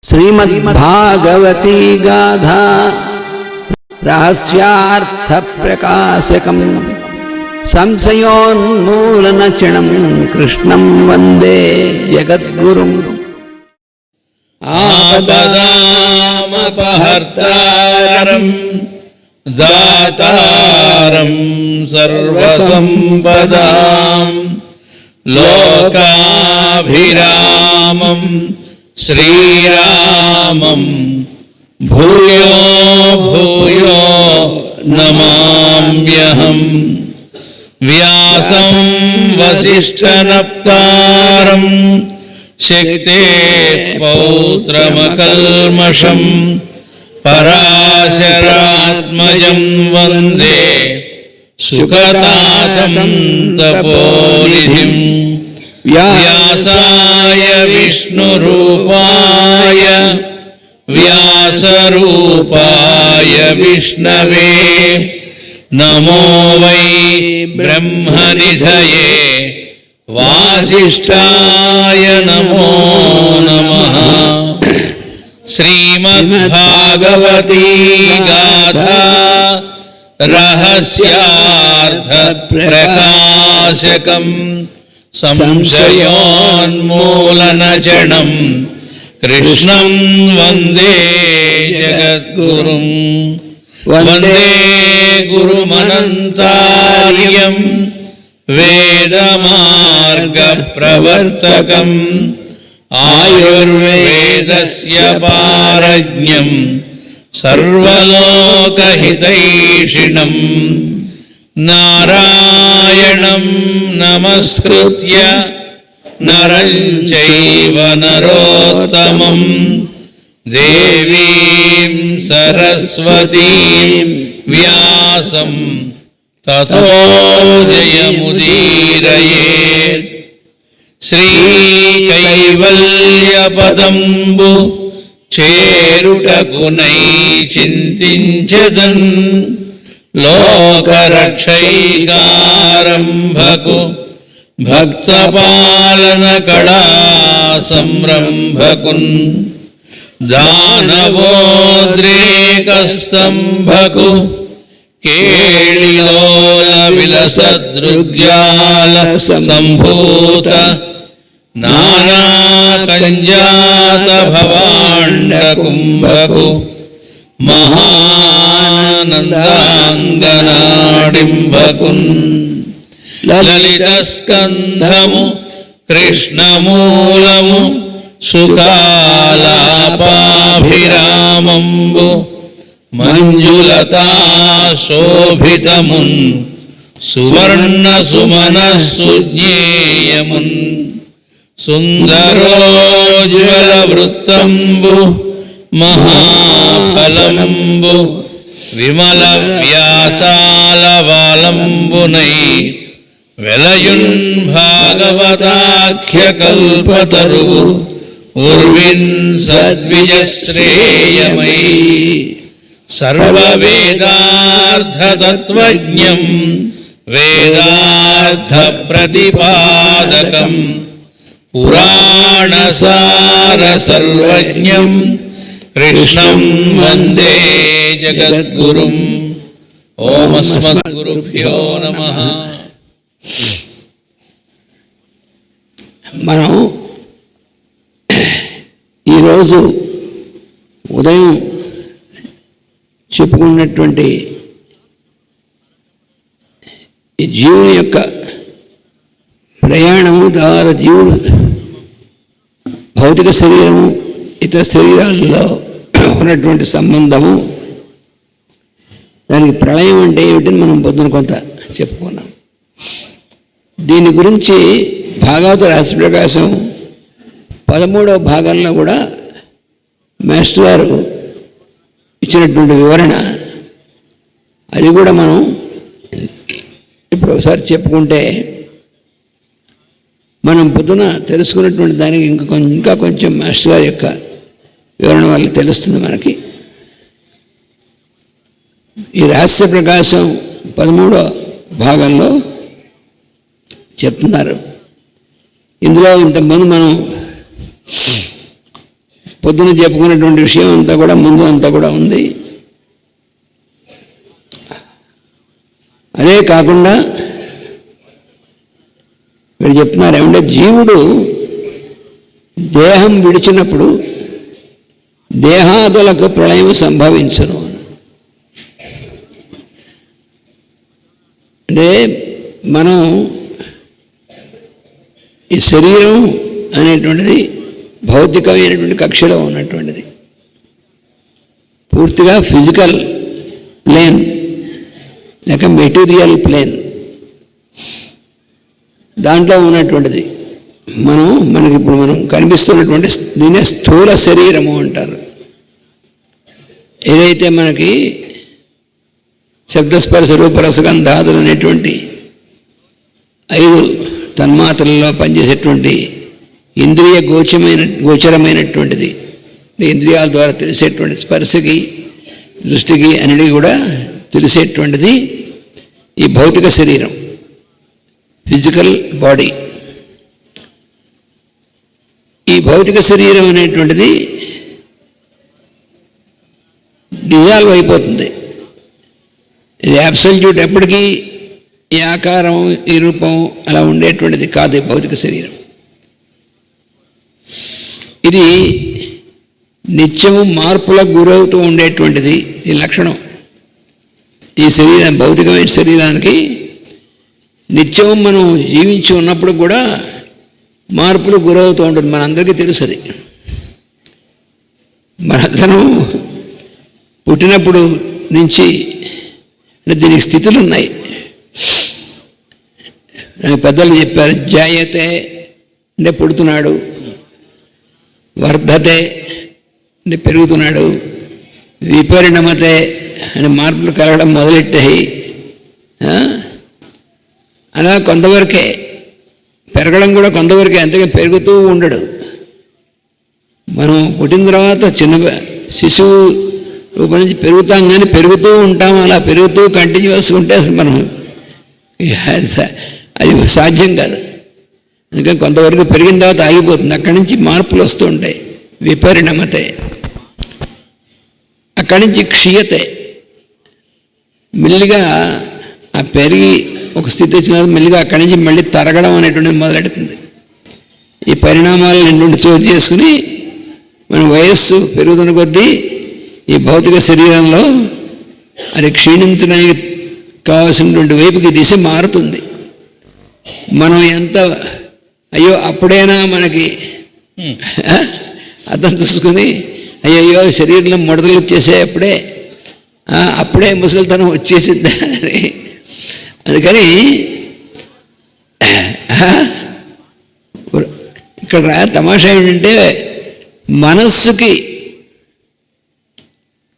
श्रीमद्भागवती गाथा रहस्यार्थ प्रकाशकम् संशयोन्मूलनचिणं कृष्णं वन्दे जगद्गुरुम्। आपदामपहर्तारं दातारं सर्वसम्पदां लोकाभिरामं श्रीरामं भूयो भूयो नमाम्यहम्। व्यासं वसिष्ठनप्तारं शक्ते पौत्रमकल्मषं पराशरात्मजं वन्दे सुखतातं तपोनिधिं। व्यासाय विष्णुरूपाय व्यासरूपाय विष्णवे नमो वै ब्रह्मनिधये वासिष्ठाय नमो नमः। श्रीमद्भागवती गाथा रहस्यार्थ प्रकाशकम् संशयोन्मूलनचणं कृष्णं वन्दे जगद्गुरुम्। वन्दे गुरुमनन्तार्यं वेदमार्गप्रवर्तकम् आयुर्वेदस्य पारज्ञं सर्वलोकहितैषिणम्। नारायणं नमस्कृत्य नरं चैव नरोत्तमं देवीं सरस्वतीं व्यासं ततो जयमुदीरयेत्। श्रीकैवल्यपदम्बु చేరుటకునై చింతించెదన్ లోకరక్షైకారంభకు భక్తపాలన కళా సంరంభకున్ దానవోద్రేకస్తంభకు కేళిలోల విలసదృగ్యాల సంభూత నానాకంజాత భవాండకుంభకు మహానందాంగనాడింభకున్ లలితస్కంధము కృష్ణమూలము సుకాలాపాభిరామంబు మంజులతా శోభితమున్ సువర్ణ సుమనస్సుజ్ఞేయమున్ సుందరోజ్వల వృత్తంబు మహాఫలంబు విమల వ్యాసాల వాలంబునై వెలయున్ భాగవతాఖ్య కల్పతరువు ఉర్విన్ సద్విజశ్రేయమై సర్వవేదార్థతత్వజ్ఞం వేదార్థ ప్రతిపాదకం పురాణసార సర్వజ్ఞం కృష్ణం వందే జగద్గురుం. ఓం అస్మద్గురుభ్యో నమః. మనం ఈరోజు ఉదయం చెప్పుకున్నటువంటి ఈ జీవుని యొక్క ప్రయాణము, తర్వాత జీవుడు భౌతిక శరీరము ఇతర శరీరాల్లో ఉన్నటువంటి సంబంధము, దానికి ప్రళయం అంటే ఏమిటని మనం పొద్దున కొంత చెప్పుకున్నాం. దీని గురించి భాగవత రహస్య ప్రకాశం 13వ భాగంలో కూడా మాస్టర్ గారు ఇచ్చినటువంటి వివరణ, అది కూడా మనం ఇప్పుడు ఒకసారి చెప్పుకుంటే మనం పొద్దున తెలుసుకున్నటువంటి దానికి ఇంకా కొంచెం మాస్టర్ గారి యొక్క వివరణ వల్ల తెలుస్తుంది మనకి. ఈ రహస్య ప్రకాశం 13వ భాగంలో చెప్తున్నారు. ఇందులో ఇంతకుముందు మనం పొద్దున చెప్పుకున్నటువంటి విషయం అంతా కూడా ముందు అంతా కూడా ఉంది. అదే కాకుండా వీడు చెప్తున్నారు ఏమంటే జీవుడు దేహం విడిచినప్పుడు దేహాదులకు ప్రళయం సంభవించును. అంటే మనం ఈ శరీరం అనేటువంటిది భౌతికమైనటువంటి కక్షలో ఉన్నటువంటిది, పూర్తిగా ఫిజికల్ ప్లేన్ లేక మెటీరియల్ ప్లేన్, దాంట్లో ఉన్నటువంటిది. మనకి ఇప్పుడు మనం కనిపిస్తున్నటువంటి దీనే స్థూల శరీరము అంటారు. ఏదైతే మనకి శబ్దస్పర్శ రూపరసగంధాదులు అనేటువంటి 5 తన్మాత్రలలో పనిచేసేటువంటి ఇంద్రియ గోచరమైనటువంటిది, ఇంద్రియాల ద్వారా తెలిసేటువంటి స్పర్శకి దృష్టికి అన్నిటికీ కూడా తెలిసేటువంటిది ఈ భౌతిక శరీరం, ఫిజికల్ బాడీ. ఈ భౌతిక శరీరం అనేటువంటిది డిజాల్వ్ అయిపోతుంది. ఇది అబ్సల్యూట్, ఎప్పటికీ ఈ ఆకారం ఈ రూపం అలా ఉండేటువంటిది కాదు ఈ భౌతిక శరీరం. ఇది నిత్యము మార్పులకు గురవుతూ ఉండేటువంటిది. ఈ లక్షణం ఈ శరీరం, భౌతికమైన శరీరానికి నిత్యం మనం జీవించి ఉన్నప్పుడు కూడా మార్పులు గురవుతూ ఉంటుంది. మనందరికీ తెలుసు అది. మనందరం పుట్టినప్పుడు నుంచి దీనికి స్థితులు ఉన్నాయి. పెద్దలు చెప్పారు, జాయతే అంటే పుడుతున్నాడు, వర్ధతే అంటే పెరుగుతున్నాడు, విపరిణమతే అని మార్పులు కలగడం మొదలెట్టాయి. అలా కొంతవరకే పెరగడం కూడా కొంతవరకే, అంతగా పెరుగుతూ ఉండడు. మనం పుట్టిన తర్వాత చిన్న శిశువు రూపం నుంచి పెరుగుతాం, కానీ పెరుగుతూ ఉంటాం. అలా పెరుగుతూ కంటిన్యూస్గా ఉంటే అసలు మనం అది సాధ్యం కాదు. అందుకని కొంతవరకు పెరిగిన తర్వాత ఆగిపోతుంది. అక్కడి నుంచి మార్పులు వస్తూ ఉంటాయి. విపరిణమతే, అక్కడి నుంచి క్షీయతే, మెల్లిగా ఆ పెరిగి ఒక స్థితి వచ్చిన మెల్లిగా అక్కడి నుంచి మళ్ళీ తరగడం అనేటువంటిది మొదలెడుతుంది. ఈ పరిణామాలు నుండి చోటు చేసుకుని మన వయస్సు పెరుగుతున్న కొద్దీ ఈ భౌతిక శరీరంలో అది క్షీణించడానికి కావాల్సినటువంటి వైపుకి దిశ మారుతుంది. మనం ఎంత అయ్యో అప్పుడైనా మనకి అర్థం చూసుకుని అయ్యో శరీరంలో ముడతలు వచ్చేసేప్పుడే అప్పుడే ముసలితనం వచ్చేసిందా అని. అందుకని ఇక్కడ తమాషా ఏంటంటే మనస్సుకి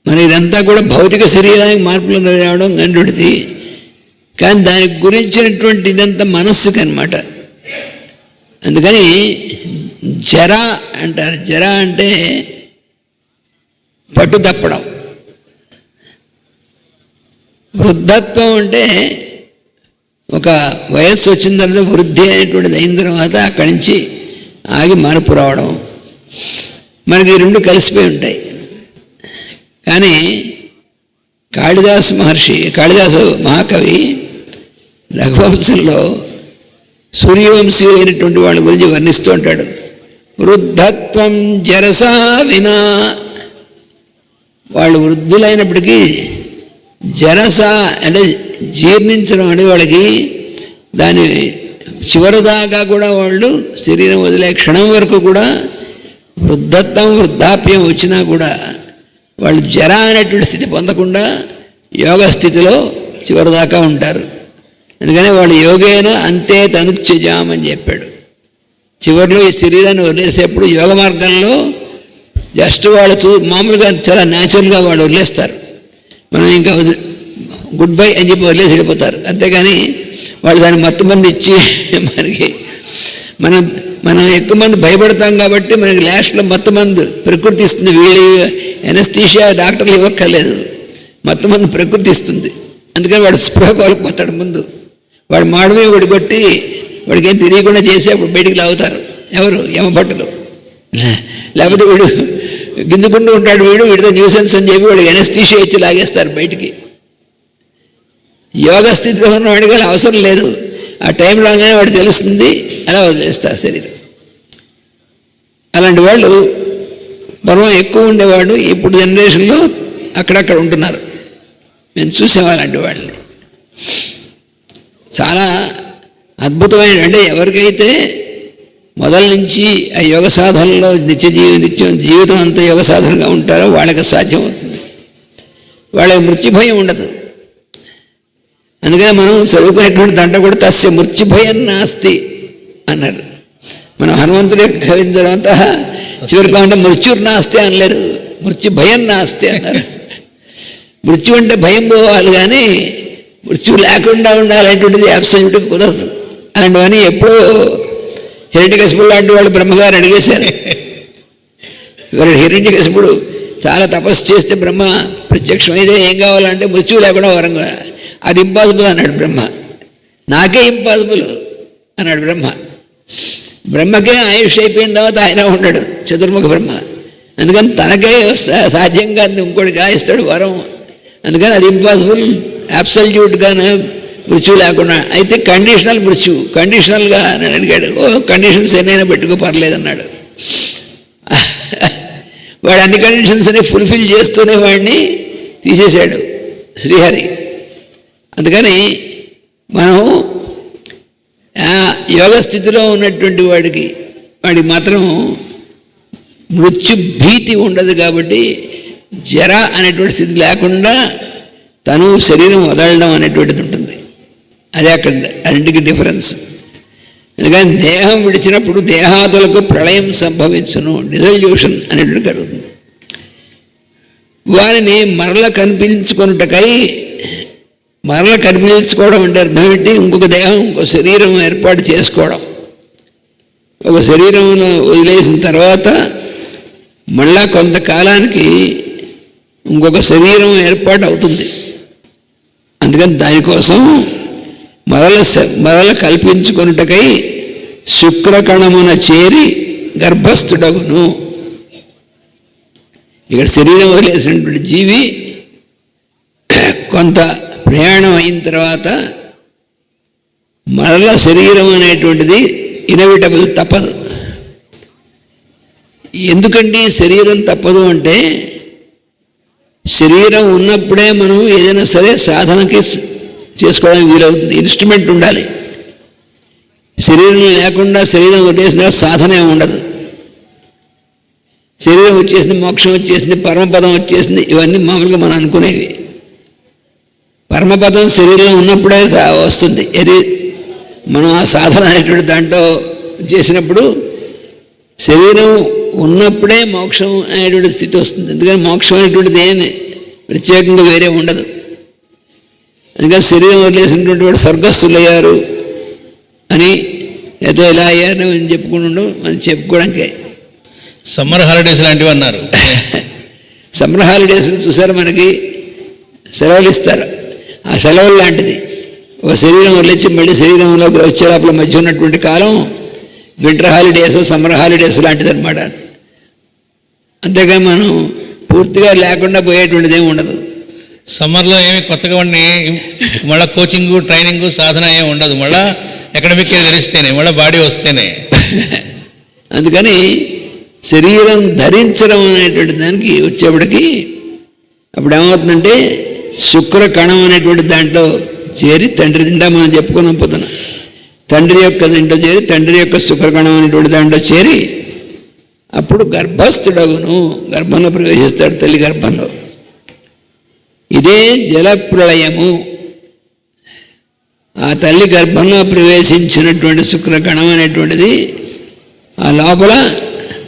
మన ఇదంతా కూడా భౌతిక శరీరానికి మార్పులు రావడం గండుడిది, కానీ దానికి గురించినటువంటి ఇదంతా మనస్సుకి అన్నమాట. అందుకని జర అంటారు. జర అంటే పట్టు తప్పడం. వృద్ధత్వం అంటే ఒక వయస్సు వచ్చిన తర్వాత వృద్ధి అనేటువంటిది అయిన తర్వాత అక్కడి నుంచి ఆగి మార్పు రావడం. మనకి 2 కలిసిపోయి ఉంటాయి. కానీ కాళిదాసు మహాకవి రఘువంశంలో సూర్యవంశీ అయినటువంటి వాళ్ళ గురించి వర్ణిస్తూ ఉంటాడు. వృద్ధత్వం జరసా వినా, వాళ్ళు వృద్ధులైనప్పటికీ జరస అంటే జీర్ణించడం అనేది వాళ్ళకి దాని చివరిదాకా కూడా వాళ్ళు శరీరం వదిలే క్షణం వరకు కూడా వృద్ధత్వం వృద్ధాప్యం వచ్చినా కూడా వాళ్ళు జర అనేటువంటి స్థితి పొందకుండా యోగ స్థితిలో చివరిదాకా ఉంటారు. అందుకని వాళ్ళు యోగేన అంతే తనుత్యజామని చెప్పాడు. చివరిలో ఈ శరీరాన్ని వదిలేసేప్పుడు యోగ మార్గంలో జస్ట్ వాళ్ళు మామూలుగా చాలా న్యాచురల్గా వాళ్ళు వదిలేస్తారు. మనం ఇంకా గుడ్ బై అని చెప్పి వదిలేసి వెళ్ళిపోతారు. అంతేగాని వాళ్ళు దాన్ని మొత్తం మంది ఇచ్చి మనకి మనం ఎక్కువ మంది భయపడతాం కాబట్టి మనకి లాస్ట్లో మొత్తం మంది ప్రకృతి ఇస్తుంది. వీళ్ళు ఎనస్థీషియా డాక్టర్లు ఇవ్వక్కర్లేదు, మొత్తం మంది ప్రకృతి ఇస్తుంది. అందుకని వాడు స్పృహ కోల్పోతాడు. ముందు వాడు మాడమే ఒడిగొట్టి వాడికి ఏం తెలియకుండా చేసి అప్పుడు బయటికి లాగుతారు ఎవరు యమభట్టులు. లేకపోతే వీడు గింజుకుంటూ ఉంటాడు వీడితో న్యూసెన్స్ అని చెప్పి వాడికి ఎనస్థీషియా ఇచ్చి లాగేస్తారు బయటికి. యోగ స్థితిలో ఉన్నవాడికి అవసరం లేదు, ఆ టైం రాగానే వాడు తెలుస్తుంది, అలా వదిలేస్తారు శరీరం. అలాంటి వాళ్ళు పూర్వం ఎక్కువ ఉండేవాడు, ఇప్పుడు జనరేషన్లో అక్కడక్కడ ఉంటున్నారు. మేము చూసాం అలాంటి వాళ్ళని. చాలా అద్భుతమైన, అంటే ఎవరికైతే మొదల నుంచి ఆ యోగ సాధనలో నిత్యం జీవితం అంతా యోగ సాధనగా ఉంటారో వాళ్ళకి సాధ్యమవుతుంది, వాళ్ళకి మృత్యుభయం ఉండదు. అందుకని మనం చదువుకునేటువంటి దాంట్లో కూడా తస్య మృత్యుభయం నాస్తి అన్నారు. మనం హనుమంతుడి యొక్క కవించడం అంతా చివరికి అంటే మృత్యుర్నాస్తి అనలేరు, మృత్యుభయం నాస్తి అన్నారు. మృత్యు అంటే భయం పోవాలి, కానీ మృత్యు లేకుండా ఉండాలనేటువంటిది అబ్సల్యూట్గా కుదరదు. అలాంటివన్నీ ఎప్పుడో హిరణ్యకశిపుడు లాంటి వాళ్ళు బ్రహ్మగారు అడిగేశారు. ఇవాళ హిరణ్యకశిపుడు చాలా తపస్సు చేస్తే బ్రహ్మ ప్రత్యక్షం అయితే ఏం కావాలంటే మృత్యు లేకుండా వరం, అది ఇంపాసిబుల్ అన్నాడు బ్రహ్మ. నాకే ఇంపాసిబుల్ అన్నాడు బ్రహ్మ. బ్రహ్మకే ఆయుష్ అయిపోయిన తర్వాత ఆయన ఉన్నాడు చతుర్ముఖ బ్రహ్మ. అందుకని తనకే సాధ్యంగా ఇంకోటి గాయిస్తాడు వరం. అందుకని అది ఇంపాసిబుల్, అబ్సల్యూట్గానే మృత్యు లేకుండా. అయితే కండిషనల్ మృత్యు, కండిషనల్గా అని అడిగాడు. కండిషన్స్ ఎన్నైనా పెట్టుకో పర్లేదన్నాడు. వాడు అన్ని కండిషన్స్ అని ఫుల్ఫిల్ చేస్తూనే వాడిని తీసేశాడు శ్రీహరి. అందుకని మనం యోగ స్థితిలో ఉన్నటువంటి వాడికి మాత్రం మృత్యు భీతి ఉండదు. కాబట్టి జర అనేటువంటి స్థితి లేకుండా తను శరీరం వదలడం అనేటువంటిది ఉంటుంది. అదే అక్కడ అన్నింటికి డిఫరెన్స్. ఎందుకని దేహం విడిచినప్పుడు దేహాదులకు ప్రళయం సంభవించును, డిజల్యూషన్ అనేటువంటి కలుగుతుంది. వారిని మరల కనిపించుకొనుటకై, మరల కనిపించుకోవడం అంటే అర్థం ఏంటి? ఇంకొక దేహం, ఇంకో శరీరం ఏర్పాటు చేసుకోవడం. ఒక శరీరంలో వదిలేసిన తర్వాత మళ్ళా కొంతకాలానికి ఇంకొక శరీరం ఏర్పాటు అవుతుంది. అందుకని దానికోసం మరల కల్పించుకొనుటకై శుక్రకణమున చేరి గర్భస్థుడగును. ఇక్కడ శరీరం వదిలేసినటువంటి జీవి కొంత ప్రయాణం అయిన తర్వాత మరల శరీరం అనేటువంటిది ఇన్ఎవిటబుల్, తప్పదు. ఎందుకండి శరీరం తప్పదు అంటే, శరీరం ఉన్నప్పుడే మనం ఏదైనా సరే సాధనకి చేసుకోవడానికి వీలవుతుంది. ఇన్స్ట్రుమెంట్ ఉండాలి. శరీరం లేకుండా శరీరం వదిలేసిన సాధన ఉండదు. శరీరం వచ్చేసింది, మోక్షం వచ్చేసింది, పరమపదం వచ్చేసింది, ఇవన్నీ మామూలుగా మనం అనుకునేవి. పరమపదం శరీరం ఉన్నప్పుడే వస్తుంది. మనం ఆ సాధన అనేటువంటి దాంట్లో చేసినప్పుడు శరీరం ఉన్నప్పుడే మోక్షం అనేటువంటి స్థితి వస్తుంది. ఎందుకని మోక్షం అనేటువంటిది ఏమి ప్రత్యేకంగా వేరే ఉండదు. అందుకని శరీరం వదిలేసినటువంటి వాడు స్వర్గస్థులు అయ్యారు అని, ఏదో ఇలా అయ్యారు అని చెప్పుకుంటూ మనం చెప్పుకోవడానికే. సమ్మర్ హాలిడేస్ లాంటివి అన్నారు. సమ్మర్ హాలిడేస్ చూసారు, మనకి సెలవులు ఇస్తారు. ఆ సెలవులు లాంటిది. ఒక శరీరం వదిలించి మళ్ళీ శరీరంలోకి వచ్చే లోపల మధ్య ఉన్నటువంటి కాలం వింటర్ హాలిడేస్, సమ్మర్ హాలిడేస్ లాంటిది అనమాట. అంతేగాని మనం పూర్తిగా లేకుండా పోయేటువంటిది ఏమి ఉండదు. సమ్మర్లో ఏమి కొత్తగా ఉండి మళ్ళీ కోచింగు, ట్రైనింగు, సాధన ఏమి ఉండదు. మళ్ళీ అకాడమిక్ తెలిస్తేనే, మళ్ళీ బాడీ వస్తేనే. అందుకని శరీరం ధరించడం అనేటువంటి దానికి వచ్చేప్పటికి అప్పుడు ఏమవుతుందంటే శుక్ర కణం అనేటువంటి దాంట్లో చేరి తండ్రి నిండా మనం చెప్పుకున్నాం పొద్దున. తండ్రి యొక్క దీంట్లో చేరి, తండ్రి యొక్క శుక్రకణం అనేటువంటి దాంట్లో చేరి అప్పుడు గర్భస్థుడగును, గర్భంలో ప్రవేశిస్తాడు, తల్లి గర్భంలో. ఇదే జలప్రళయము. ఆ తల్లి గర్భంలో ప్రవేశించినటువంటి శుక్రకణం అనేటువంటిది ఆ లోపల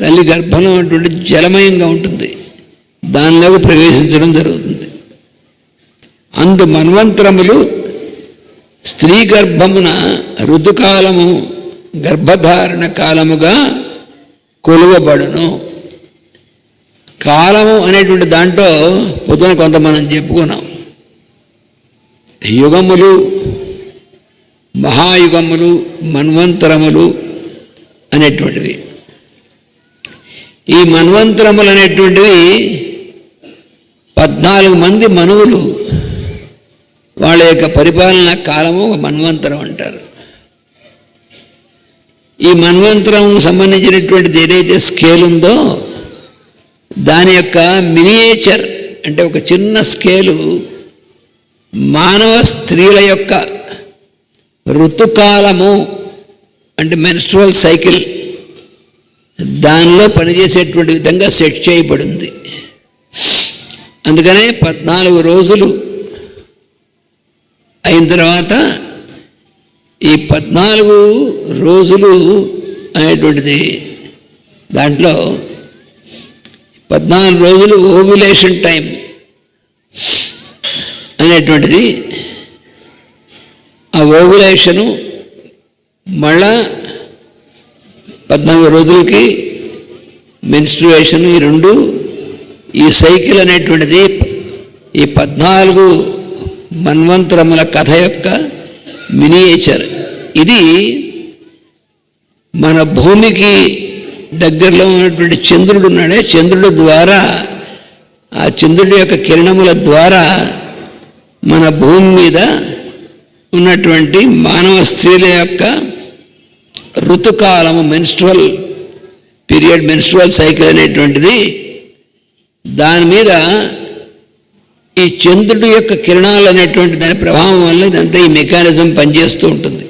తల్లి గర్భంలో ఉన్నటువంటి జలమయంగా ఉంటుంది, దానిలోకి ప్రవేశించడం జరుగుతుంది. అందు మన్వంతరములు స్త్రీ గర్భమున ఋతుకాలము గర్భధారణ కాలముగా కొలువబడును. కాలము అనేటువంటి దాంట్లో పొద్దున కొంత మనం చెప్పుకున్నాం. యుగములు, మహాయుగములు, మన్వంతరములు అనేటువంటివి. ఈ మన్వంతరములు అనేటువంటివి 14 మంది మనువులు వాళ్ళ యొక్క పరిపాలన కాలము ఒక మన్వంతరం అంటారు. ఈ మన్వంతరం సంబంధించినటువంటిది ఏదైతే స్కేల్ ఉందో దాని యొక్క మినియేచర్ అంటే ఒక చిన్న స్కేలు మానవ స్త్రీల యొక్క ఋతుకాలము అంటే మెన్స్ట్రువల్ సైకిల్ దానిలో పనిచేసేటువంటి విధంగా సెట్ చేయబడింది. అందుకనే 14 రోజులు అయిన తర్వాత ఈ 14 రోజులు అనేటువంటిది దాంట్లో 14 రోజులు ఓవ్యులేషన్ టైం అనేటువంటిది, ఆ ఓవ్యులేషను మళ్ళా 14 రోజులకి మెన్స్ట్రుయేషన్, ఈ రెండు ఈ సైకిల్ అనేటువంటిది ఈ 14 మన్వంతరముల కథ యొక్క మినియేచర్. ఇది మన భూమికి దగ్గరలో ఉన్నటువంటి చంద్రుడు ఉన్నాడే, చంద్రుడి ద్వారా ఆ చంద్రుడి యొక్క కిరణముల ద్వారా మన భూమి మీద ఉన్నటువంటి మానవ స్త్రీల యొక్క ఋతుకాలము మెన్స్ట్రువల్ పీరియడ్, మెన్స్ట్రువల్ సైకిల్ అనేటువంటిది దాని మీద ఈ చంద్రుడి యొక్క కిరణాలు అనేటువంటి దాని ప్రభావం వల్ల ఇదంతా ఈ మెకానిజం పనిచేస్తూ ఉంటుంది.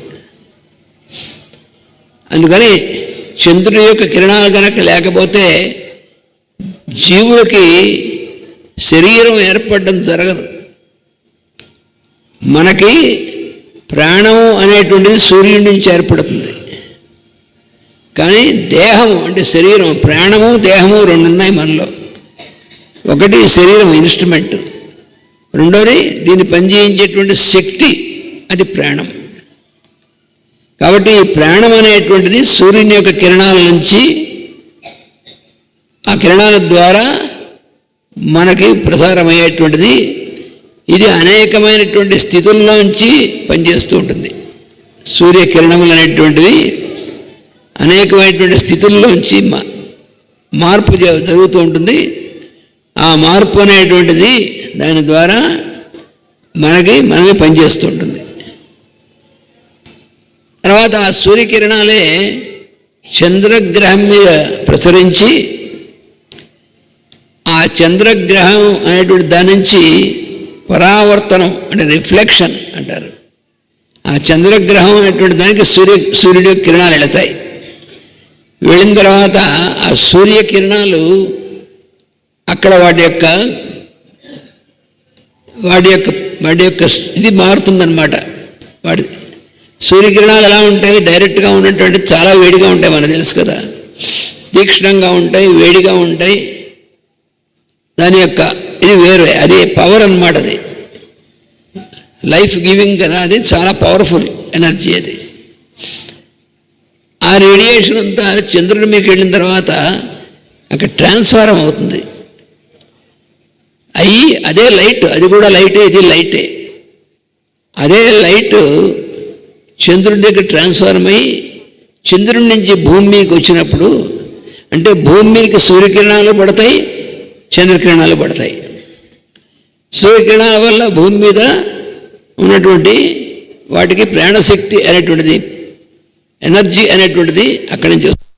అందుకని చంద్రుడి యొక్క కిరణాలు కనుక లేకపోతే జీవులకి శరీరం ఏర్పడడం జరగదు. మనకి ప్రాణం అనేటువంటిది సూర్యుడి నుంచి ఏర్పడుతుంది. కానీ దేహము అంటే శరీరం, ప్రాణము దేహము రెండు ఉన్నాయి మనలో. ఒకటి శరీరం ఇన్స్ట్రుమెంట్, రెండోది దీన్ని పనిచేయించేటువంటి శక్తి, అది ప్రాణం. కాబట్టి ఈ ప్రాణం అనేటువంటిది సూర్యుని యొక్క కిరణాల నుంచి, ఆ కిరణాల ద్వారా మనకి ప్రసారమయ్యేటువంటిది. ఇది అనేకమైనటువంటి స్థితుల్లోంచి పనిచేస్తూ ఉంటుంది. సూర్యకిరణములు అనేటువంటివి అనేకమైనటువంటి స్థితుల్లోంచి మార్పు జరుగుతూ ఉంటుంది. ఆ మార్పు అనేటువంటిది దాని ద్వారా మనమే పనిచేస్తూ ఉంటుంది. తర్వాత ఆ సూర్యకిరణాలే చంద్రగ్రహం మీద ప్రసరించి, ఆ చంద్రగ్రహం అనేటువంటి దాని నుంచి పరావర్తనం అంటే రిఫ్లెక్షన్ అంటారు. ఆ చంద్రగ్రహం అనేటువంటి దానికి సూర్యుడి యొక్క కిరణాలు వెళతాయి. వెళ్ళిన తర్వాత ఆ సూర్యకిరణాలు అక్కడ వాటి యొక్క ఇది మారుతుందన్నమాట. వాడి సూర్యకిరణాలు ఎలా ఉంటాయి? డైరెక్ట్గా ఉన్నటువంటి చాలా వేడిగా ఉంటాయి, మనకు తెలుసు కదా. తీక్ష్ణంగా ఉంటాయి, వేడిగా ఉంటాయి. దాని యొక్క ఇది వేరే, అది పవర్ అన్నమాట. అది లైఫ్ గివింగ్ కదా, అది చాలా పవర్ఫుల్ ఎనర్జీ. అది ఆ రేడియేషన్ అంతా చంద్రుడి మీకు వెళ్ళిన తర్వాత అక్కడ ట్రాన్స్ఫారం అవుతుంది. అదే లైట్, అది కూడా లైటే, ఇది లైటే. అదే లైట్ చంద్రుడి దగ్గర ట్రాన్స్ఫార్మ్ అయ్యి చంద్రుడి నుంచి భూమి మీదకి వచ్చినప్పుడు, అంటే భూమి మీదకి సూర్యకిరణాలు పడతాయి, చంద్రకిరణాలు పడతాయి. సూర్యకిరణాల వల్ల భూమి మీద ఉన్నటువంటి వాటికి ప్రాణశక్తి అనేటువంటిది, ఎనర్జీ అనేటువంటిది అక్కడి నుంచి వస్తుంది.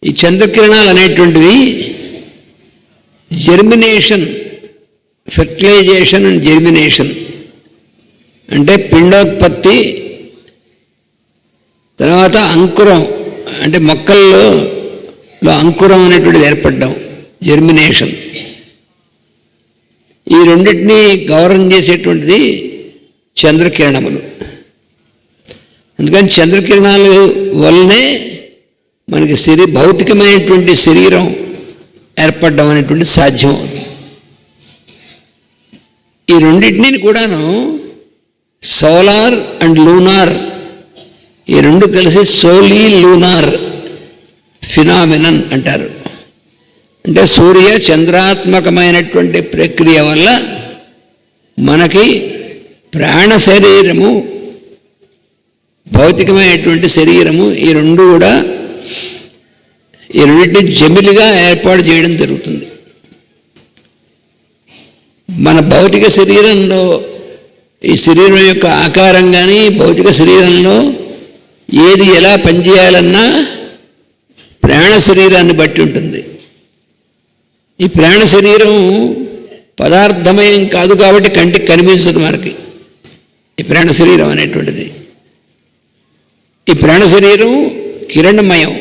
ఈ చంద్రకిరణాలు అనేటువంటివి జర్మినేషన్, ఫెర్టిలైజేషన్ అండ్ జర్మినేషన్ అంటే పిండోత్పత్తి, తర్వాత అంకురం అంటే మొక్కల్లో అంకురం అనేటువంటిది ఏర్పడడం, జర్మినేషన్. ఈ రెండింటినీ గౌరవం చేసేటువంటిది చంద్రకిరణములు. అందుకని చంద్రకిరణాలు వల్లనే మనకి భౌతికమైనటువంటి శరీరం ఏర్పడడం అనేటువంటి సాధ్యం. ఈ రెండింటినీ కూడాను సోలార్ అండ్ లూనార్, ఈ రెండు కలిసి సోలీ లూనార్ ఫినామినన్ అంటారు. అంటే సూర్య చంద్రాత్మకమైనటువంటి ప్రక్రియ వల్ల మనకి ప్రాణ శరీరము, భౌతికమైనటువంటి శరీరము, ఈ రెండు కూడా ఈ రెండింటిని జమిలిగా ఏర్పాటు చేయడం జరుగుతుంది. మన భౌతిక శరీరంలో ఈ శరీరం యొక్క ఆకారం కానీ భౌతిక శరీరంలో ఏది ఎలా పనిచేయాలన్నా ప్రాణ శరీరాన్ని బట్టి ఉంటుంది. ఈ ప్రాణ శరీరం పదార్థమయం కాదు కాబట్టి కంటికి కనిపించదు మనకి ఈ ప్రాణ శరీరం అనేటువంటిది. ఈ ప్రాణ శరీరం కిరణమయం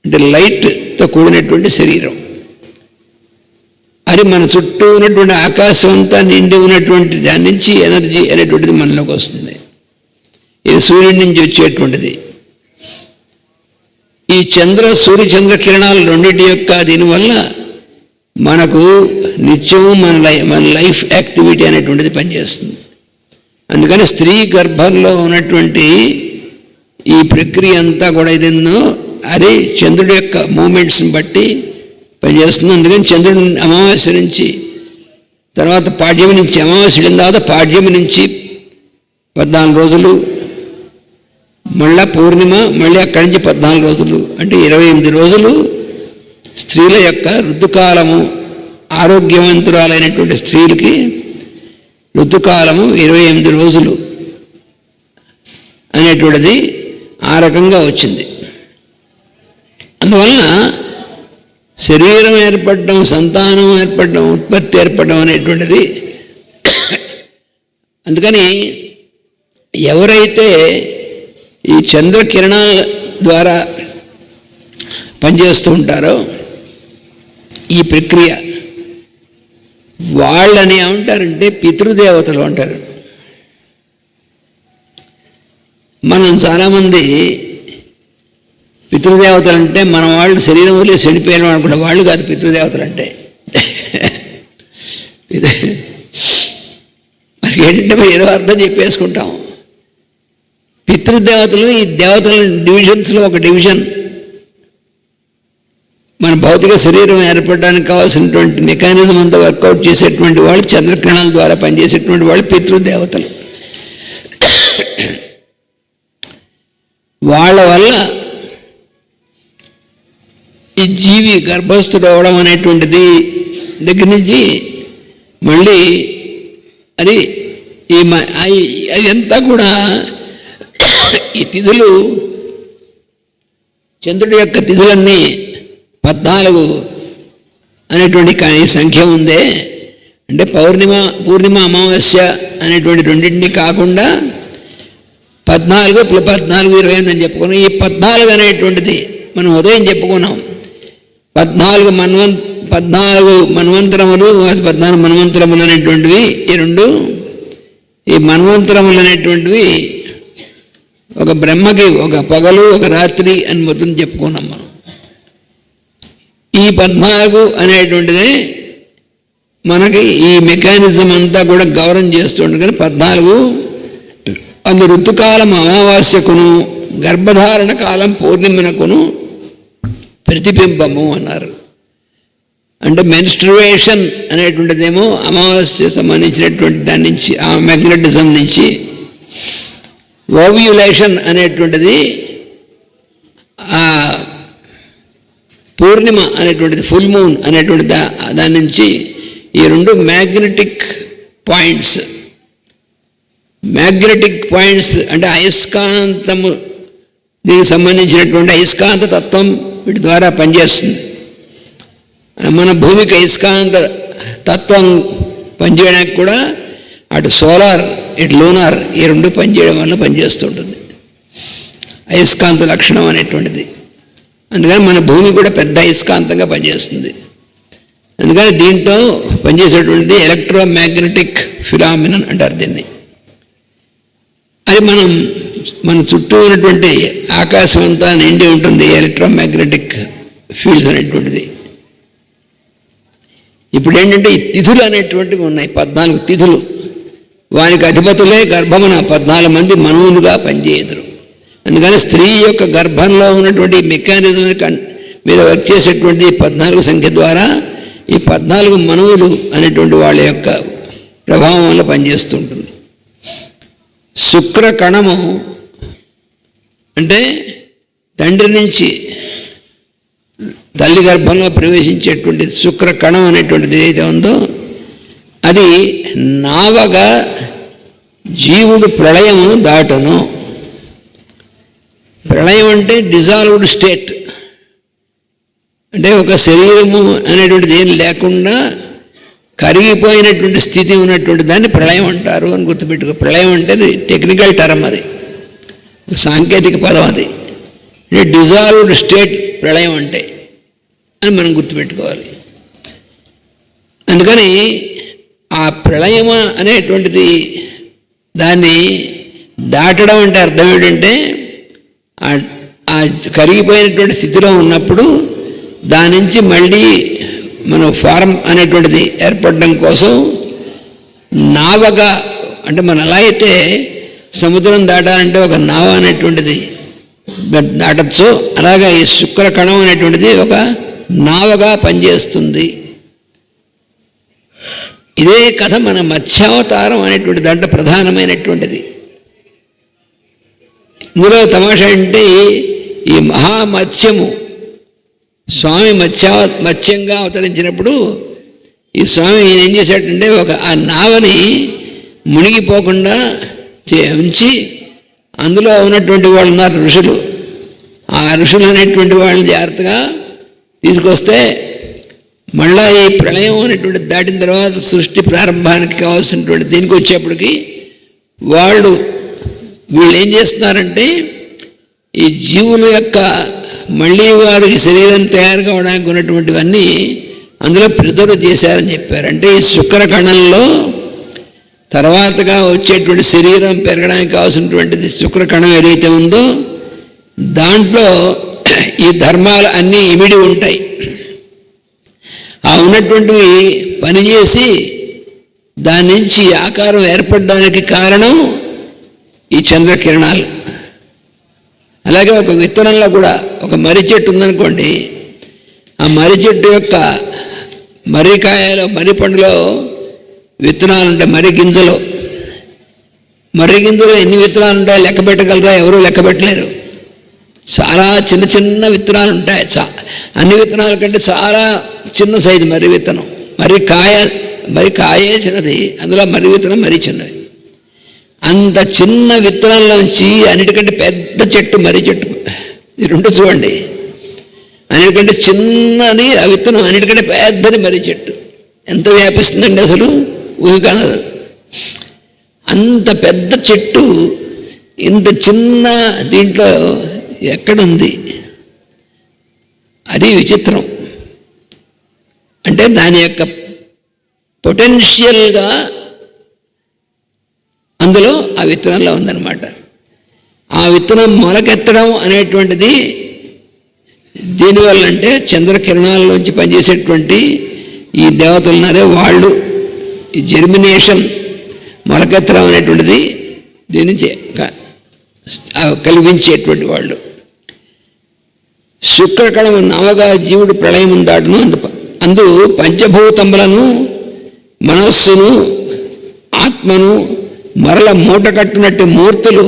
అంటే లైట్తో కూడినటువంటి శరీరం. అది మన చుట్టూ ఉన్నటువంటి ఆకాశం అంతా నిండి ఉన్నటువంటి దాని నుంచి ఎనర్జీ అనేటువంటిది మనలోకి వస్తుంది. ఇది సూర్యుడి నుంచి వచ్చేటువంటిది. ఈ సూర్యచంద్ర కిరణాలు రెండింటి యొక్క దీనివల్ల మనకు నిత్యము మన లైఫ్ యాక్టివిటీ అనేటువంటిది పనిచేస్తుంది. అందుకని స్త్రీ గర్భంలో ఉన్నటువంటి ఈ ప్రక్రియ అంతా కూడా ఇదేందో అది చంద్రుడి యొక్క మూమెంట్స్ని బట్టి పనిచేస్తుంది. అందుకని చంద్రుడు అమావాస్య నుంచి తర్వాత పాడ్యమి నుంచి అమావాస్య తర్వాత పాడ్యమి నుంచి 14 రోజులు, మళ్ళా పూర్ణిమ, మళ్ళీ అక్కడి నుంచి 14 రోజులు అంటే 28 రోజులు స్త్రీల యొక్క ఋతుకాలము. ఆరోగ్యవంతురాలైనటువంటి స్త్రీలకి ఋతుకాలము 28 రోజులు అనేటువంటిది ఆ రకంగా వచ్చింది. అందువలన శరీరం ఏర్పడడం, సంతానం ఏర్పడడం, ఉత్పత్తి ఏర్పడడం అనేటువంటిది. అందుకని ఎవరైతే ఈ చంద్రకిరణాల ద్వారా పనిచేస్తూ ఉంటారో ఈ ప్రక్రియ వాళ్ళని ఏమంటారంటే పితృదేవతలు అంటారు. మనం చాలామంది పితృదేవతలు అంటే మన వాళ్ళు శరీరం వదిలే చెడిపోయాను అనుకుంటే వాళ్ళు కాదు పితృదేవతలు అంటే. మరి ఏంటంటే మనం ఏదో అర్థం చెప్పేసుకుంటాం. పితృదేవతలు ఈ దేవతల డివిజన్స్లో ఒక డివిజన్. మన భౌతిక శరీరం ఏర్పడడానికి కావాల్సినటువంటి మెకానిజం అంతా వర్కౌట్ చేసేటువంటి వాళ్ళు, చంద్రకిరణాల ద్వారా పనిచేసేటువంటి వాళ్ళు పితృదేవతలు. వాళ్ళ వల్ల ఈ జీవి గర్భస్థుడు అవడం అనేటువంటిది దగ్గర నుంచి మళ్ళీ అది అదంతా కూడా ఈ తిథులు, చంద్రుడి యొక్క తిథులన్నీ 14 అనేటువంటి సంఖ్య ఉందే. అంటే పూర్ణిమ అమావాస్య అనేటువంటి రెండింటినీ కాకుండా 14 + 14 28 అని చెప్పుకున్నాం. ఈ 14 అనేటువంటిది మనం ఉదయం చెప్పుకున్నాం. 14 మన్వంతరములు, 14 మన్వంతరములు అనేటువంటివి ఈ రెండు. ఈ మన్వంతరములు అనేటువంటివి ఒక బ్రహ్మకి ఒక పగలు ఒక రాత్రి అని మొత్తం చెప్పుకున్నాం మనం. ఈ 14 అనేటువంటిది మనకి ఈ మెకానిజం అంతా కూడా గౌరవం చేస్తుండే. కానీ 14 అందు ఋతుకాలం అమావాస్యకును గర్భధారణ కాలం పూర్ణిమనకును ప్రతిబింబము అన్నారు. అంటే మెన్స్ట్రువేషన్ అనేటువంటిదేమో అమావాస్య సంబంధించినటువంటి దాని నుంచి, ఆ మ్యాగ్నెటిజం నుంచి, ఓవ్యులేషన్ అనేటువంటిది ఆ పూర్ణిమ అనేటువంటిది, ఫుల్ మూన్ అనేటువంటి దాని నుంచి ఈ రెండు మ్యాగ్నెటిక్ పాయింట్స్. మ్యాగ్నెటిక్ పాయింట్స్ అంటే అయస్కాంతము, దీనికి సంబంధించినటువంటి అయస్కాంత తత్వం వీటి ద్వారా పనిచేస్తుంది. మన భూమికి అయస్కాంత తత్వం పనిచేయడానికి కూడా అటు సోలార్ ఇటు లూనార్ ఈ రెండు పనిచేయడం వల్ల పనిచేస్తుంటుంది అయస్కాంత లక్షణం అనేటువంటిది. అందుకని మన భూమి కూడా పెద్ద అయస్కాంతంగా పనిచేస్తుంది. అందుకని దీంట్లో పనిచేసేటువంటిది ఎలక్ట్రోమాగ్నెటిక్ ఫినామినన్ అంటారు దీన్ని. అది మన చుట్టూ ఉన్నటువంటి ఆకాశం అంతా నిండి ఉంటుంది ఎలక్ట్రోమాగ్నెటిక్ ఫీల్డ్స్ అనేటువంటిది. ఇప్పుడు ఏంటంటే ఈ తిథులు అనేటువంటివి ఉన్నాయి, 14 తిథులు. వానికి అధిపతులే గర్భమున 14 మంది మనువులుగా పనిచేయదురు. అందుకని స్త్రీ యొక్క గర్భంలో ఉన్నటువంటి మెకానిజం మీద వర్క్ చేసేటువంటి 14 సంఖ్య ద్వారా ఈ 14 మనువులు అనేటువంటి వాళ్ళ యొక్క ప్రభావం వల్ల పనిచేస్తుంటుంది. శుక్ర కణము అంటే తండ్రి నుంచి తల్లి గర్భంలో ప్రవేశించేటువంటి శుక్ర కణం అనేటువంటిది ఏదైతే ఉందో అది నావగా జీవుడు ప్రళయము దాటును. ప్రళయం అంటే డిజాల్వ్డ్ స్టేట్, అంటే ఒక శరీరము అనేటువంటిది ఏం లేకుండా కరిగిపోయినటువంటి స్థితి ఉన్నటువంటి దాన్ని ప్రళయం అంటారు అని గుర్తుపెట్టుకో. ప్రళయం అంటే టెక్నికల్ టర్మ్, అది సాంకేతిక పదం, అది డిజాల్వ్డ్ స్టేట్ ప్రళయం అంటే అని మనం గుర్తుపెట్టుకోవాలి. అందుకని ఆ ప్రళయం అనేటువంటిది దాన్ని దాటడం అంటే అర్థం ఏంటంటే ఆ కరిగిపోయినటువంటి స్థితిలో ఉన్నప్పుడు దాని నుంచి మళ్ళీ మనం ఫారం అనేటువంటిది ఏర్పడడం కోసం నావగా, అంటే మనం ఎలా అయితే సముద్రం దాటాలంటే ఒక నావ అనేటువంటిది దాటచ్చు, అలాగా ఈ శుక్ర కణం అనేటువంటిది ఒక నావగా పనిచేస్తుంది. ఇదే కథ మన మత్స్యావతారం అనేటువంటి దాంట్లో ప్రధానమైనటువంటిది. ఇందులో తమాషా అంటే ఈ మహామత్స్యము స్వామి మత్స్యంగా అవతరించినప్పుడు ఈ స్వామి ఏం చేశాడంటే ఆ నావని మునిగిపోకుండా ఉంచి అందులో ఉన్నటువంటి వాళ్ళు ఉన్నారు ఋషులు. ఆ ఋషులు అనేటువంటి వాళ్ళని జాగ్రత్తగా తీసుకొస్తే మళ్ళా ఈ ప్రళయం అనేటువంటిది దాటిన తర్వాత సృష్టి ప్రారంభానికి కావాల్సినటువంటి దీనికి వచ్చేప్పటికి వీళ్ళు ఏం చేస్తున్నారంటే ఈ జీవుల యొక్క మళ్ళీ వారికి శరీరం తయారు కావడానికి ఉన్నటువంటివన్నీ అందులో ప్రిజర్వ్ చేశారని చెప్పారు. అంటే ఈ శుక్ర కణంలో తర్వాతగా వచ్చేటువంటి శరీరం పెరగడానికి కావాల్సినటువంటిది శుక్ర కణం ఏదైతే ఉందో దాంట్లో ఈ ధర్మాలు అన్నీ ఇమిడి ఉంటాయి. ఆ ఉన్నటువంటివి పనిచేసి దాని నుంచి ఆకారం ఏర్పడడానికి కారణం ఈ చంద్రకిరణాలు. అలాగే ఒక విత్తనంలో కూడా ఒక మర్రి చెట్టు ఉందనుకోండి, ఆ మర్రి చెట్టు యొక్క మర్రికాయలో మర్రి పండులో విత్తనాలు ఉంటాయి. మర్రి గింజలో ఎన్ని విత్తనాలు ఉంటాయి లెక్క పెట్టగలరా? ఎవరూ లెక్క పెట్టలేరు. చాలా చిన్న చిన్న విత్తనాలు ఉంటాయి. అన్ని విత్తనాల కంటే చాలా చిన్న సైజు మర్రి విత్తనం. మర్రి కాయే చిన్నది, అందులో మర్రి విత్తనం మరీ చిన్నది. అంత చిన్న విత్తనంలోంచి అన్నిటికంటే పెద్ద చెట్టు మర్రి చెట్టు, ఈ రెండు చూడండి, అన్నిటికంటే చిన్నది ఆ విత్తనం, అన్నిటికంటే పెద్దది మర్రి చెట్టు. ఎంత వ్యాపిస్తుందండి అసలు ఊహి కాదు. అంత పెద్ద చెట్టు ఇంత చిన్న దీంట్లో ఎక్కడుంది? అది విచిత్రం. అంటే దాని యొక్క పొటెన్షియల్గా అందులో ఆ విత్తనంలో ఉందన్నమాట. ఆ విత్తనం మొలకెత్తడం అనేటువంటిది దీనివల్ల అంటే చంద్రకిరణాల్లోంచి పనిచేసేటువంటి ఈ దేవతలు ఉన్నారే వాళ్ళు ఈ జెర్మినేషన్ మొలకెత్తడం అనేటువంటిది దీని నుంచి కలిగించేటువంటి వాళ్ళు. శుక్రకణము నవగా జీవుడు ప్రళయం దాటును. అందు పంచభూతములను మనస్సును ఆత్మను మరల మూట కట్టినట్టు మూర్తులు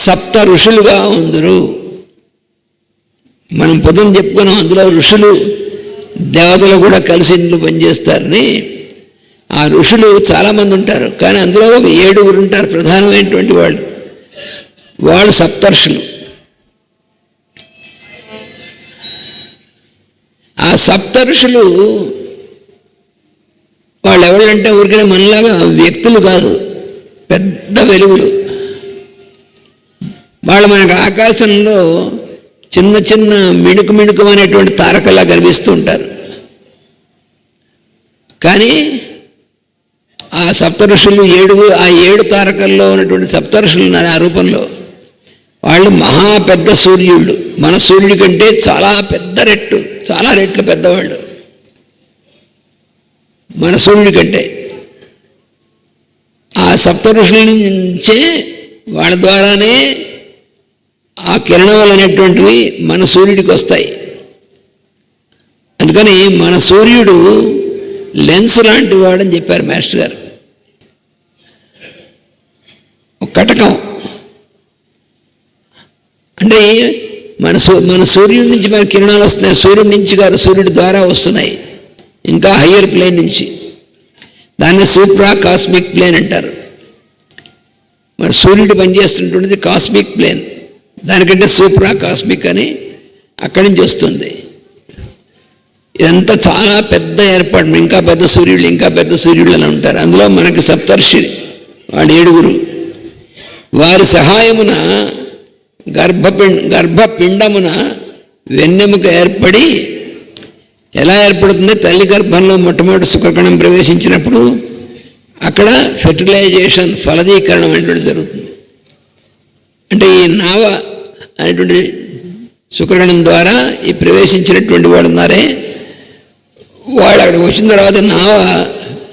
సప్త ఋషులుగా ఉందరు. మనం పొద్దున చెప్పుకున్నాం, అందులో ఋషులు దేవతలు కూడా కలిసి ఇందులో పనిచేస్తారని. ఆ ఋషులు చాలామంది ఉంటారు, కానీ అందులో ఒక 7 ఉంటారు ప్రధానమైనటువంటి వాళ్ళు సప్తర్షులు. ఆ సప్తర్షులు వాళ్ళు ఎవరంటే ఊరికనే మనలాగా వ్యక్తులు కాదు, పెద్ద వెలుగులు. వాళ్ళు మనకు ఆకాశంలో చిన్న చిన్న మిణుకు అనేటువంటి తారకల్లా కనిపిస్తూ ఉంటారు. కానీ ఆ సప్తఋషులు 7 తారకల్లో ఉన్నటువంటి సప్తఋషులు ఉన్నారు ఆ రూపంలో. వాళ్ళు మహా పెద్ద సూర్యుళ్ళు, మన సూర్యుడి కంటే చాలా రెట్లు పెద్దవాళ్ళు మన సూర్యుడి కంటే. ఆ సప్తఋషుల నుంచే వాళ్ళ ద్వారానే ఆ కిరణాలు అనేటువంటివి మన సూర్యుడికి వస్తాయి. అందుకని మన సూర్యుడు లెన్స్ లాంటి వాడని చెప్పారు మాస్టర్ గారు. ఒక కటకం అంటే మన సూర్యుడి నుంచి మన కిరణాలు వస్తున్నాయి, సూర్యుడి ద్వారా వస్తున్నాయి, ఇంకా హయ్యర్ ప్లేన్ నుంచి. దాన్ని సూప్రా కాస్మిక్ ప్లేన్ అంటారు. మన సూర్యుడు పనిచేస్తుంటుంది కాస్మిక్ ప్లేన్, దానికంటే సూప్రా కాస్మిక్ అని అక్కడి నుంచి వస్తుంది. ఇదంతా చాలా పెద్ద ఏర్పాటు. ఇంకా పెద్ద సూర్యుళ్ళు అని ఉంటారు. అందులో మనకి సప్తర్షి వాడు 7. వారి సహాయమున గర్భపిండమున వెన్నెముక ఏర్పడి, ఎలా ఏర్పడుతుంది? తల్లి గర్భంలో మొట్టమొదటి శుక్రకణం ప్రవేశించినప్పుడు అక్కడ ఫెర్టిలైజేషన్, ఫలదీకరణం అనేటువంటి జరుగుతుంది. అంటే ఈ నావ అనేటువంటి శుక్రకణం ద్వారా ఈ ప్రవేశించినటువంటి వాడు ఉన్నారే, వాళ్ళు అక్కడికి వచ్చిన తర్వాత నావ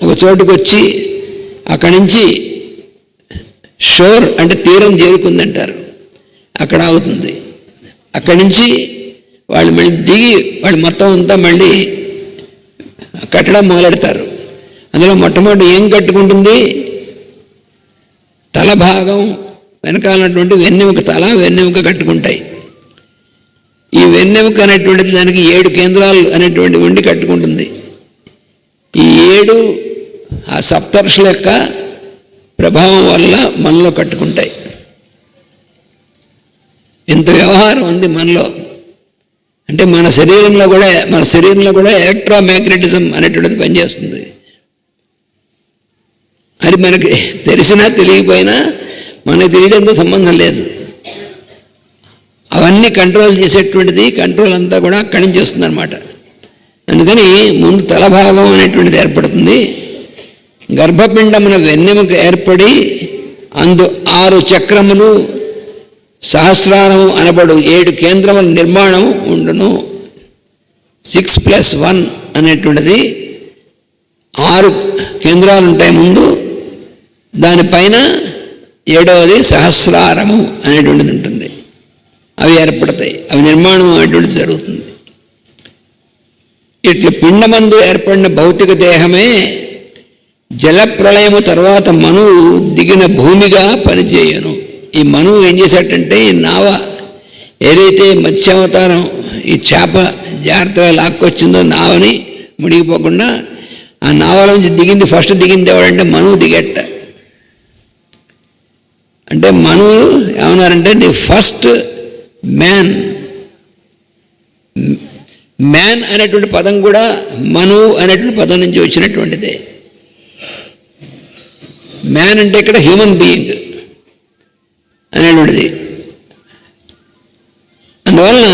ఒక చోటుకు వచ్చి అక్కడి నుంచి షోర్ అంటే తీరం చేరుకుందంటారు, అక్కడ అవుతుంది. అక్కడి నుంచి వాళ్ళు మళ్ళీ దిగి వాళ్ళు మొత్తం అంతా మళ్ళీ కట్టడం మొదలెడతారు. అందులో మొట్టమొదటి ఏం కట్టుకుంటుంది? తల భాగం వెనకాలన్నటువంటి వెన్నెముక, వెన్నెముక కట్టుకుంటాయి. ఈ వెన్నెముక అనేటువంటిది దానికి 7 కేంద్రాలు అనేటువంటి ఉండి కట్టుకుంటుంది. ఈ 7 ఆ సప్తర్షుల యొక్క ప్రభావం వల్ల మనలో కట్టుకుంటాయి. ఇంత వ్యవహారం ఉంది మనలో. అంటే మన శరీరంలో కూడా ఎలక్ట్రోమాగ్నెటిజం అనేటువంటిది పనిచేస్తుంది. అది మనకి తెలిసినా తెలియకపోయినా మనకు తెలియడంతో సంబంధం లేదు. అవన్నీ కంట్రోల్ చేసేటువంటిది, కంట్రోల్ అంతా కూడా అక్కడి నుంచి వస్తుంది అన్నమాట. అందుకని ముందు తలభాగం అనేటువంటిది ఏర్పడుతుంది. గర్భపిండమున వెన్నెముక ఏర్పడి అందు 6 చక్రములు సహస్రారం అనబడు 7 కేంద్రముల నిర్మాణం ఉండును. 6+1 అనేటువంటిది 6 కేంద్రాలు ఉంటాయి ముందు, దానిపైన 7వది సహస్రారము అనేటువంటిది ఉంటుంది. అవి ఏర్పడతాయి, అవి నిర్మాణం అనేటువంటిది జరుగుతుంది. ఇట్లా పిండమందు ఏర్పడిన భౌతిక దేహమే జలప్రళయము తర్వాత మనువు దిగిన భూమిగా పనిచేయను. ఈ మనువు ఏం చేశాడంటే, ఈ నావ ఏదైతే మత్స్యావతారం ఈ చేప జాగ్రత్తగా లాక్కొచ్చిందో నావని మునిగిపోకుండా, ఆ నావలోంచి ఫస్ట్ దిగింది ఎవడంటే మనువు దిగట్ట. అంటే మనువు ఏమన్నారంటే ది ఫస్ట్ మ్యాన్ అనేటువంటి పదం కూడా మనువు అనేటువంటి పదం నుంచి వచ్చినటువంటిదే. మ్యాన్ అంటే ఇక్కడ హ్యూమన్ బీయింగ్ అనేటువంటిది. అందువలన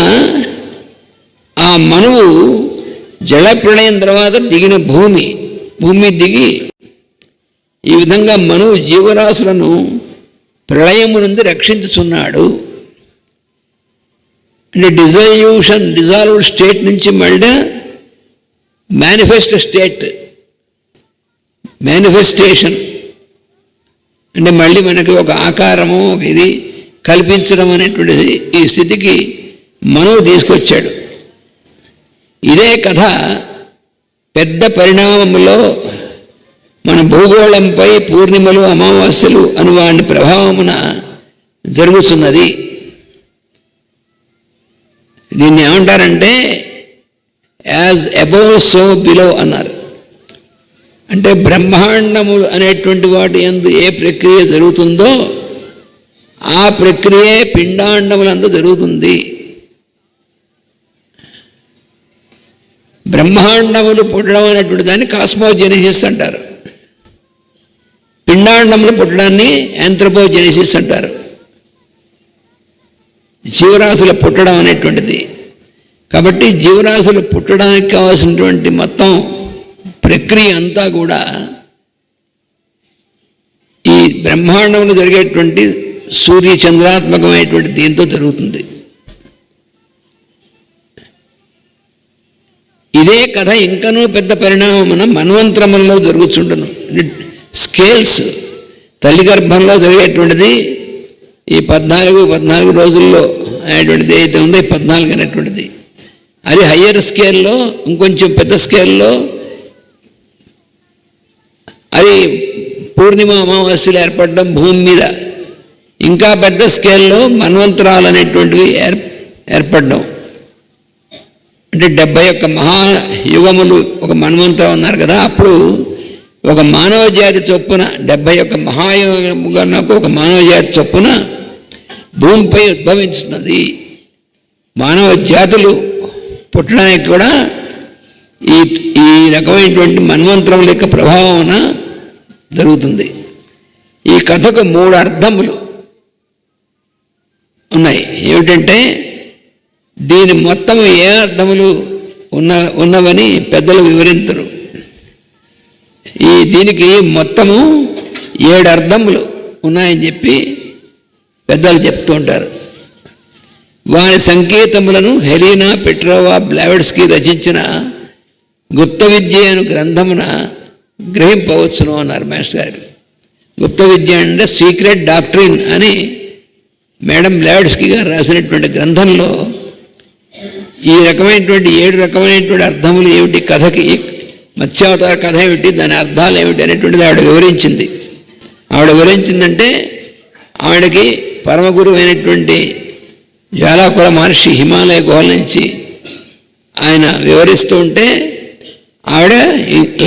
ఆ మనువు జల ప్రళయం తర్వాత దిగిన భూమి దిగి ఈ విధంగా మనువు జీవరాశులను ప్రళయము నుండి రక్షించుచున్నాడు. అంటే డిజాల్వ్డ్ స్టేట్ నుంచి మళ్ళీ మేనిఫెస్టేషన్ అంటే మళ్ళీ మనకి ఒక ఆకారము, ఒక ఇది కల్పించడం అనేటువంటిది ఈ స్థితికి మనువు తీసుకొచ్చాడు. ఇదే కథ పెద్ద పరిణామములో మన భూగోళంపై పూర్ణిమలు, అమావాస్యలు అను వాటి ప్రభావమున జరుగుతున్నది. దీన్ని ఏమంటారంటే యాజ్ అబోవ్ సో బిలో అన్నారు. అంటే బ్రహ్మాండములు అనేటువంటి వాటి యందు ఏ ప్రక్రియ జరుగుతుందో ఆ ప్రక్రియే పిండాండములందు జరుగుతుంది. బ్రహ్మాండములు పుట్టడం అనేటువంటి దాన్ని కాస్మోజెనిసిస్ అంటారు. పిండాండములు పుట్టడాన్ని యాంథ్రోపోజెనిసిస్ అంటారు. జీవరాశులు పుట్టడం అనేటువంటిది. కాబట్టి జీవరాశులు పుట్టడానికి కావాల్సినటువంటి మొత్తం ప్రక్రియ అంతా కూడా ఈ బ్రహ్మాండంలో జరిగేటువంటి సూర్య చంద్రాత్మకమైనటువంటి దీంతో జరుగుతుంది. ఇదే కథ ఇంకనూ పెద్ద పరిణామమున మన్వంతరములలో జరుగుతుండను. స్కేల్స్ తల్లి గర్భంలో జరిగేటువంటిది ఈ 14 రోజుల్లో అనేటువంటిది ఏదైతే ఉందో ఈ 14 అనేటువంటిది, అది హయ్యర్ స్కేల్లో, ఇంకొంచెం పెద్ద స్కేల్లో అది పూర్ణిమ అమావాస్యలు ఏర్పడడం భూమి మీద, ఇంకా పెద్ద స్కేల్లో మన్వంతరాలు అనేటువంటివి ఏర్పడడం. అంటే 71 మహాయుగములు ఒక మన్వంతరం ఉన్నారు కదా, అప్పుడు ఒక మానవ జాతి చొప్పున 71 మహాయుగములకు ఒక మానవ జాతి చొప్పున భూమిపై ఉద్భవించుతున్నది. మానవ జాతులు పుట్టడానికి కూడా ఈ రకమైనటువంటి మన్వంతరముల యొక్క ప్రభావం జరుగుతుంది. ఈ కథకు 3 అర్థములు ఉన్నాయి. ఏమిటంటే దీని మొత్తం ఏ అర్థములు ఉన్నవని పెద్దలు వివరించరు. దీనికి మొత్తము 7 అర్థములు ఉన్నాయని చెప్పి పెద్దలు చెప్తూ ఉంటారు. వారి సంకేతములను హెలీనా పెట్రోవా బ్లావెట్స్కీ రచించిన గుప్త విద్య అను గ్రంథమున గ్రహింపవచ్చును అన్నారు మాస్టర్ గారు. గుప్త విద్య అంటే సీక్రెట్ డాక్ట్రిన్ అని మేడం బ్లావెట్స్కీ గారు రాసినటువంటి గ్రంథంలో ఈ రకమైనటువంటి 7 రకమైనటువంటి అర్థములు ఏమిటి, కథకి మత్స్యావతార కథ ఏమిటి, దాని అర్థాలు ఏమిటి అనేటువంటిది ఆవిడ వివరించింది. ఆవిడ వివరించిందంటే ఆవిడకి పరమగురువు అయినటువంటి జ్వాలాకుల మహర్షి హిమాలయ గుహల నుంచి ఆయన వివరిస్తూ ఉంటే ఆవిడ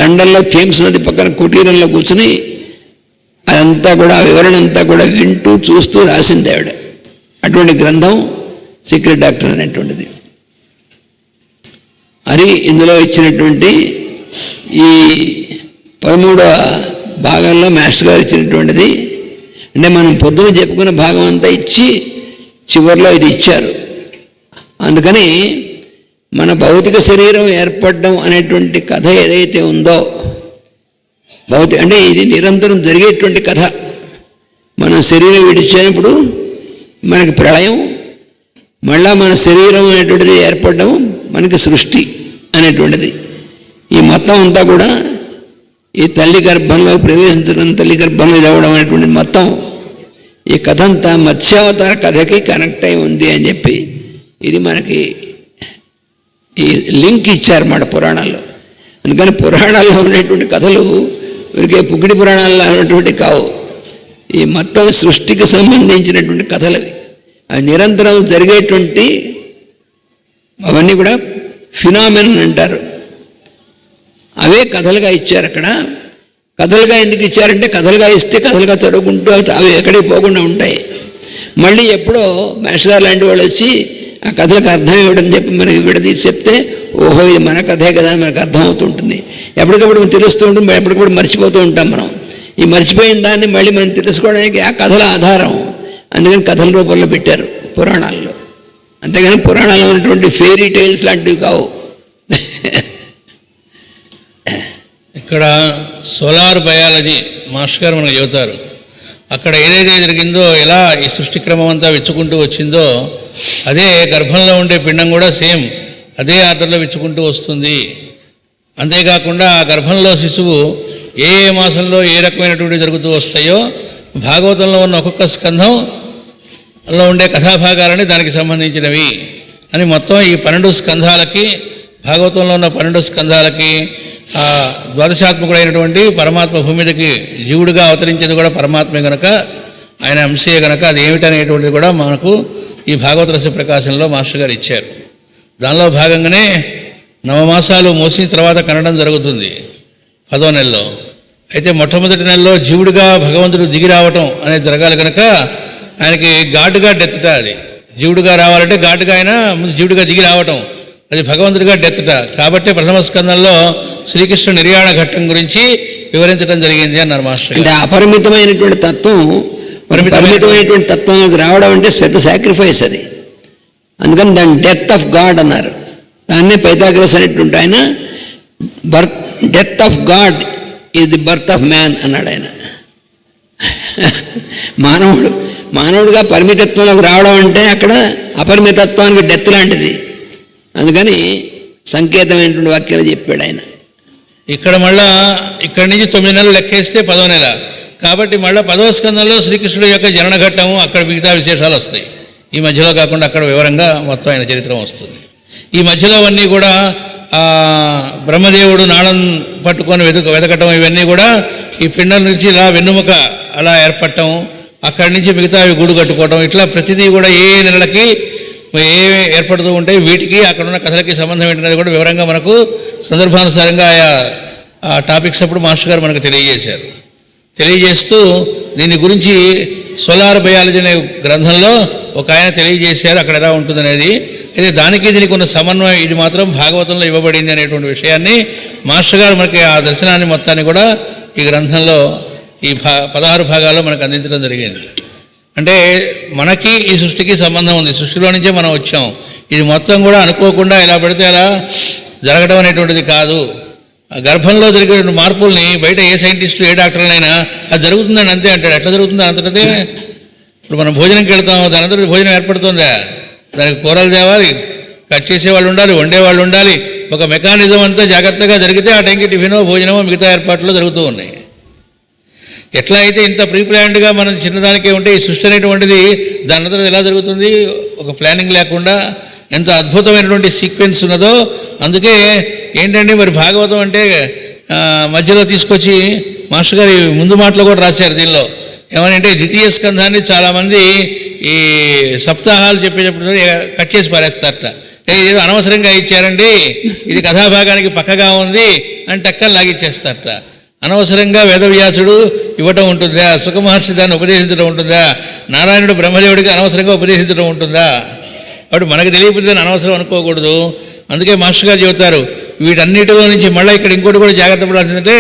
లండన్లో థేమ్స్ నది పక్కన కుటీరంలో కూర్చుని అదంతా కూడా వివరణ అంతా కూడా వింటూ చూస్తూ రాసింది ఆవిడ. అటువంటి గ్రంథం సీక్రెట్ డాక్టర్ అనేటువంటిది. అది ఇందులో ఇచ్చినటువంటి ఈ 13వ భాగంలో మాస్టర్ గారు ఇచ్చినటువంటిది. అంటే మనం పొద్దున చెప్పుకున్న భాగం అంతా ఇచ్చి చివరిలో ఇది ఇచ్చారు. అందుకని మన భౌతిక శరీరం ఏర్పడడం అనేటువంటి కథ ఏదైతే ఉందో, అంటే ఇది నిరంతరం జరిగేటువంటి కథ. మనం శరీరం విడిచినప్పుడు మనకి ప్రళయం, మళ్ళా మన శరీరం అనేటువంటిది ఏర్పడడం, మనకి సృష్టి అనేటువంటిది. ఈ మొత్తం అంతా కూడా ఈ తల్లి గర్భంలో ప్రవేశించడం, తల్లి గర్భంలో చదవడం అనేటువంటి మొత్తం ఈ కథ అంతా మత్స్యావతార కథకి కనెక్ట్ అయి ఉంది అని చెప్పి ఇది మనకి ఈ లింక్ ఇచ్చారన్నమాట పురాణాల్లో. అందుకని పురాణాల్లో ఉన్నటువంటి కథలు వీరికి పుగిడి పురాణాల్లో ఉన్నటువంటి కావు. ఈ మొత్తం సృష్టికి సంబంధించినటువంటి కథలవి. అవి నిరంతరం జరిగేటువంటి అవన్నీ కూడా ఫినామినన్ అంటారు. అవే కథలుగా ఇచ్చారు అక్కడ. కథలుగా ఎందుకు ఇచ్చారంటే కథలుగా ఇస్తే కథలుగా చదువుకుంటూ అవి ఎక్కడికి పోకుండా ఉంటాయి. మళ్ళీ ఎప్పుడో మాస్టర్ గారు లాంటి వాళ్ళు వచ్చి ఆ కథలకు అర్థం ఇవ్వడం చెప్పి మనకి విడదీసి చెప్తే ఓహో ఇది మన కథే కదా మనకు అర్థం అవుతుంటుంది. ఎప్పటికప్పుడు మనం తెలుస్తూ ఉంటుంది, ఎప్పటికప్పుడు మర్చిపోతూ ఉంటాం మనం. ఈ మర్చిపోయిన దాన్ని మళ్ళీ మనం తెలుసుకోవడానికి ఆ కథల ఆధారం. అందుకని కథల రూపంలో పెట్టారు పురాణాల్లో. అంతేగాని పురాణాల్లో ఉన్నటువంటి ఫెయిరీ టైల్స్ లాంటివి కావు. ఇక్కడ సోలార్ బయాలజీ మాస్టర్ గారు మనకు చెబుతారు. అక్కడ ఏదైతే జరిగిందో, ఎలా ఈ సృష్టి క్రమం అంతా విచ్చుకుంటూ వచ్చిందో, అదే గర్భంలో ఉండే పిండం కూడా సేమ్ అదే ఆర్డర్లో విచ్చుకుంటూ వస్తుంది. అంతేకాకుండా ఆ గర్భంలో శిశువు ఏ మాసంలో ఏ రకమైనటువంటి జరుగుతూ వస్తాయో భాగవతంలో ఉన్న ఒక్కొక్క స్కంధంలో ఉండే కథాభాగాలని దానికి సంబంధించినవి అని మొత్తం ఈ 12 స్కంధాలకి, భాగవతంలో ఉన్న 12 స్కంధాలకి ఆ ద్వాదశాత్మకుడైనటువంటి పరమాత్మ భూమి మీదకి జీవుడిగా అవతరించేది కూడా పరమాత్మే కనుక, ఆయన అంశే కనుక అది ఏమిటనేటువంటిది కూడా మనకు ఈ భాగవత రస ప్రకాశంలో మాస్టర్ గారు ఇచ్చారు. దానిలో భాగంగానే 9 మాసాలు మోసిన తర్వాత కనడం జరుగుతుంది 10వ నెలలో. అయితే మొట్టమొదటి నెలలో జీవుడిగా భగవంతుడు దిగి రావటం అనేది జరగాలి కనుక ఆయనకి ఘాటుగా డెత్తుట. అది జీవుడిగా రావాలంటే ఘాటుగా ఆయన ముందు జీవుడిగా దిగి రావటం, అది భగవంతుడిగా డెత్తుట. కాబట్టి ప్రథమ స్కందంలో శ్రీకృష్ణ నిర్యాణ ఘట్టం గురించి వివరించడం జరిగింది అన్నారు మాస్టర్. అంటే అపరిమితమైనటువంటి తత్వం, పరిమితమైనటువంటి తత్వంలోకి రావడం అంటే పెద్ద సాక్రిఫైస్ అది. అందుకని దాన్ని డెత్ ఆఫ్ గాడ్ అన్నారు. దాన్నే పైథాగరస్ అనేటువంటి ఆయన death of God is the birth of man అన్నాడు ఆయన. మానవుడుగా పరిమితత్వంలోకి రావడం అంటే అక్కడ అపరిమితత్వానికి డెత్ లాంటిది. అందుకని సంకేతమైనటువంటి వాక్యాలు చెప్పాడు ఆయన. ఇక్కడ మళ్ళా ఇక్కడి నుంచి 9 నెలలు లెక్కేస్తే 10వ నెల. కాబట్టి మళ్ళీ 10వ స్కందంలో శ్రీకృష్ణుడు యొక్క జనన ఘట్టము, అక్కడ మిగతా విశేషాలు వస్తాయి. ఈ మధ్యలో కాకుండా అక్కడ వివరంగా మొత్తం ఆయన చరిత్రం వస్తుంది. ఈ మధ్యలో అవన్నీ కూడా బ్రహ్మదేవుడు నాణం పట్టుకొని వెతకటం, ఇవన్నీ కూడా ఈ పిండం నుంచి ఇలా వెన్నుముక అలా ఏర్పడటం, అక్కడి నుంచి మిగతా గూడు కట్టుకోవటం, ఇట్లా ప్రతిదీ కూడా ఏ నెలలకి ఏ ఏర్పడుతూ ఉంటాయి, వీటికి అక్కడున్న కథలకి సంబంధం ఏంటనేది కూడా వివరంగా మనకు సందర్భానుసారంగా ఆ టాపిక్స్ అప్పుడు మాస్టర్ గారు మనకు తెలియజేశారు. తెలియజేస్తూ దీని గురించి సోలార్ బయాలజీ అనే గ్రంథంలో ఒక ఆయన తెలియజేశారు అక్కడ ఎలా ఉంటుందనేది. అయితే దానికి దీనికి ఉన్న సమన్వయం ఇది మాత్రం భాగవతంలో ఇవ్వబడింది అనేటువంటి విషయాన్ని మాస్టర్ గారు మనకి ఆ దర్శనాన్ని మొత్తాన్ని కూడా ఈ గ్రంథంలో ఈ 16 భాగాల్లో మనకు అందించడం జరిగింది. అంటే మనకి ఈ సృష్టికి సంబంధం ఉంది, సృష్టిలో నుంచే మనం వచ్చాం. ఇది మొత్తం కూడా అనుకోకుండా ఎలా పడితే అలా జరగడం అనేటువంటిది కాదు. గర్భంలో జరిగే మార్పుల్ని బయట ఏ సైంటిస్టులు ఏ డాక్టర్లైనా అది జరుగుతుందని అంతే అంటాడు. ఎట్లా జరుగుతుంది అంతటదే? ఇప్పుడు మనం భోజనంకి వెళ్తాం, దాని అంతటి భోజనం ఏర్పడుతుందా? దానికి కూరలు తేవాలి, కట్ చేసేవాళ్ళు ఉండాలి, వండేవాళ్ళు ఉండాలి. ఒక మెకానిజం అంతా జాగ్రత్తగా జరిగితే ఆ టైంకి టిఫినో భోజనమో మిగతా ఏర్పాట్లు జరుగుతూ ఉన్నాయి. ఎట్లా అయితే ఇంత ప్రీప్లాన్డ్గా మనం చిన్నదానికే ఉంటే ఈ సృష్టి అనేటువంటిది దాని అంతా ఎలా జరుగుతుంది? ఒక ప్లానింగ్ లేకుండా ఎంత అద్భుతమైనటువంటి సీక్వెన్స్ ఉన్నదో. అందుకే ఏంటంటే మరి భాగవతం అంటే మధ్యలో తీసుకొచ్చి మాస్టర్ గారు ముందు మాటలో కూడా రాశారు దీనిలో. ఏమనంటే ద్వితీయ స్కంధాన్ని చాలామంది ఈ సప్తాహాలు చెప్పేటప్పుడు కట్ చేసి పారేస్తారట. ఏదో అనవసరంగా ఇచ్చారండి, ఇది కథాభాగానికి పక్కగా ఉంది అని టక్కని లాగిచ్చేస్తారట. అనవసరంగా వేదవ్యాసుడు ఇవ్వటం ఉంటుందా? సుఖమహర్షి దాన్ని ఉపదేశించడం ఉంటుందా? నారాయణుడు బ్రహ్మదేవుడికి అనవసరంగా ఉపదేశించడం ఉంటుందా? కాబట్టి మనకు తెలియకపోతే దాన్ని అనవసరం అనుకోకూడదు. అందుకే మాస్టర్ గారు చెబుతారు వీటన్నిటిలో నుంచి మళ్ళీ ఇక్కడ ఇంకోటి కూడా జాగ్రత్త పడాల్సిందంటే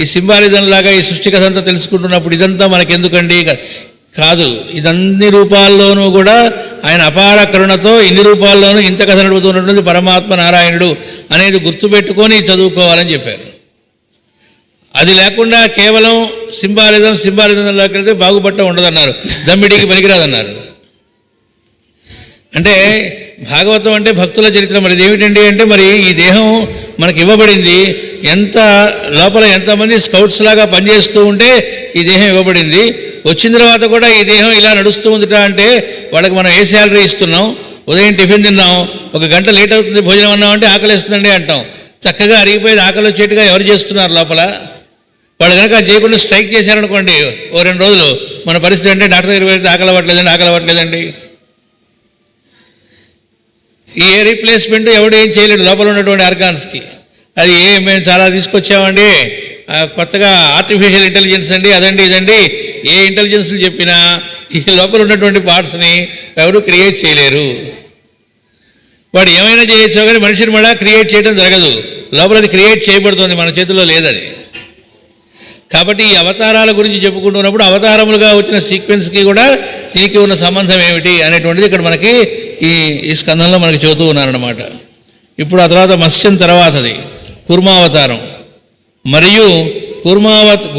ఈ సింబాలిజం లాగా ఈ సృష్టి కథ అంతా తెలుసుకుంటున్నప్పుడు ఇదంతా మనకెందుకండి కాదు. ఇదన్ని రూపాల్లోనూ కూడా ఆయన అపార కరుణతో ఇన్ని రూపాల్లోనూ ఇంత కథ నడుపుతున్నటువంటి పరమాత్మ నారాయణుడు అనేది గుర్తుపెట్టుకొని చదువుకోవాలని చెప్పారు. అది లేకుండా కేవలం సింబాలిజంలోకి వెళ్తే బాగుపట్ట ఉండదన్నారు, దమ్మిడికి పనికిరాదన్నారు. అంటే భాగవతం అంటే భక్తుల చరిత్ర. మరి ఏమిటండి అంటే మరి ఈ దేహం మనకి ఇవ్వబడింది, ఎంత లోపల ఎంతమంది స్కౌట్స్ లాగా పనిచేస్తూ ఉంటే ఈ దేహం ఇవ్వబడింది. వచ్చిన తర్వాత కూడా ఈ దేహం ఇలా నడుస్తూ ఉందిట అంటే వాళ్ళకి మనం ఏ శాలరీ ఇస్తున్నాం? ఉదయం టిఫిన్ తిన్నాం, 1 గంట లేట్ అవుతుంది భోజనం అన్నామంటే ఆకలి వేస్తుందండి అంటాం. చక్కగా అరిగిపోయేది ఆకలి వచ్చేట్టుగా ఎవరు చేస్తున్నారు లోపల? వాళ్ళు కనుక చేయకుండా స్ట్రైక్ చేశారనుకోండి ఓ 2 రోజులు మన పరిస్థితి అంటే డాక్టర్ దగ్గర వెళ్తే ఆకలి అవ్వట్లేదండి. ఏ రీప్లేస్మెంట్ ఎవడు ఏం చేయలేడు లోపల ఉన్నటువంటి ఆర్గాన్స్కి. అది మేము చాలా తీసుకొచ్చామండి కొత్తగా ఆర్టిఫిషియల్ ఇంటెలిజెన్స్ అండి, అదండి ఇదండి. ఏ ఇంటెలిజెన్స్లు చెప్పినా ఈ లోపల ఉన్నటువంటి పార్ట్స్ని ఎవరు క్రియేట్ చేయలేరు. వాడు ఏమైనా చేయొచ్చు కానీ మనిషిని మళ్ళీ క్రియేట్ చేయడం జరగదు. లోపల అది క్రియేట్ చేయబడుతుంది, మన చేతిలో లేదది. కాబట్టి ఈ అవతారాల గురించి చెప్పుకుంటున్నప్పుడు అవతారములుగా వచ్చిన సీక్వెన్స్కి కూడా దీనికి ఉన్న సంబంధం ఏమిటి అనేటువంటిది ఇక్కడ మనకి ఈ స్కంధంలో మనకి చెబుతూ ఉన్నారన్నమాట. ఇప్పుడు ఆ తర్వాత మత్స్యం తర్వాతది కూర్మావతారం. మరియు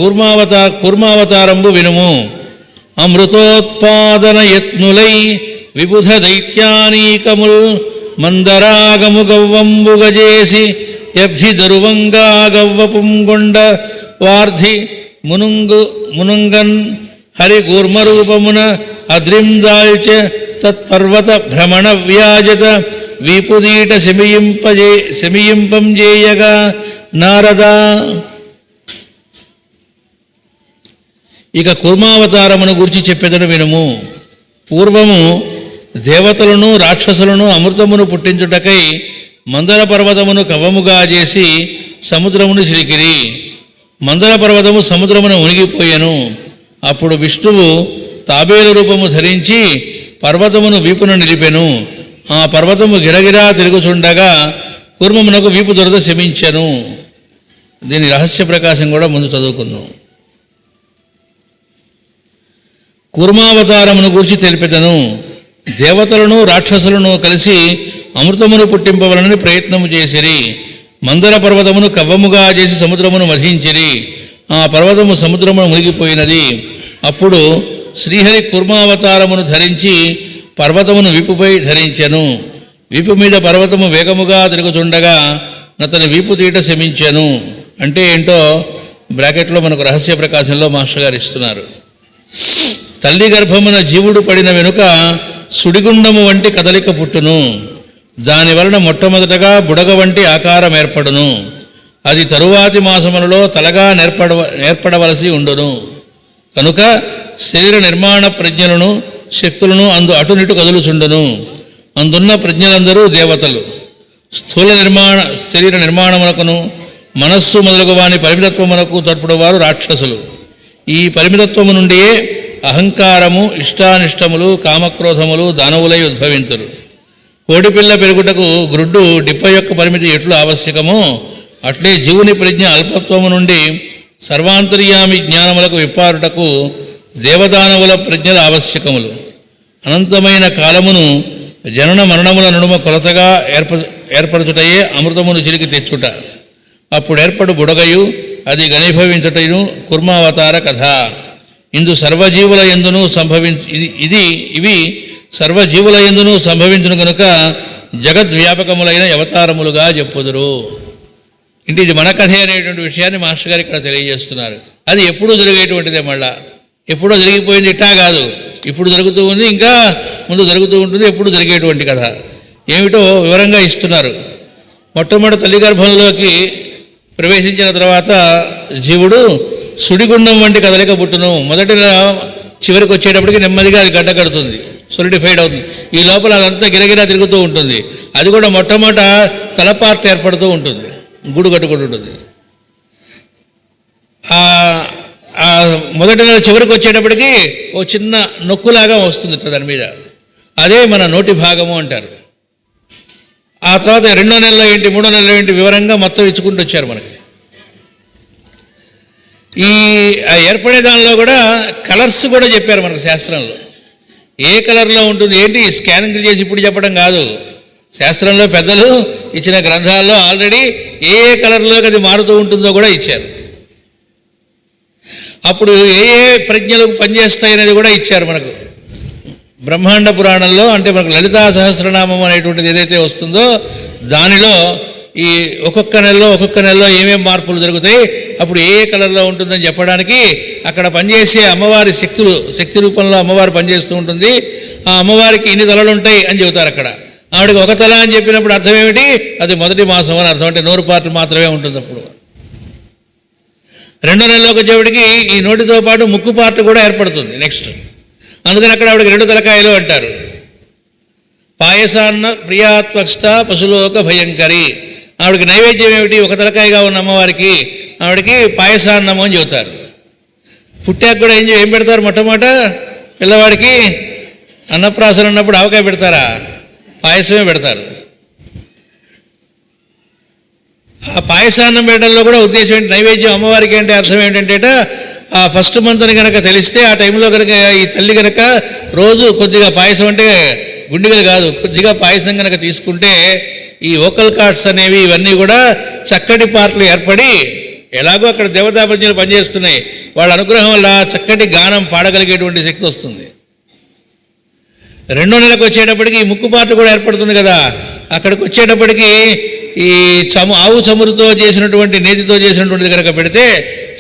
కూర్మావతారంబు వినుము. అమృతోత్పాదన యత్నులై విబుధ దైత్యానీకముల్ మందరాగము గవ్వంబు గజేసి యబ్ధి దరువంగా గవ్వ పుంగొండ వార్ధి మునుంగన్ హరి కూర్మరూపమున అద్రిందాల్చ తత్పర్వత భ్రమణ వ్యాజత వీపుదీట శమియింపం చేయగా నారద. ఇక కూర్మావతారమును గురించి చెప్పేదను వినుము. పూర్వము దేవతలను రాక్షసులను అమృతమును పుట్టించుటకై మందర పర్వతమును కవముగా చేసి సముద్రమును చిలికిరి. మందర పర్వతము సముద్రమును మునిగిపోయెను. అప్పుడు విష్ణువు తాబేలు రూపము ధరించి పర్వతమును వీపును నిలిపెను. ఆ పర్వతము గిరగిరా తిరుగుచుండగా కూర్మమునకు వీపు దొరద శమించెను. దీని రహస్య ప్రకాశం కూడా ముందు చదువుకుందాం. కూర్మావతారమును గూర్చి తెలిపెదను. దేవతలను రాక్షసులను కలిసి అమృతమును పుట్టింపవలనని ప్రయత్నము చేసిరి. మందర పర్వతమును కవ్వముగా చేసి సముద్రమును మధించిరి. ఆ పర్వతము సముద్రమును మునిగిపోయినది. అప్పుడు శ్రీహరి కూర్మావతారమును ధరించి పర్వతమును వీపుపై ధరించెను. వీపు మీద పర్వతము వేగముగా తిరుగుతుండగా అతని వీపు తీట శమించెను. అంటే ఏంటో బ్రాకెట్లో మనకు రహస్య ప్రకాశంలో మాస్టర్ గారు ఇస్తున్నారు. తల్లి గర్భమున జీవుడు పడిన వెనుక సుడిగుండము వంటి కదలిక పుట్టును. దాని వలన మొట్టమొదటగా బుడగ వంటి ఆకారం ఏర్పడును. అది తరువాతి మాసములలో తలగా నేర్పడవలసి ఉండును. కనుక శరీర నిర్మాణ ప్రజ్ఞలను శక్తులను అందు అటునిటు కదులుచుండును. అందున్న ప్రజ్ఞలందరూ దేవతలు. స్థూల శరీర నిర్మాణమునకును మనస్సు మొదలగు వాని పరిమితత్వమునకు తోడ్పడువారు రాక్షసులు. ఈ పరిమితత్వము నుండియే అహంకారము, ఇష్టానిష్టములు, కామక్రోధములు దానవులై ఉద్భవింతురు. కోడిపిల్ల పెరుగుటకు గ్రుడ్డు డిప్ప యొక్క పరిమితి ఎట్లు ఆవశ్యకమో అట్లే జీవుని ప్రజ్ఞ అల్పత్వము నుండి సర్వాంతర్యామి జ్ఞానములకు విప్పారుటకు దేవదానవుల ప్రజ్ఞల ఆవశ్యకములు. అనంతమైన కాలమును జనన మరణముల నడుమ కొలతగా ఏర్పరచుటయే అమృతమును చిలికి తెచ్చుట. అప్పుడు ఏర్పడు బుడగయు అది గణీభవించుటయును కుర్మావతార కథ. ఇందు సర్వజీవుల యందును ఇవి సర్వజీవుల యందును సంభవించును కనుక జగద్వ్యాపకములైన అవతారములుగా చెప్పుదురు. ఇంటి ఇది మన కథే అనేటువంటి విషయాన్ని మాస్టర్ గారు ఇక్కడ తెలియజేస్తున్నారు. అది ఎప్పుడూ జరిగేటువంటిదే, మళ్ళా ఎప్పుడో జరిగిపోయింది ఇట్టా కాదు, ఇప్పుడు జరుగుతూ ఉంది, ఇంకా ముందు జరుగుతూ ఉంటుంది, ఎప్పుడు జరిగేటువంటి కథ ఏమిటో వివరంగా ఇస్తున్నారు. మొట్టమొదటి తల్లి గర్భంలోకి ప్రవేశించిన తర్వాత జీవుడు సుడిగుండం వంటి కదలిక పుట్టును. మొదటి చివరికి వచ్చేటప్పటికి నెమ్మదిగా అది గడ్డ కడుతుంది, సొలిడిఫైడ్ అవుతుంది. ఈ లోపల అదంతా గిరగిరా తిరుగుతూ ఉంటుంది. అది కూడా మొట్టమొదట తలపార్ట్ ఏర్పడుతూ ఉంటుంది, గూడు కట్టుకుంటుంటుంది. మొదటి నెల చివరికి వచ్చేటప్పటికి ఓ చిన్న నొక్కులాగా వస్తుంది దాని మీద, అదే మన నోటి భాగము అంటారు. ఆ తర్వాత 2వ నెలలో ఏంటి, 3వ నెలలో ఏంటి వివరంగా మొత్తం ఇచ్చుకుంటూ వచ్చారు మనకి. ఈ ఏర్పడే దానిలో కూడా కలర్స్ కూడా చెప్పారు మనకు శాస్త్రంలో. ఏ కలర్లో ఉంటుంది ఏంటి స్కానింగ్ చేసి ఇప్పుడు చెప్పడం కాదు, శాస్త్రంలో పెద్దలు ఇచ్చిన గ్రంథాల్లో ఆల్రెడీ ఏ కలర్లోకి అది మారుతూ ఉంటుందో కూడా ఇచ్చారు. అప్పుడు ఏ ప్రజ్ఞలకు పనిచేస్తాయి అనేది కూడా ఇచ్చారు మనకు. బ్రహ్మాండ పురాణంలో అంటే మనకు లలితా సహస్రనామం అనేటువంటిది ఏదైతే వస్తుందో దానిలో ఈ ఒక్కొక్క నెలలో ఏమేమి మార్పులు జరుగుతాయి, అప్పుడు ఏ కలర్లో ఉంటుందని చెప్పడానికి అక్కడ పనిచేసే అమ్మవారి శక్తి రూపంలో అమ్మవారు పనిచేస్తూ ఉంటుంది. ఆ అమ్మవారికి ఇన్ని తలలు ఉంటాయి అని చెబుతారు అక్కడ. ఆవిడకి ఒక తల అని చెప్పినప్పుడు అర్థం ఏమిటి, అది మొదటి మాసం అని అర్థం, అంటే నోరు పార్ట్ మాత్రమే ఉంటుంది. అప్పుడు 2వ నెలలోకి వచ్చేవాడికి ఈ నోటితో పాటు ముక్కు పార్ట్ కూడా ఏర్పడుతుంది నెక్స్ట్. అందుకని అక్కడ ఆవిడకి 2 తలకాయలు అంటారు. పాయసాన్న ప్రియాత్వస్థ పశులోక భయంకరి. ఆవిడకి నైవేద్యం ఏమిటి, ఒక తలకాయగా ఉన్న అమ్మవారికి ఆవిడకి పాయసాన్నము అని చెబుతారు. పుట్టాక కూడా ఏం పెడతారు, మొట్టమొదట పిల్లవాడికి అన్నప్రాసన ఉన్నప్పుడు ఆవకాయ పెడతారా, పాయసమే పెడతారు. ఆ పాయసాన్నం పెట్టడంలో కూడా ఉద్దేశం ఏంటి, నైవేద్యం అమ్మవారికి అంటే అర్థం ఏంటంటే ఆ ఫస్ట్ మంత్ అని కనుక తెలిస్తే ఆ టైంలో కనుక ఈ తల్లి కనుక రోజు కొద్దిగా పాయసం, అంటే గుండిగలు కాదు, కొద్దిగా పాయసం కనుక తీసుకుంటే ఈ వోకల్ కార్డ్స్ అనేవి ఇవన్నీ కూడా చక్కటి పాటలు ఏర్పడి, ఎలాగో అక్కడ దేవతా ప్రజ్ఞలు పనిచేస్తున్నాయి, వాళ్ళ అనుగ్రహం వల్ల చక్కటి గానం పాడగలిగేటువంటి శక్తి వస్తుంది. 2వ నెలకు వచ్చేటప్పటికి ఈ ముక్కు పాట కూడా ఏర్పడుతుంది కదా. అక్కడికి వచ్చేటప్పటికి ఈ ఆవు చమురుతో చేసినటువంటి నేతితో చేసినటువంటిది కనుక పెడితే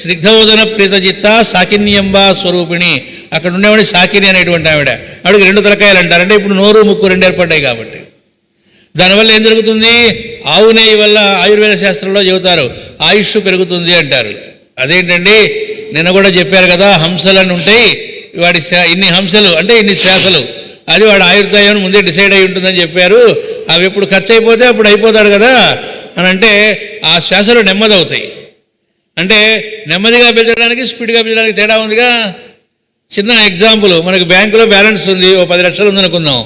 స్నిగ్ధోదన ప్రీతజిత్త సాకిన్యంబా స్వరూపిణి, అక్కడ ఉండేవాడి సాకిని అనేటువంటి ఆవిడకి 2 తలకాయలు అంటారు. అంటే ఇప్పుడు నోరు ముక్కు 2 ఏర్పడ్డాయి కాబట్టి దానివల్ల ఏం జరుగుతుంది, ఆవు నెయ్యి వల్ల ఆయుర్వేద శాస్త్రంలో చెబుతారు ఆయుష్ పెరుగుతుంది అంటారు. అదేంటండి, నిన్న కూడా చెప్పారు కదా, హంసలను ఉంటాయి, వాడి ఇన్ని హంసలు అంటే ఇన్ని శ్వాసలు, అది వాడు ఆయుర్దాయం ముందే డిసైడ్ అయి ఉంటుందని చెప్పారు. అవి ఎప్పుడు ఖర్చు అయిపోతే అప్పుడు అయిపోతాడు కదా అని అంటే ఆ శ్వాసలు నెమ్మదవుతాయి. అంటే నెమ్మదిగా పెంచడానికి స్పీడ్గా పెంచడానికి తేడా ఉందిగా. చిన్న ఎగ్జాంపుల్, మనకు బ్యాంకులో బ్యాలెన్స్ ఉంది, ఓ 10 లక్షలు ఉందనుకుందాం.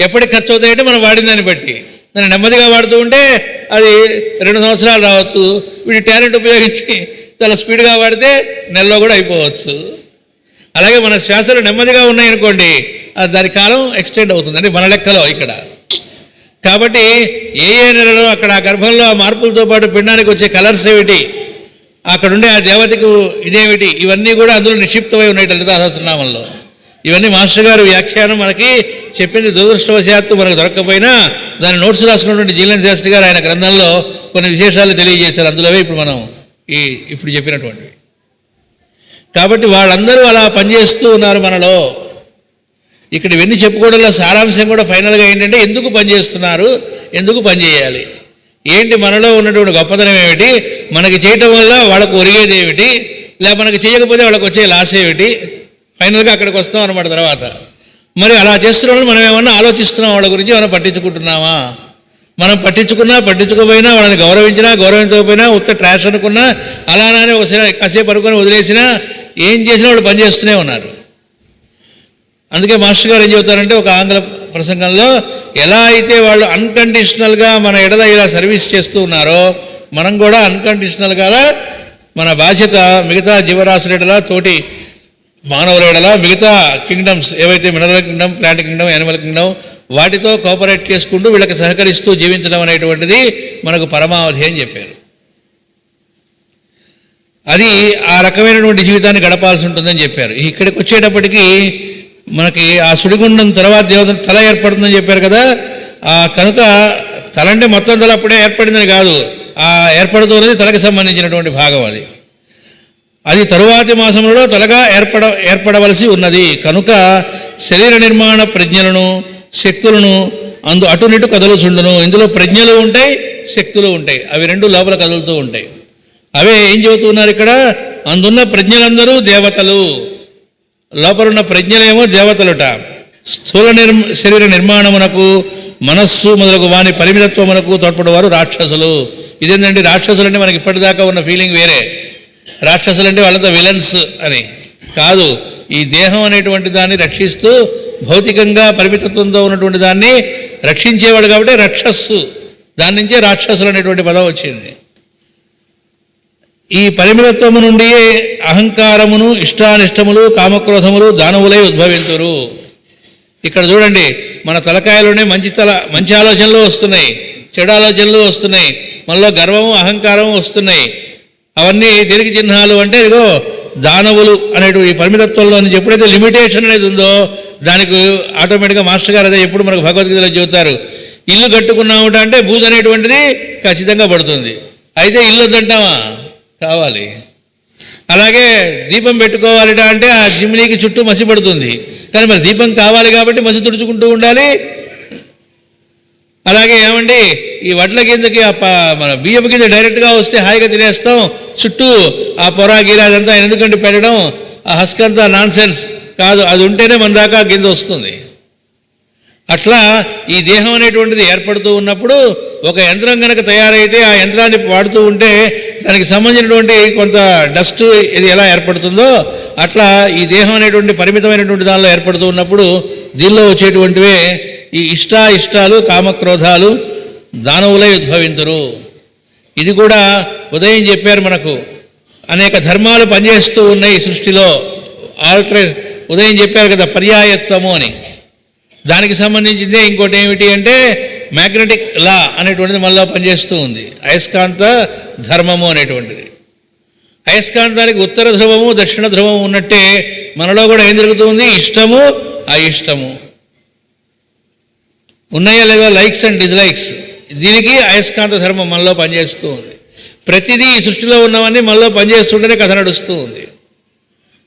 ఎప్పటికి ఖర్చు అవుతాయంటే మనం వాడిన దాన్ని బట్టి. దాన్ని నెమ్మదిగా వాడుతూ ఉంటే అది 2 సంవత్సరాలు రావచ్చు. వీడి టాలెంట్ ఉపయోగించి చాలా స్పీడ్గా వాడితే నెలలో కూడా అయిపోవచ్చు. అలాగే మన శ్వాసలు నెమ్మదిగా ఉన్నాయనుకోండి, దాని కాలం ఎక్స్టెండ్ అవుతుంది, అంటే మన లెక్కలో ఇక్కడ. కాబట్టి ఏ నెలలో అక్కడ ఆ గర్భంలో ఆ మార్పులతో పాటు పిండానికి వచ్చే కలర్స్ ఏమిటి, అక్కడుండే ఆ దేవతకు ఇదేమిటి, ఇవన్నీ కూడా అందులో నిక్షిప్తమై ఉన్నాయి లలితా సహస్రనామంలో. ఇవన్నీ మాస్టర్ గారు వ్యాఖ్యానం మనకి చెప్పింది. దురదృష్టవశాత్తు మనకు దొరకకపోయినా దాని నోట్స్ రాసుకున్నటువంటి జీలన్ శాస్త్రి గారు ఆయన గ్రంథంలో కొన్ని విశేషాలు తెలియజేశారు. అందులోవే ఇప్పుడు మనం ఇప్పుడు చెప్పినటువంటివి. కాబట్టి వాళ్ళందరూ అలా పనిచేస్తూ ఉన్నారు మనలో. ఇక్కడ ఇవన్నీ చెప్పుకోవడంలో సారాంశం కూడా ఫైనల్గా ఏంటంటే, ఎందుకు పనిచేస్తున్నారు, ఎందుకు పనిచేయాలి, ఏంటి మనలో ఉన్నటువంటి గొప్పతనం ఏమిటి, మనకి చేయటం వల్ల వాళ్ళకు ఒరిగేది ఏమిటి, లేదా మనకి చేయకపోతే వాళ్ళకి వచ్చే లాస్ ఏమిటి, ఫైనల్గా అక్కడికి వస్తాం అన్నమాట. తర్వాత మరి అలా చేస్తున్న వాళ్ళు మనం ఏమన్నా ఆలోచిస్తున్నాం, వాళ్ళ గురించి ఏమైనా పట్టించుకుంటున్నామా? మనం పట్టించుకున్నా పట్టించుకోపోయినా, వాళ్ళని గౌరవించినా గౌరవించకపోయినా, ఉత్త ట్రాష్ అనుకున్నా, అలానే ఒకసారి కాసేపు అనుకుని వదిలేసినా, ఏం చేసినా వాళ్ళు పనిచేస్తూనే ఉన్నారు. అందుకే మాస్టర్ గారు ఏం చెబుతారంటే ఒక ఆంగ్ల ప్రసంగంలో, ఎలా అయితే వాళ్ళు అన్కండిషనల్గా మన ఎడల ఇలా సర్వీస్ చేస్తూ ఉన్నారో, మనం కూడా అన్కండిషనల్గా మన బాధ్యత మిగతా జీవరాశుల ఎడల, తోటి మానవుల ఎడల, మిగతా కింగ్డమ్స్ ఏవైతే mineral Kingdom, plant Kingdom, animal Kingdom, వాటితో కోఆపరేట్ చేసుకుంటూ వీళ్ళకి సహకరిస్తూ జీవించడం అనేటువంటిది మనకు పరమావధి అని చెప్పారు. అది ఆ రకమైనటువంటి జీవితాన్ని గడపాల్సి ఉంటుందని చెప్పారు. ఇక్కడికి వచ్చేటప్పటికి మనకి ఆ సుడిగుండం తర్వాత దేవత తల ఏర్పడుతుందని చెప్పారు కదా. కనుక తల అంటే మొత్తం తల అప్పుడే ఏర్పడిందని కాదు, ఆ ఏర్పడుతున్నది తలకి సంబంధించినటువంటి భాగం. అది తరువాతి మాసంలో తలగా ఏర్పడవలసి ఉన్నది. కనుక శరీర నిర్మాణ ప్రజ్ఞలను, శక్తులను అటునిటు కదలుచుండును. ఇందులో ప్రజ్ఞలు ఉంటాయి, శక్తులు ఉంటాయి. అవి రెండు లోపల కదులుతూ ఉంటాయి. అవే ఏం చెబుతున్నారు ఇక్కడ? అందున్న ప్రజ్ఞలందరూ దేవతలు, లోపలున్న ప్రజ్ఞలేమో దేవతలుట. స్థూల శరీర నిర్మాణమునకు, మనస్సు మొదలగు వాని పరిమితత్వమునకు తోడ్పడేవారు రాక్షసులు. ఇదేంటంటే రాక్షసులు అంటే మనకి ఇప్పటిదాకా ఉన్న ఫీలింగ్ వేరే. రాక్షసులు అంటే వాళ్ళంతా విలన్స్ అని కాదు. ఈ దేహం అనేటువంటి దాన్ని రక్షిస్తూ భౌతికంగా పరిమితత్వంతో ఉన్నటువంటి దాన్ని రక్షించేవాడు కాబట్టి రక్షస్సు, దాని నుంచే రాక్షసులు అనేటువంటి పదం వచ్చింది. ఈ పరిమితత్వము నుండి అహంకారమును, ఇష్టానిష్టములు, కామక్రోధములు దానవులై ఉద్భవింతురు. ఇక్కడ చూడండి, మన తలకాయలోనే మంచి ఆలోచనలు వస్తున్నాయి, చెడు ఆలోచనలు వస్తున్నాయి, మనలో గర్వము, అహంకారము వస్తున్నాయి. అవన్నీ దేనికి చిహ్నాలు అంటే ఇదిగో దానవులు అనేటువంటి ఈ పరిమితత్వంలో నుంచి ఎప్పుడైతే లిమిటేషన్ అనేది ఉందో దానికి ఆటోమేటిక్గా మాస్టర్ గారు అదే ఎప్పుడు మనకు భగవద్గీతలో చెబుతారు. ఇల్లు కట్టుకున్నాముట అంటే బూజు అనేటువంటిది ఖచ్చితంగా పడుతుంది. అయితే ఇల్లు వద్దంటామా? కావాలి. అలాగే దీపం పెట్టుకోవాలిట అంటే ఆ చిమ్నీకి చుట్టూ మసి పడుతుంది, కానీ మరి దీపం కావాలి కాబట్టి మసి తుడుచుకుంటూ ఉండాలి. అలాగే ఏమండి, ఈ వడ్ల గింజకి మన బియ్యం గింజ డైరెక్ట్గా వస్తే హాయిగా తినేస్తాం, చుట్టూ ఆ పొరా గీర అదంతా ఎందుకంటే పెట్టడం, ఆ హస్క్ అంతా నాన్ సెన్స్ కాదు, అది ఉంటేనే మన దాకా గింజ వస్తుంది. అట్లా ఈ దేహం అనేటువంటిది ఏర్పడుతూ ఉన్నప్పుడు ఒక యంత్రం కనుక తయారైతే ఆ యంత్రాన్ని వాడుతూ ఉంటే దానికి సంబంధించినటువంటి కొంత డస్ట్ ఇది ఎలా ఏర్పడుతుందో అట్లా ఈ దేహం అనేటువంటి పరిమితమైనటువంటి దానిలో ఏర్పడుతూ ఉన్నప్పుడు దీనిలో వచ్చేటువంటివే ఈ ఇష్టాలు, కామక్రోధాలు దానవులై ఉద్భవింతురు. ఇది కూడా ఉదయం చెప్పారు మనకు. అనేక ధర్మాలు పనిచేస్తూ ఉన్నాయి ఈ సృష్టిలో. ఉదయం చెప్పారు కదా పర్యాయత్వము అని. దానికి సంబంధించిందే ఇంకోటి ఏమిటి అంటే మ్యాగ్నెటిక్ లా అనేటువంటిది మనలో పనిచేస్తూ ఉంది. అయస్కాంత ధర్మము అనేటువంటిది. అయస్కాంతానికి ఉత్తర ధ్రువము, దక్షిణ ధ్రువము ఉన్నట్టే మనలో కూడా ఏం జరుగుతుంది? ఇష్టము, అయిష్టము ఉన్నాయా లేదా? Likes and dislikes. దీనికి అయస్కాంత ధర్మం మనలో పనిచేస్తూ ఉంది. ప్రతిదీ ఈ సృష్టిలో ఉన్నవన్నీ మనలో పనిచేస్తుంటేనే కథ నడుస్తూ ఉంది.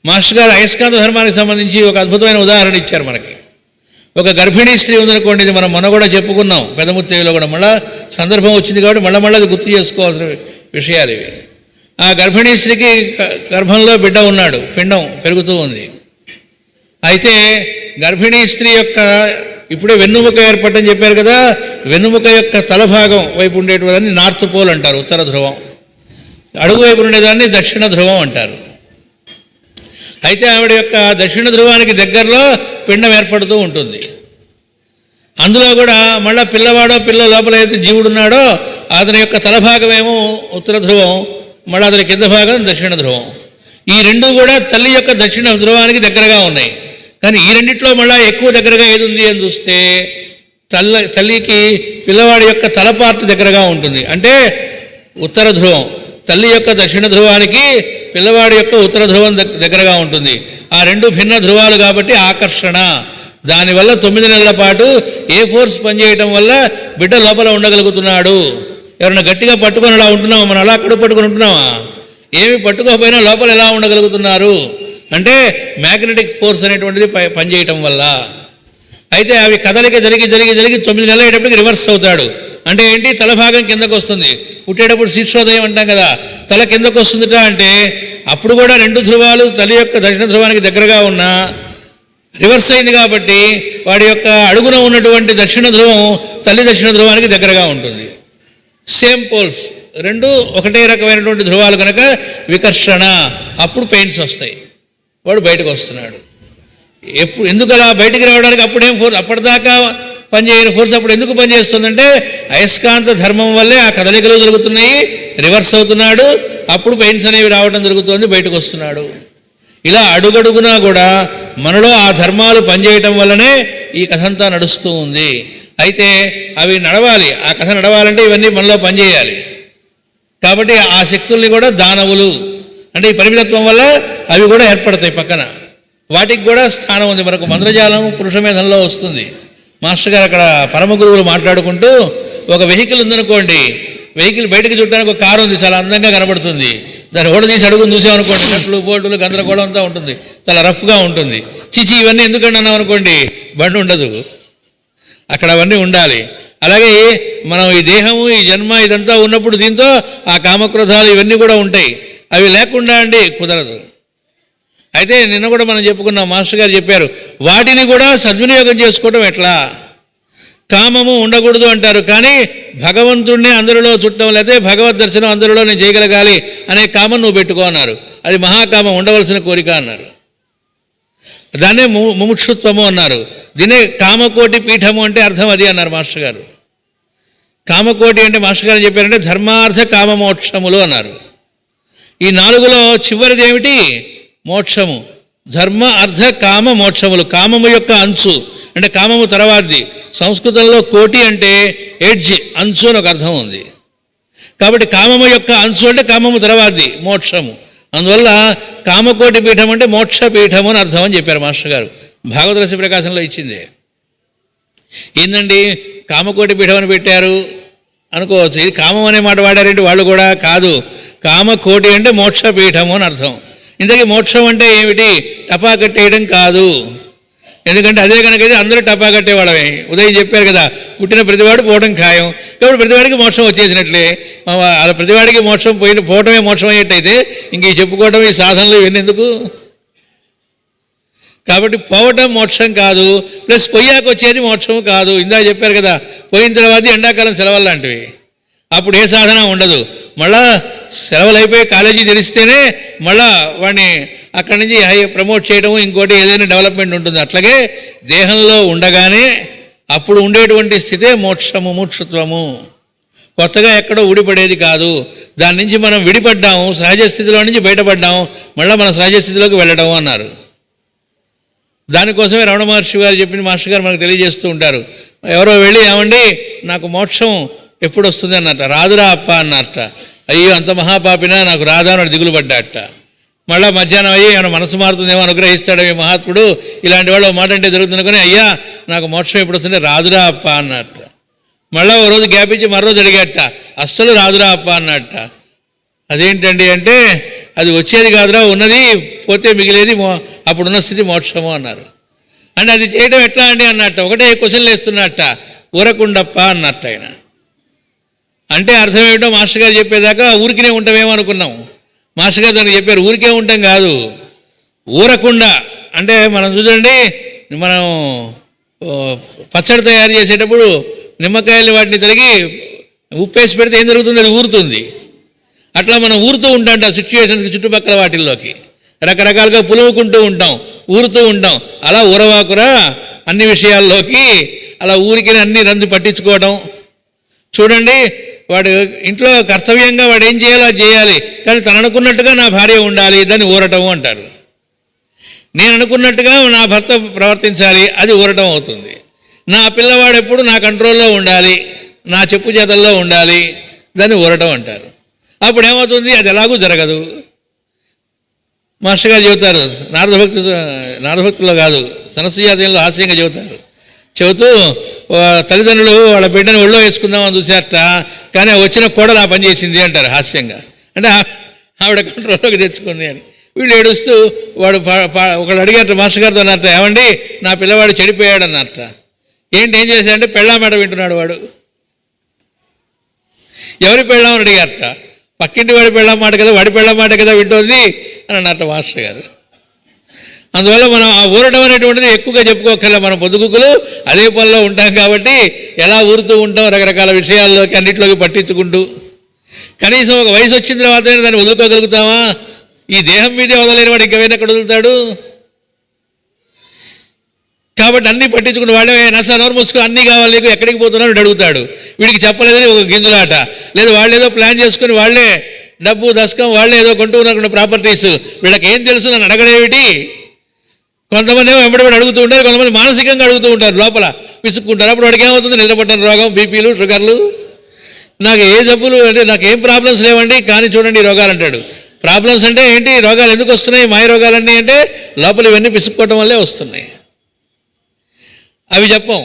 మాస్టర్ గారు అయస్కాంత ధర్మానికి సంబంధించి ఒక అద్భుతమైన ఉదాహరణ ఇచ్చారు మనకి. ఒక గర్భిణీ స్త్రీ ఉందనుకోండి, ఇది మనం మొన్న కూడా చెప్పుకున్నాం పెదముత్తేవిలో కూడా, మళ్ళీ సందర్భం వచ్చింది కాబట్టి మళ్ళీ అది గుర్తు చేసుకోవాల్సిన విషయాలు ఇవి. ఆ గర్భిణీ స్త్రీకి గర్భంలో బిడ్డ ఉన్నాడు, పిండం పెరుగుతూ ఉంది. అయితే గర్భిణీ స్త్రీ యొక్క ఇప్పుడే వెన్నుముక ఏర్పడని చెప్పారు కదా, వెన్నుముక యొక్క తలభాగం వైపు ఉండేటువంటిదాన్ని నార్త్ పోల్ అంటారు, ఉత్తర ధ్రువం. అడుగు వైపు ఉండేదాన్ని దక్షిణ ధ్రువం అంటారు. అయితే ఆవిడ యొక్క దక్షిణ ధ్రువానికి దగ్గరలో పిండం ఏర్పడుతూ ఉంటుంది. అందులో కూడా మళ్ళీ పిల్లవాడో పిల్ల లోపల అయితే జీవుడున్నాడో అతని యొక్క తలభాగమేమో ఉత్తర ధ్రువం, మళ్ళీ అతని కింద భాగం దక్షిణ ధ్రువం. ఈ రెండు కూడా తల్లి యొక్క దక్షిణ ధ్రువానికి దగ్గరగా ఉన్నాయి. కానీ ఈ రెండిట్లో మళ్ళీ ఎక్కువ దగ్గరగా ఏది ఉంది అని చూస్తే తల్లికి పిల్లవాడి యొక్క తలపార్ట్ దగ్గరగా ఉంటుంది. అంటే ఉత్తర ధ్రువం. తల్లి యొక్క దక్షిణ ధ్రువానికి పిల్లవాడి యొక్క ఉత్తర ధ్రువం దగ్గరగా ఉంటుంది. ఆ రెండు భిన్న ధ్రువాలు కాబట్టి ఆకర్షణ. దానివల్ల 9 నెలల పాటు ఏ ఫోర్స్ పనిచేయటం వల్ల బిడ్డ లోపల ఉండగలుగుతున్నాడు. ఎవరైనా గట్టిగా పట్టుకొని అలా ఉంటున్నామా? మనం అలా కడుపు పట్టుకొని ఉంటున్నామా? ఏమి పట్టుకోకపోయినా లోపల ఎలా ఉండగలుగుతున్నారు అంటే మ్యాగ్నెటిక్ ఫోర్స్ అనేటువంటిది పనిచేయటం వల్ల. అయితే అవి కదలిక జరిగి 9 నెలలు అయ్యేటప్పటికి రివర్స్ అవుతాడు. అంటే ఏంటి? తలభాగం కిందకు వస్తుంది. పుట్టేటప్పుడు శీర్షోదయం అంటాం కదా, తల కిందకు వస్తుందిట. అంటే అప్పుడు కూడా రెండు ధ్రువాలు తల్లి యొక్క దక్షిణ ధ్రువానికి దగ్గరగా ఉన్న రివర్స్ అయింది కాబట్టి వాడి యొక్క అడుగున ఉన్నటువంటి దక్షిణ ధ్రువం తల్లి దక్షిణ ధ్రువానికి దగ్గరగా ఉంటుంది. సేమ్ పోల్స్, రెండు ఒకటే రకమైనటువంటి ధ్రువాలు కనుక వికర్షణ, అప్పుడు పెయిన్స్ వస్తాయి. వాడు బయటకు వస్తున్నాడు. ఎందుకు అలా బయటికి రావడానికి అప్పుడేం ఫోర్స్, అప్పటిదాకా పనిచేయని ఫోర్స్ అప్పుడు ఎందుకు పనిచేస్తుందంటే అయస్కాంత ధర్మం వల్లే ఆ కదలికలు జరుగుతున్నాయి, రివర్స్ అవుతున్నాడు, అప్పుడు పెయిన్స్ అనేవి రావడం జరుగుతుంది, బయటకు వస్తున్నాడు. ఇలా అడుగడుగునా కూడా మనలో ఆ ధర్మాలు పనిచేయటం వల్లనే ఈ కథ అంతా నడుస్తూ ఉంది. అయితే అవి నడవాలి, ఆ కథ నడవాలంటే ఇవన్నీ మనలో పనిచేయాలి. కాబట్టి ఆ శక్తుల్ని కూడా దానవులు అంటే ఈ పరిమితత్వం వల్ల అవి కూడా ఏర్పడతాయి పక్కన. వాటికి కూడా స్థానం ఉంది. మనకు మంత్రజాలం పురుషమేధంలో వస్తుంది. మాస్టర్ గారు అక్కడ పరమ గురువులు మాట్లాడుకుంటూ, ఒక వెహికల్ ఉందనుకోండి, వెహికల్ బయటకు చుట్టానికి ఒక కారు ఉంది, చాలా అందంగా కనబడుతుంది. దాన్ని ఓడ తీసి అడుగుని చూసామనుకోండి, కట్లు పోటులు గందరగోళం అంతా ఉంటుంది, చాలా రఫ్గా ఉంటుంది. చిచి ఇవన్నీ ఎందుకంటే అన్నాం అనుకోండి, బండి ఉండదు. అక్కడ అవన్నీ ఉండాలి. అలాగే మనం ఈ దేహము, ఈ జన్మ ఇదంతా ఉన్నప్పుడు దీంతో ఆ కామక్రోధాలు ఇవన్నీ కూడా ఉంటాయి. అవి లేకుండా అండి కుదరదు. అయితే నిన్న కూడా మనం చెప్పుకున్నాం, మాస్టర్ గారు చెప్పారు, వాటిని కూడా సద్వినియోగం చేసుకోవడం ఎట్లా. కామము ఉండకూడదు అంటారు, కానీ భగవంతుడిని అందరిలో చుట్టం, లేకపోతే భగవద్ దర్శనం అందరిలో నేను చేయగలగాలి అనే కామం నువ్వు పెట్టుకో అన్నారు. అది మహాకామం, ఉండవలసిన కోరిక అన్నారు. దాన్నే ముముక్షుత్వము అన్నారు. దీన్నే కామకోటి పీఠము అంటే అర్థం అది అన్నారు మాస్టర్ గారు. కామకోటి అంటే మాస్టర్ గారు చెప్పారంటే ధర్మార్థ కామ మోక్షములు అన్నారు. ఈ నాలుగులో చివరిది ఏమిటి? మోక్షము. ధర్మ అర్థ కామ మోక్షములు. కామము యొక్క అంచు అంటే కామము తర్వాతది. సంస్కృతంలో కోటి అంటే ఎడ్జ్, అంచు అని ఒక అర్థం ఉంది. కాబట్టి కామము యొక్క అంచు అంటే కామము తర్వాతది మోక్షము. అందువల్ల కామకోటి పీఠం అంటే మోక్ష పీఠము అని అర్థం అని చెప్పారు మాస్టర్ గారు. భాగవత రస ప్రకాశంలో ఇచ్చింది. ఏందండి కామకోటి పీఠం అని పెట్టారు అనుకోవచ్చు. ఇది కామం అనే మాట వాడారేంటి వాళ్ళు కూడా? కాదు, కామకోటి అంటే మోక్ష పీఠము అని అర్థం. ఇంతకీ మోక్షం అంటే ఏమిటి? టపా కట్టేయడం కాదు. ఎందుకంటే అదే కనుకైతే అందరూ టపా కట్టేవాళ్ళమే. ఉదయం చెప్పారు కదా, పుట్టిన ప్రతివాడు పోవడం ఖాయం. కాబట్టి ప్రతివాడికి మోక్షం వచ్చేసినట్లే. అలా ప్రతివాడికి మోక్షం పోవటమే మోక్షం అయ్యేట్టయితే ఇంక ఈ చెప్పుకోవటం, ఈ సాధనలు ఇవన్నీ ఎందుకు? కాబట్టి పోవటం మోక్షం కాదు, ప్లస్ పొయ్యాక వచ్చేది మోక్షం కాదు. ఇందాక చెప్పారు కదా, పోయిన తర్వాత ఎండాకాలం సెలవులు లాంటివి, అప్పుడు ఏ సాధన ఉండదు. మళ్ళా సెలవులు అయిపోయి కాలేజీ తెరిస్తేనే మళ్ళా వాడిని అక్కడి నుంచి ప్రమోట్ చేయడము, ఇంకోటి ఏదైనా డెవలప్మెంట్ ఉంటుంది. అట్లాగే దేహంలో ఉండగానే అప్పుడు ఉండేటువంటి స్థితే మోక్షము, మోక్షత్వము. కొత్తగా ఎక్కడో ఊడిపడేది కాదు. దాని నుంచి మనం విడిపడ్డాము, సహజ స్థితిలో నుంచి బయటపడ్డాము, మళ్ళీ మన సహజ స్థితిలోకి వెళ్ళడం అన్నారు. దానికోసమే రమణ మహర్షి గారు చెప్పిన మాస్టర్ గారు మనకు తెలియజేస్తూ ఉంటారు. ఎవరో వెళ్ళి ఏమండి నాకు మోక్షం ఎప్పుడు వస్తుంది అన్నట్ట. రాదురా అప్ప అన్నట్ట. అయ్యో అంత మహాపాపినా నాకు రాదా అని దిగులు పడ్డాట. మళ్ళీ మధ్యాహ్నం అయ్యి ఏమైనా మనసు మారుతుందేమో, అనుగ్రహిస్తాడు ఈ మహాత్ముడు, ఇలాంటి వాళ్ళు మాట అంటే జరుగుతుందనుకొని అయ్యా నాకు మోక్షం ఎప్పుడు వస్తుంటే రాదురా అప్ప అన్నట్ట. మళ్ళీ ఓ రోజు గ్యాప్ ఇచ్చి మరో రోజు అడిగేట, అస్సలు రాదురా అప్ప అన్నట్ట. అదేంటండి అంటే అది వచ్చేది కాదురా, ఉన్నది పోతే మిగిలేది అప్పుడున్న స్థితి మోక్షము అన్నారు. అంటే అది చేయడం ఎట్లా అండి అన్నట్ట. ఒకటే క్వశ్చన్లు వేస్తున్నట్ట. ఊరకుండప్ప అన్నట్ట ఆయన. అంటే అర్థం ఏమిటో మాస్టర్ గారు చెప్పేదాకా ఊరికినే ఉంటామేమో అనుకున్నాం. మాస్టర్ గారు దానికి చెప్పారు ఊరికే ఉంటాం కాదు, ఊరకుండా. అంటే మనం చూడండి, మనం పచ్చడి తయారు చేసేటప్పుడు నిమ్మకాయలు వాటిని తరిగి ఉప్పేసి పెడితే ఏం జరుగుతుంది? అది ఊరుతుంది. అట్లా మనం ఊరుతూ ఉంటాం ఆ సిచ్యువేషన్స్కి, చుట్టుపక్కల వాటిల్లోకి రకరకాలుగా పులువుకుంటూ ఉంటాం, ఊరుతూ ఉంటాం. అలా ఊరవాకురా అన్ని విషయాల్లోకి అలా ఊరికి అన్ని రంది పట్టించుకోవడం. చూడండి, వాడు ఇంట్లో కర్తవ్యంగా వాడు ఏం చేయాలో అది చేయాలి, కానీ తను అనుకున్నట్టుగా నా భార్య ఉండాలి, దాన్ని ఊరటం అంటారు. నేను అనుకున్నట్టుగా నా భర్త ప్రవర్తించాలి, అది ఊరటం అవుతుంది. నా పిల్లవాడు ఎప్పుడు నా కంట్రోల్లో ఉండాలి, నా చెప్పు చేతల్లో ఉండాలి, దాన్ని ఊరటం అంటారు. అప్పుడు ఏమవుతుంది? అది ఎలాగూ జరగదు. మాస్టర్ గారు చెబుతారు, నారదభక్తిలో కాదు, సనసూయాదయంలో హాస్యంగా చెబుతూ తల్లిదండ్రులు వాళ్ళ బిడ్డను ఒళ్ళో వేసుకుందామని చూశారట, కానీ వచ్చిన కోడలు ఆ పని చేసింది అంటారు హాస్యంగా. అంటే ఆవిడ కంట్రోల్లోకి తెచ్చుకుంది అని. వీళ్ళు ఏడుస్తూ వాడు ఒకళ్ళు అడిగారట మాస్టర్ గారితో అన్నట్ట, ఏమండి నా పిల్లవాడు చెడిపోయాడు అన్నట్ట. ఏం చేశాడంటే పెళ్ళామాట వింటున్నాడు వాడు. ఎవరి పెళ్ళామని అడిగారట. పక్కింటి వాడి పెళ్ళామాట కదా, వాడి పెళ్ళామాట కదా వింటోంది అని అన్నట్ట మాస్టర్ గారు. అందువల్ల మనం ఆ ఊరడం అనేటువంటిది ఎక్కువగా చెప్పుకోకర్లే. మనం పొద్దుగుకులు అదే పనిలో ఉంటాం కాబట్టి ఎలా ఊరుతూ ఉంటాం రకరకాల విషయాల్లోకి అన్నింటిలోకి పట్టించుకుంటూ. కనీసం ఒక వయసు వచ్చిన తర్వాతనే దాన్ని వదులుకోగలుగుతామా? ఈ దేహం మీదే వదలేని వాడు ఇంకెవైనా ఎక్కడ వదులుతాడు? కాబట్టి అన్నీ పట్టించుకుని వాడే నస నోరు మూసుకు అన్నీ కావాలి నీకు, ఎక్కడికి పోతున్నావు అని అడుగుతాడు. వీడికి చెప్పలేదని ఒక గింజులాట. లేదు వాళ్ళు ఏదో ప్లాన్ చేసుకుని వాళ్ళే డబ్బు దశకం వాళ్ళే ఏదో కొంటూ ఉన్నటువంటి ప్రాపర్టీస్. వీళ్ళకి ఏం తెలుసు నన్ను అడగడేమిటి? కొంతమంది ఏమో వెంబడి అడుగుతూ ఉంటారు, కొంతమంది మానసికంగా అడుగుతూ ఉంటారు, లోపల విసుక్కుంటారు. అప్పుడు వాడికి ఏమవుతుంది? నిద్రపట్టని రోగం, బీపీలు, షుగర్లు. నాకు ఏ జబ్బులు అంటే నాకు ఏం ప్రాబ్లమ్స్ లేవండి కానీ చూడండి ఈ రోగాలు అంటాడు. ప్రాబ్లమ్స్ అంటే ఏంటి? రోగాలు ఎందుకు వస్తున్నాయి? మాయ రోగాలన్నీ అంటే లోపల ఇవన్నీ పిసుక్కోవటం వల్లే వస్తున్నాయి. అవి చెప్పం.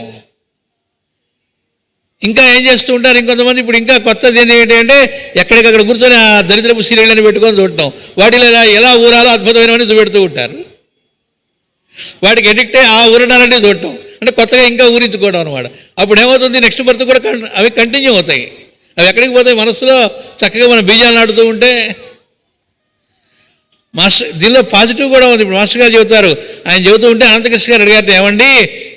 ఇంకా ఏం చేస్తూ ఉంటారు ఇంకొంతమంది. ఇప్పుడు ఇంకా కొత్తది ఏంటి అంటే ఎక్కడికక్కడ కూర్చొని ఆ దరిద్రపు సీరియళ్ళని పెట్టుకొని చూడటం, వాటిలో ఎలా ఊరాలో అద్భుతమైనవన్నీ చూపెడుతూ ఉంటారు. వాటికి ఎడిక్ట్ అయ్యి ఆ ఊరడాలంటే చూడటం అంటే కొత్తగా ఇంకా ఊరించుకోవడం అనమాట. అప్పుడు ఏమవుతుంది? నెక్స్ట్ బర్త్ కూడా అవి కంటిన్యూ అవుతాయి. అవి ఎక్కడికి పోతాయి? మనసులో చక్కగా మనం బీజాలు నాటుతూ ఉంటే. మాస్టర్ దీనిలో పాజిటివ్ కూడా ఉంది. ఇప్పుడు మాస్టర్ గారు చెబుతారు, ఆయన చెబుతూ ఉంటే అనంతకృష్ణ గారు అడిగారు, ఏమండి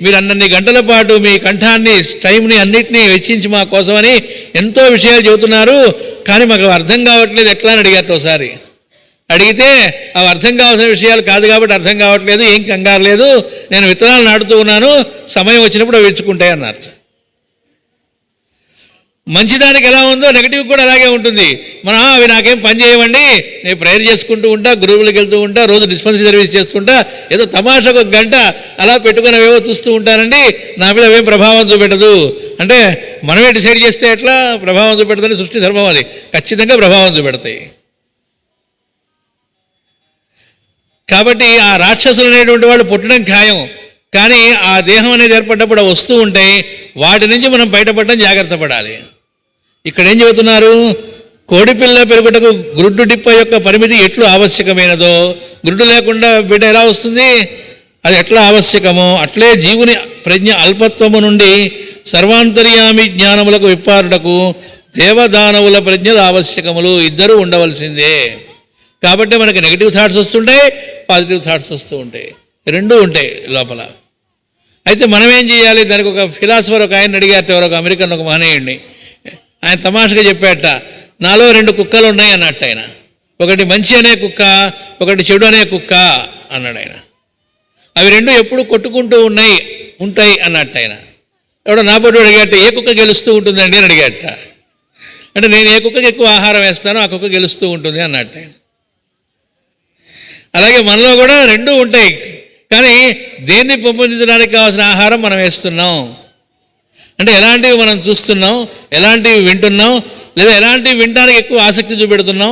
మీరు అన్నన్ని గంటల పాటు మీ కంఠాన్ని టైంని అన్నింటినీ వెచ్చించి మా కోసమని ఎంతో విషయాలు చెబుతున్నారు, కానీ మాకు అర్థం కావట్లేదు ఎట్లా అని అడిగారు. ఒకసారి అడిగితే అవి అర్థం కావాల్సిన విషయాలు కాదు కాబట్టి అర్థం కావట్లేదు, ఏం కంగారు లేదు, నేను విత్తనాలు నాటుతూ ఉన్నాను, సమయం వచ్చినప్పుడు అవి వెచ్చుకుంటాయి అన్నారు. మంచిదానికి ఎలా ఉందో నెగిటివ్ కూడా అలాగే ఉంటుంది. మనం అవి నాకేం పని చేయమండి, నేను ప్రేయర్ చేసుకుంటూ ఉంటా, గురువులకు వెళ్తూ ఉంటా, రోజు డిస్పెన్సరీ సర్వీస్ చేస్తుంటా, ఏదో తమాషకు ఒక గంట అలా పెట్టుకుని అవేవో చూస్తూ ఉంటానండి, నా మీద అవేం ప్రభావం చూపెట్టదు అంటే మనమే డిసైడ్ చేస్తే ఎట్లా ప్రభావం చూపెడతాని సృష్టి ధర్మం అది ఖచ్చితంగా ప్రభావం చూపెడతాయి. కాబట్టి ఆ రాక్షసులు అనేటువంటి వాళ్ళు పుట్టడం ఖాయం, కానీ ఆ దేహం అనేది ఏర్పడ్డప్పుడు వస్తూ ఉంటాయి, వాటి నుంచి మనం బయటపడడం జాగ్రత్త పడాలి. ఇక్కడ ఏం చెబుతున్నారు? కోడిపిల్ల పెరుగుటకు గ్రుడ్డు డిప్ప యొక్క పరిమితి ఎట్లు ఆవశ్యకమైనదో, గ్రుడ్డు లేకుండా బిడ్డ ఎలా వస్తుంది? అది ఎట్లా ఆవశ్యకమో అట్లే జీవుని ప్రజ్ఞ అల్పత్వము నుండి సర్వాంతర్యామి జ్ఞానములకు విప్పారుటకు దేవదానవుల ప్రజ్ఞలు ఆవశ్యకములు, ఇద్దరూ ఉండవలసిందే. కాబట్టి మనకి నెగిటివ్ థాట్స్ వస్తుంటాయి, పాజిటివ్ థాట్స్ వస్తూ ఉంటాయి, రెండూ ఉంటాయి లోపల. అయితే మనం ఏం చేయాలి? దానికి ఒక ఫిలాసఫర్ ఒక ఆయన అడిగారట, ఎవరో ఒక అమెరికన్ ఒక మహనీయుడిని. ఆయన తమాషగా చెప్పాట, నాలో 2 కుక్కలు ఉన్నాయి అన్నట్టు ఆయన. ఒకటి మంచి అనే కుక్క, ఒకటి చెడు అనే కుక్క అన్నాడు ఆయన. అవి రెండు ఎప్పుడు కొట్టుకుంటూ ఉంటాయి అన్నట్టు ఆయన. ఎవడో నాపోటీ అడిగాట, ఏ కుక్క గెలుస్తూ ఉంటుందండి అని అడిగాట. అంటే నేను ఏ కుక్కకి ఎక్కువ ఆహారం వేస్తానో ఆ కుక్క గెలుస్తూ ఉంటుంది అన్నట్టు ఆయన. అలాగే మనలో కూడా రెండూ ఉంటాయి, కానీ దేన్ని పెంపొందించడానికి కావాల్సిన ఆహారం మనం వేస్తున్నాం అంటే ఎలాంటివి మనం చూస్తున్నాం, ఎలాంటివి వింటున్నాం, లేదా ఎలాంటివి వినడానికి ఎక్కువ ఆసక్తి చూపెడుతున్నాం.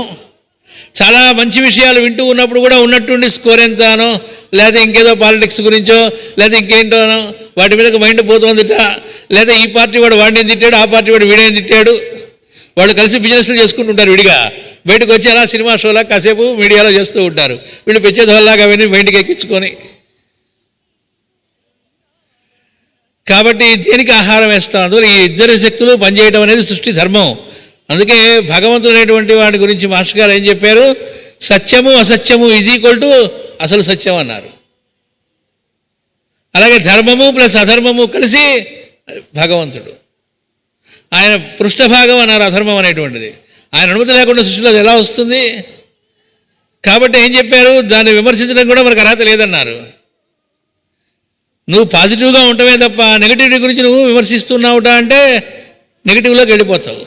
చాలా మంచి విషయాలు వింటూ ఉన్నప్పుడు కూడా ఉన్నట్టుండి స్కోర్ ఎంతనో, లేదా ఇంకేదో పాలిటిక్స్ గురించో, లేదా ఇంకేంటోనో వాటి మీదకి మైండ్ పోతుందిట. లేదా ఈ పార్టీ వాడు వాడిని తిట్టాడు, ఆ పార్టీ వాడు వీడేం తిట్టాడు, వాళ్ళు కలిసి బిజినెస్లు చేసుకుంటుంటారు విడిగా. బయటకు వచ్చి అలా సినిమా షోలా కాసేపు మీడియాలో చేస్తూ ఉంటారు. వీళ్ళు పెంచేదోళ్ళలాగా అవన్నీ బయటికి ఎక్కించుకొని. కాబట్టి దేనికి ఆహారం వేస్తాం? అందువల్ల ఈ ఇద్దరు శక్తులు పనిచేయడం అనేది సృష్టి ధర్మం. అందుకే భగవంతుడు అనేటువంటి వాడి గురించి మాస్టర్ గారు ఏం చెప్పారు? సత్యము అసత్యము ఈజ్ ఈక్వల్ టు అసలు సత్యం అన్నారు. అలాగే ధర్మము ప్లస్ అధర్మము కలిసి భగవంతుడు. ఆయన పృష్ఠభాగం అన్నారు అధర్మం అనేటువంటిది. ఆయన అనుమతి లేకుండా సృష్టిలో ఎలా వస్తుంది? కాబట్టి ఏం చెప్పారు? దాన్ని విమర్శించడం కూడా మనకు అర్హత లేదన్నారు. నువ్వు పాజిటివ్గా ఉండటమే తప్ప నెగిటివిటీ గురించి నువ్వు విమర్శిస్తున్నావుట అంటే నెగిటివ్లోకి వెళ్ళిపోతావు.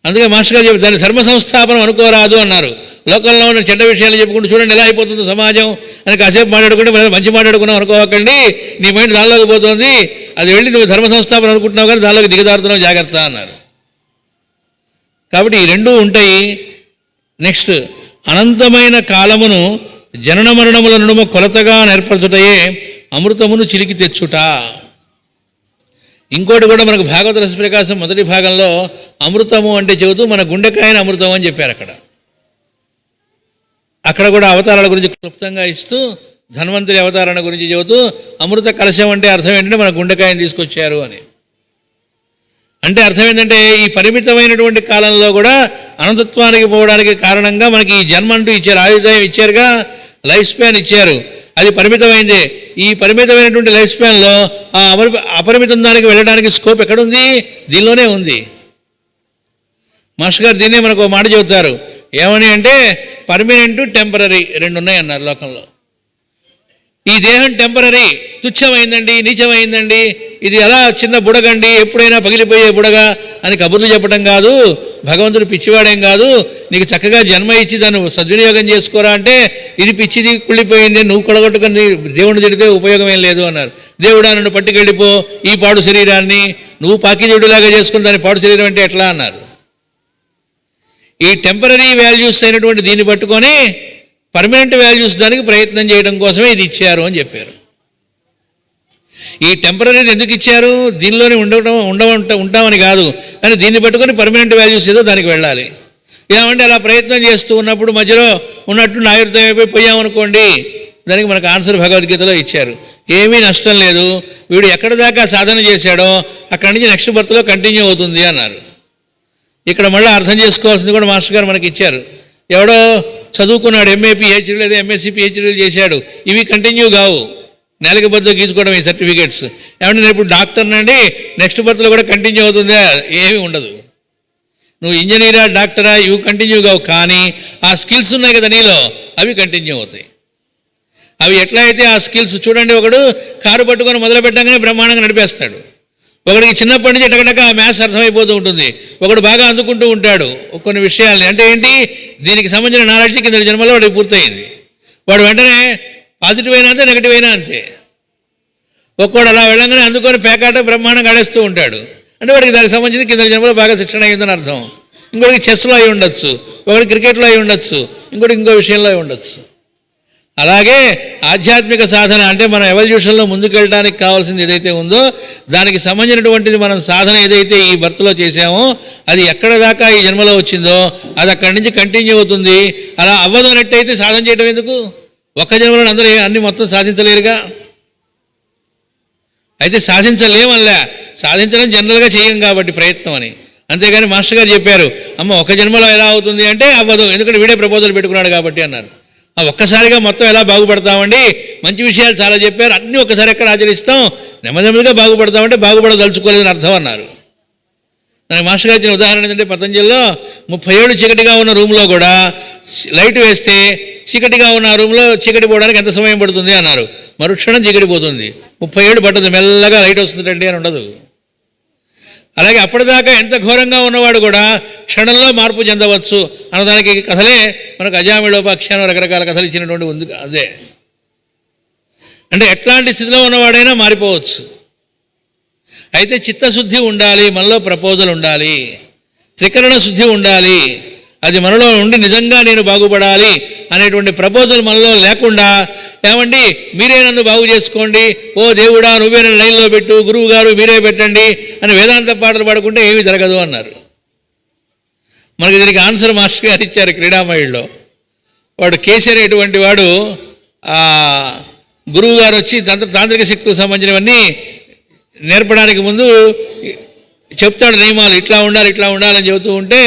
అందుకే మాస్టర్ గారు చెప్పి దాన్ని ధర్మ సంస్థాపనం అనుకోరాదు అన్నారు. లోకల్లో ఉన్న చెడ్డ విషయాలు చెప్పుకుంటూ చూడండి ఎలా అయిపోతుందో సమాజం అని కాసేపు మాట్లాడుకుంటే మంచి మాట్లాడుకున్నావు అనుకోకండి, నీ మైండ్ దానిలోకి పోతుంది, అది వెళ్ళి నువ్వు ధర్మ సంస్థాపన అనుకుంటున్నావు కానీ దానిలోకి దిగజారుతున్నావు, జాగ్రత్త అన్నారు. కాబట్టి ఈ రెండూ ఉంటాయి. నెక్స్ట్, అనంతమైన కాలమును జనన మరణముల నడుమ కొలతగా నేర్పరచుటయే అమృతమును చిలికి తెచ్చుట. ఇంకోటి కూడా మనకు భాగవత రసప్రకాశం మొదటి భాగంలో అమృతము అంటే చెబుతూ మన గుండెకాయని అమృతం అని చెప్పారు. అక్కడ కూడా అవతారాల గురించి క్లుప్తంగా ఇస్తూ ధన్వంతరి అవతారాల గురించి చెబుతూ అమృత కలశం అంటే అర్థం ఏంటంటే మన గుండెకాయని తీసుకొచ్చారు అని. అంటే అర్థం ఏంటంటే ఈ పరిమితమైనటువంటి కాలంలో కూడా అనంతత్వానికి పోవడానికి కారణంగా మనకి ఈ జన్మ అంటూ ఇచ్చారు, ఆయుర్దాయం ఇచ్చారుగా, లైఫ్ స్పాన్ ఇచ్చారు. అది పరిమితమైందే. ఈ పరిమితమైనటువంటి లైఫ్ స్పాన్లో ఆ అపరిమితం దానికి వెళ్ళడానికి స్కోప్ ఎక్కడుంది? దీనిలోనే ఉంది. మాస్టర్ గారు దీన్నే మనకు ఒక మాట చెబుతారు. ఏమని అంటే పర్మనెంట్, టెంపరరీ రెండు ఉన్నాయి అన్నారు లోకంలో. ఈ దేహం టెంపరరీ, తుచ్చమైందండి, నీచమైందండి, ఇది అలా చిన్న బుడగండి, ఎప్పుడైనా పగిలిపోయే బుడగ అని కబుర్లు చెప్పడం కాదు. భగవంతుడు పిచ్చివాడేం కాదు, నీకు చక్కగా జన్మ ఇచ్చి దాన్ని సద్వినియోగం చేసుకోరా అంటే ఇది పిచ్చిది, కుళ్ళిపోయింది, నువ్వు కొడగొట్టుకుని దేవుడిని తిడితే ఉపయోగం ఏం లేదు అన్నారు. దేవుడా నన్ను పట్టుకెళ్ళిపో ఈ పాడు శరీరాన్ని, నువ్వు పాకిదేవుడిలాగా చేసుకుని దాని పాడు శరీరం అంటే ఎట్లా అన్నారు. ఈ టెంపరరీ వాల్యూస్ అయినటువంటి దీన్ని పట్టుకొని పర్మనెంట్ వాల్యూస్ దానికి ప్రయత్నం చేయడం కోసమే ఇది ఇచ్చారు అని చెప్పారు. ఈ టెంపరరీది ఎందుకు ఇచ్చారు? దీనిలోనే ఉంటామని కాదు, కానీ దీన్ని పట్టుకొని పర్మనెంట్ వాల్యూస్ ఏదో దానికి వెళ్ళాలి. ఏమంటే అలా ప్రయత్నం చేస్తూ ఉన్నప్పుడు మధ్యలో ఉన్నట్టు నాయుర్తం అయిపోయి పోయామనుకోండి, దానికి మనకు ఆన్సర్ భగవద్గీతలో ఇచ్చారు. ఏమీ నష్టం లేదు, వీడు ఎక్కడ దాకా సాధన చేశాడో అక్కడి నుంచి నెక్స్ట్ బర్త్లో కంటిన్యూ అవుతుంది అన్నారు. ఇక్కడ మళ్ళీ అర్థం చేసుకోవాల్సింది కూడా మాస్టర్ గారు మనకి ఇచ్చారు. ఎవడో చదువుకున్నాడు, ఎంఏ పిహెచ్డీ లేదా ఎంఎస్సీ పిహెచ్డీలు చేశాడు, ఇవి కంటిన్యూ కావు, నెలకి బద్ద గీసుకోవడం ఈ సర్టిఫికేట్స్. ఏమంటే నేను ఇప్పుడు డాక్టర్నండి, నెక్స్ట్ బర్త్లో కూడా కంటిన్యూ అవుతుందా? ఏమీ ఉండదు. నువ్వు ఇంజనీరా, డాక్టరా, ఇవి కంటిన్యూ కావు, కానీ ఆ స్కిల్స్ ఉన్నాయి కదా నీలో, అవి కంటిన్యూ అవుతాయి. అవి ఎట్లా అయితే ఆ స్కిల్స్ చూడండి, ఒకడు కారు పట్టుకొని మొదలు పెట్టగానే బ్రహ్మాండంగా నడిపేస్తాడు, ఒకడికి చిన్నప్పటి నుంచి ఎటగటగా ఆ మ్యాథ్స్ అర్థమైపోతూ ఉంటుంది, ఒకడు బాగా అందుకుంటూ ఉంటాడు కొన్ని విషయాల్ని. అంటే ఏంటి, దీనికి సంబంధించిన నాలెడ్జ్ కింద జన్మలో వాడికి పూర్తయింది. వాడు వెంటనే పాజిటివ్ అయినా అంతే, నెగిటివ్ అయినా అంతే. ఒక్కోడు అలా వెళ్ళంగానే అందుకొని పేకాట బ్రహ్మాండంగా ఆడేస్తూ ఉంటాడు, అంటే వాడికి దానికి సంబంధించి కింద జన్మలో బాగా శిక్షణ అయ్యిందని అర్థం. ఇంకోటికి చెస్లో అయి ఉండొచ్చు, ఒకటి క్రికెట్లో అయి ఉండొచ్చు, ఇంకో విషయంలో అయి ఉండొచ్చు. అలాగే ఆధ్యాత్మిక సాధన అంటే మనం ఎవల్యూషన్లో ముందుకెళ్ళడానికి కావాల్సింది ఏదైతే ఉందో దానికి సంబంధించినటువంటిది మనం సాధన ఏదైతే ఈ బర్త్లో చేసామో అది ఎక్కడ దాకా ఈ జన్మలో వచ్చిందో అది అక్కడి నుంచి కంటిన్యూ అవుతుంది. అలా అవ్వదు అన్నట్టయితే సాధన చేయడం ఎందుకు? ఒక్క జన్మలో అందరూ అన్ని మొత్తం సాధించలేరుగా. అయితే సాధించలేమల్లా, సాధించడం జనరల్గా చేయం కాబట్టి ప్రయత్నం అని. అంతేగాని మాస్టర్ గారు చెప్పారు, అమ్మ ఒక జన్మలో ఎలా అవుతుంది అంటే అవ్వదు, ఎందుకంటే వీడే ప్రపోజల్ పెట్టుకున్నాడు కాబట్టి అన్నారు. ఒక్కసారిగా మొత్తం ఎలా బాగుపడతామండి? మంచి విషయాలు చాలా చెప్పారు, అన్నీ ఒక్కసారి ఎక్కడ ఆచరిస్తాం, నెమ్మదిగా బాగుపడతామంటే బాగుపడదలుచుకోలేదని అర్థం అన్నారు. నాకు మాస్టర్ గారు ఇచ్చిన ఉదాహరణ ఏంటంటే పతంజలిలో 30 ఏళ్ళు చీకటిగా ఉన్న రూమ్లో కూడా లైట్ వేస్తే చీకటిగా ఉన్న రూమ్లో చీకటి పోవడానికి ఎంత సమయం పడుతుంది అన్నారు. మరుక్షణం చీకటి పోతుంది. 30 ఏళ్ళు పట్టదు, మెల్లగా లైట్ వస్తుందండి అని ఉండదు. అలాగే అప్పటిదాకా ఎంత ఘోరంగా ఉన్నవాడు కూడా క్షణంలో మార్పు చెందవచ్చు అన్నదానికి కథలే మనకు అజామిళోపాఖ్యానం రకరకాల కథలు ఇచ్చినటువంటి ఉంది. అదే అంటే ఎట్లాంటి స్థితిలో ఉన్నవాడైనా మారిపోవచ్చు. అయితే చిత్తశుద్ధి ఉండాలి, మనలో ప్రపోజల్ ఉండాలి, త్రికరణ శుద్ధి ఉండాలి. అది మనలో ఉండి నిజంగా నేను బాగుపడాలి అనేటువంటి ప్రపోజల్ మనలో లేకుండా ఏమండి మీరే నన్ను బాగు చేసుకోండి, ఓ దేవుడా నువ్వే నన్ను లైన్లో పెట్టు, గురువు గారు మీరే పెట్టండి అని వేదాంత పాటలు పాడుకుంటే ఏమీ జరగదు అన్నారు. మనకి దీనికి ఆన్సర్ మాస్టర్ గారు ఇచ్చారు క్రీడామయుల్లో. వాడు కేసీ అనేటువంటి వాడు గురువు గారు వచ్చి తాంత్రిక శక్తికి సంబంధించినవన్నీ నేర్పడానికి ముందు చెప్తాడు నియమాలు, ఇట్లా ఉండాలి ఇట్లా ఉండాలని చెబుతూ ఉంటే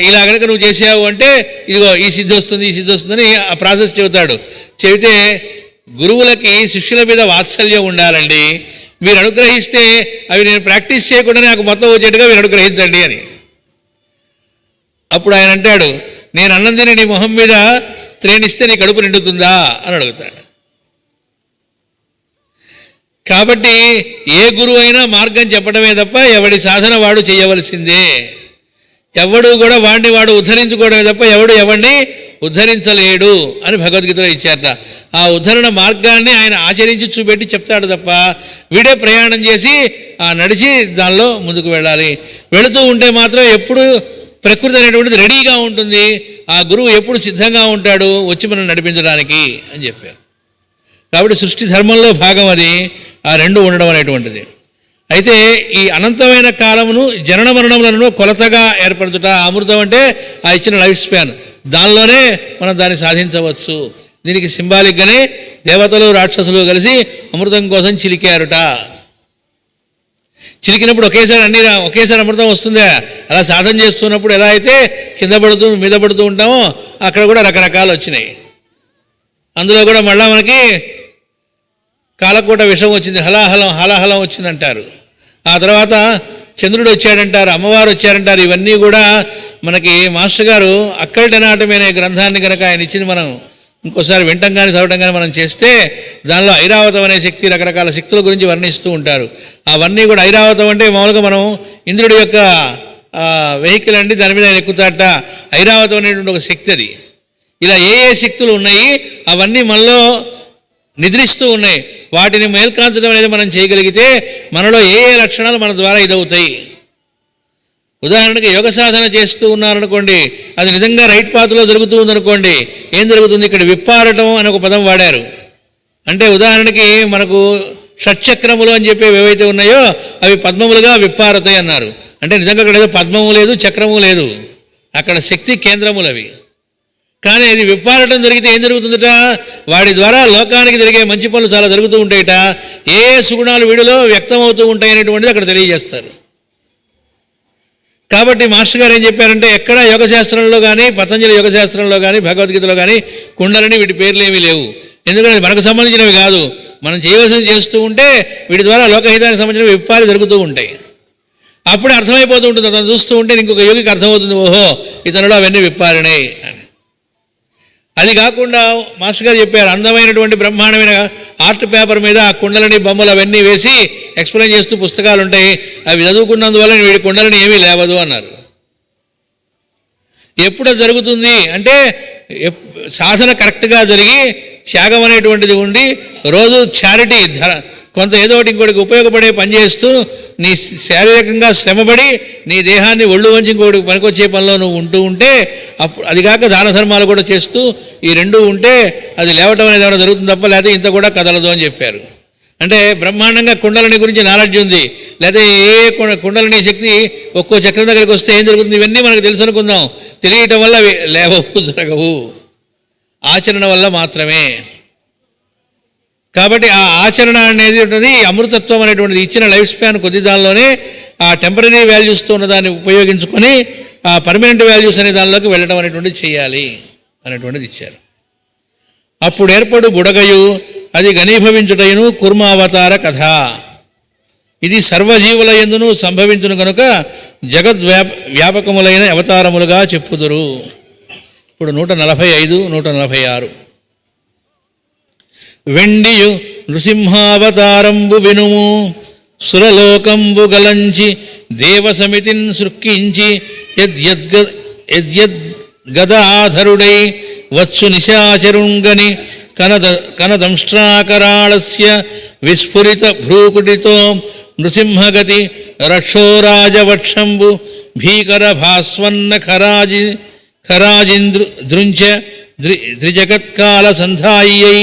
ఇలా కనుక నువ్వు చేసావు అంటే ఇదిగో ఈ సిద్ధి వస్తుంది ఈ సిద్ధి వస్తుందని ఆ ప్రాసెస్ చెబుతాడు. చెబితే గురువులకి శిష్యుల మీద వాత్సల్యం ఉండాలండి, మీరు అనుగ్రహిస్తే అవి నేను ప్రాక్టీస్ చేయకుండా నాకు మొత్తం వచ్చేట్టుగా మీరు అనుగ్రహించండి అని. అప్పుడు ఆయన అంటాడు, నేను అన్నందిని నీ మొహం మీద త్రేణిస్తే నీ కడుపు నిండుతుందా అని అడుగుతాడు. కాబట్టి ఏ గురువు అయినా మార్గం చెప్పడమే తప్ప ఎవడి సాధన వాడు చేయవలసిందే. ఎవడు కూడా వాడిని వాడు ఉద్ధరించుకోవడమే తప్ప ఎవడు ఎవడిని ఉద్ధరించలేడు అని భగవద్గీతలో ఇచ్చారట. ఆ ఉద్ధరణ మార్గాన్ని ఆయన ఆచరించి చూపెట్టి చెప్తాడు తప్ప వీడే ప్రయాణం చేసి నడిచి దానిలో ముందుకు వెళ్ళాలి. వెళుతూ ఉంటే మాత్రం ఎప్పుడు ప్రకృతి అనేటువంటిది రెడీగా ఉంటుంది, ఆ గురువు ఎప్పుడు సిద్ధంగా ఉంటాడు వచ్చి మనం నడిపించడానికి అని చెప్పారు. కాబట్టి సృష్టి ధర్మంలో భాగం అది, ఆ రెండు ఉండడం అనేటువంటిది. అయితే ఈ అనంతమైన కాలమును జనన మరణములను కొలతగా ఏర్పడుతుట అమృతం అంటే ఆ ఇచ్చిన లైఫ్ స్పాన్, దానిలోనే మనం దాన్ని సాధించవచ్చు. దీనికి సింబాలిక్గానే దేవతలు రాక్షసులు కలిసి అమృతం కోసం చిలికారుట. చిలికినప్పుడు ఒకేసారి అమృతం వస్తుందా? అలా సాధన చేస్తున్నప్పుడు ఎలా అయితే కింద పడుతూ మీద పడుతూ ఉంటామో అక్కడ కూడా రకరకాలు వచ్చినాయి. అందులో కూడా మళ్ళీ మనకి కాలకూట విషం వచ్చింది, హలాహలం వచ్చిందంటారు. ఆ తర్వాత చంద్రుడు వచ్చాడంటారు, అమ్మవారు వచ్చారంటారు. ఇవన్నీ కూడా మనకి మాస్టర్ గారు అక్కల్ట్ ఎనాటమీ అనే గ్రంథాన్ని కనుక ఆయన ఇచ్చింది మనం ఇంకోసారి వింటం కానీ చదవటం కానీ మనం చేస్తే దానిలో ఐరావతం అనే శక్తి, రకరకాల శక్తుల గురించి వర్ణిస్తూ ఉంటారు. అవన్నీ కూడా ఐరావతం అంటే మామూలుగా మనం ఇంద్రుడి యొక్క వెహికల్ అండి, దాని మీద ఆయన ఎక్కుతాట. ఐరావతం అనేటువంటి ఒక శక్తి అది. ఇలా ఏ శక్తులు ఉన్నాయి అవన్నీ మనలో నిద్రిస్తూ ఉన్నాయి. వాటిని మేల్కాంచడం అనేది మనం చేయగలిగితే మనలో ఏ లక్షణాలు మన ద్వారా ఇదవుతాయి. ఉదాహరణకి యోగ సాధన చేస్తూ ఉన్నారనుకోండి, అది నిజంగా రైట్ పాత్లో జరుగుతూ ఉందనుకోండి, ఏం జరుగుతుంది? ఇక్కడ విప్పారటం అని ఒక పదం వాడారు. అంటే ఉదాహరణకి మనకు షట్చక్రములు అని చెప్పేవి ఏవైతే ఉన్నాయో అవి పద్మములుగా విప్పారతాయి అన్నారు. అంటే నిజంగా అక్కడ ఏదో పద్మము లేదు, చక్రము లేదు, అక్కడ శక్తి కేంద్రములు అవి. కానీ అది విప్పారటం జరిగితే ఏం జరుగుతుందట? వాడి ద్వారా లోకానికి జరిగే మంచి పనులు చాలా జరుగుతూ ఉంటాయట. ఏ సుగుణాలు వీడిలో వ్యక్తమవుతూ ఉంటాయి అనేటువంటిది అక్కడ తెలియజేస్తారు. కాబట్టి మాస్టర్ గారు ఏం చెప్పారంటే, ఎక్కడ యోగశాస్త్రంలో కానీ, పతంజలి యోగశాస్త్రంలో కానీ, భగవద్గీతలో కానీ కుండలని వీటి పేర్లు ఏమీ లేవు. ఎందుకంటే మనకు సంబంధించినవి కాదు. మనం చేయవలసింది చేస్తూ ఉంటే వీటి ద్వారా లోకహితానికి సంబంధించిన విప్పాలు జరుగుతూ ఉంటాయి. అప్పుడే అర్థమైపోతూ ఉంటుంది. అతను చూస్తూ ఉంటే ఇంకొక యోగికి అర్థమవుతుంది, ఓహో ఇతనులో అవన్నీ విప్పారినాయి అని. అది కాకుండా మాస్టర్ గారు చెప్పారు, అందమైనటువంటి బ్రహ్మాండమైన ఆర్ట్ పేపర్ మీద ఆ కుండలని బొమ్మలు అవన్నీ వేసి ఎక్స్ప్లెయిన్ చేస్తూ పుస్తకాలు ఉంటాయి. అవి చదువుకున్నందువల్ల వీడి కుండలని ఏమీ లేవదు అన్నారు. ఎప్పుడు జరుగుతుంది అంటే సాధన కరెక్ట్గా జరిగి త్యాగం అనేటువంటిది ఉండి రోజు చారిటీ కొంత ఏదో ఒకటి ఇంకోటికి ఉపయోగపడే పని చేస్తూ నీ శారీరకంగా శ్రమపడి నీ దేహాన్ని ఒళ్ళు వంచి ఇంకోటికి పనికొచ్చే పనిలో నువ్వు ఉంటూ ఉంటే అప్పుడు అది కాక దాన ధర్మాలు కూడా చేస్తూ ఈ రెండూ ఉంటే అది లేవటం అనేది ఏమైనా జరుగుతుంది తప్ప, లేకపోతే ఇంత కూడా కదలదు అని చెప్పారు. అంటే బ్రహ్మాండంగా కుండలని గురించి నాలెడ్జ్ ఉంది, లేకపోతే ఏ కుండలని శక్తి ఒక్కో చక్రం దగ్గరికి వస్తే ఏం జరుగుతుంది ఇవన్నీ మనకు తెలుసు అనుకుందాం. తెలియటం వల్ల లేవవు, జరగవు, ఆచరణ వల్ల మాత్రమే. కాబట్టి ఆ ఆచరణ అనేది ఉంటుంది అమృతత్వం అనేటువంటిది. ఇచ్చిన లైఫ్ స్పాన్ కొద్ది దానిలోనే ఆ టెంపరీ వాల్యూస్తో ఉన్న దాన్ని ఉపయోగించుకొని ఆ పర్మనెంట్ వాల్యూస్ అనే దానిలోకి వెళ్ళడం అనేటువంటిది చేయాలి అనేటువంటిది ఇచ్చారు. అప్పుడు ఏర్పడు బుడగయు అది ఘనీభవించుటయును కుర్మావతార కథ. ఇది సర్వజీవుల యందును సంభవించును కనుక వ్యాపకములైన అవతారములుగా చెప్పుదురు. ఇప్పుడు 145, 146. వెండియు నృసింహావతారంబు వినుము, సురలోకంబు గలంచి దేవసమితిన్ సృక్కించి యద్గదాధరుడై వచ్చు నిశాచరుంగని కనదంష్ట్రాకరాళస్య విస్ఫురిత భ్రూకుటితో నృసింహగతి రక్షోరాజవక్షంబు భీకర భాస్వన్న ఖరాజింద్రుంచ త్రిజగత్కాల సంధాయ్యై.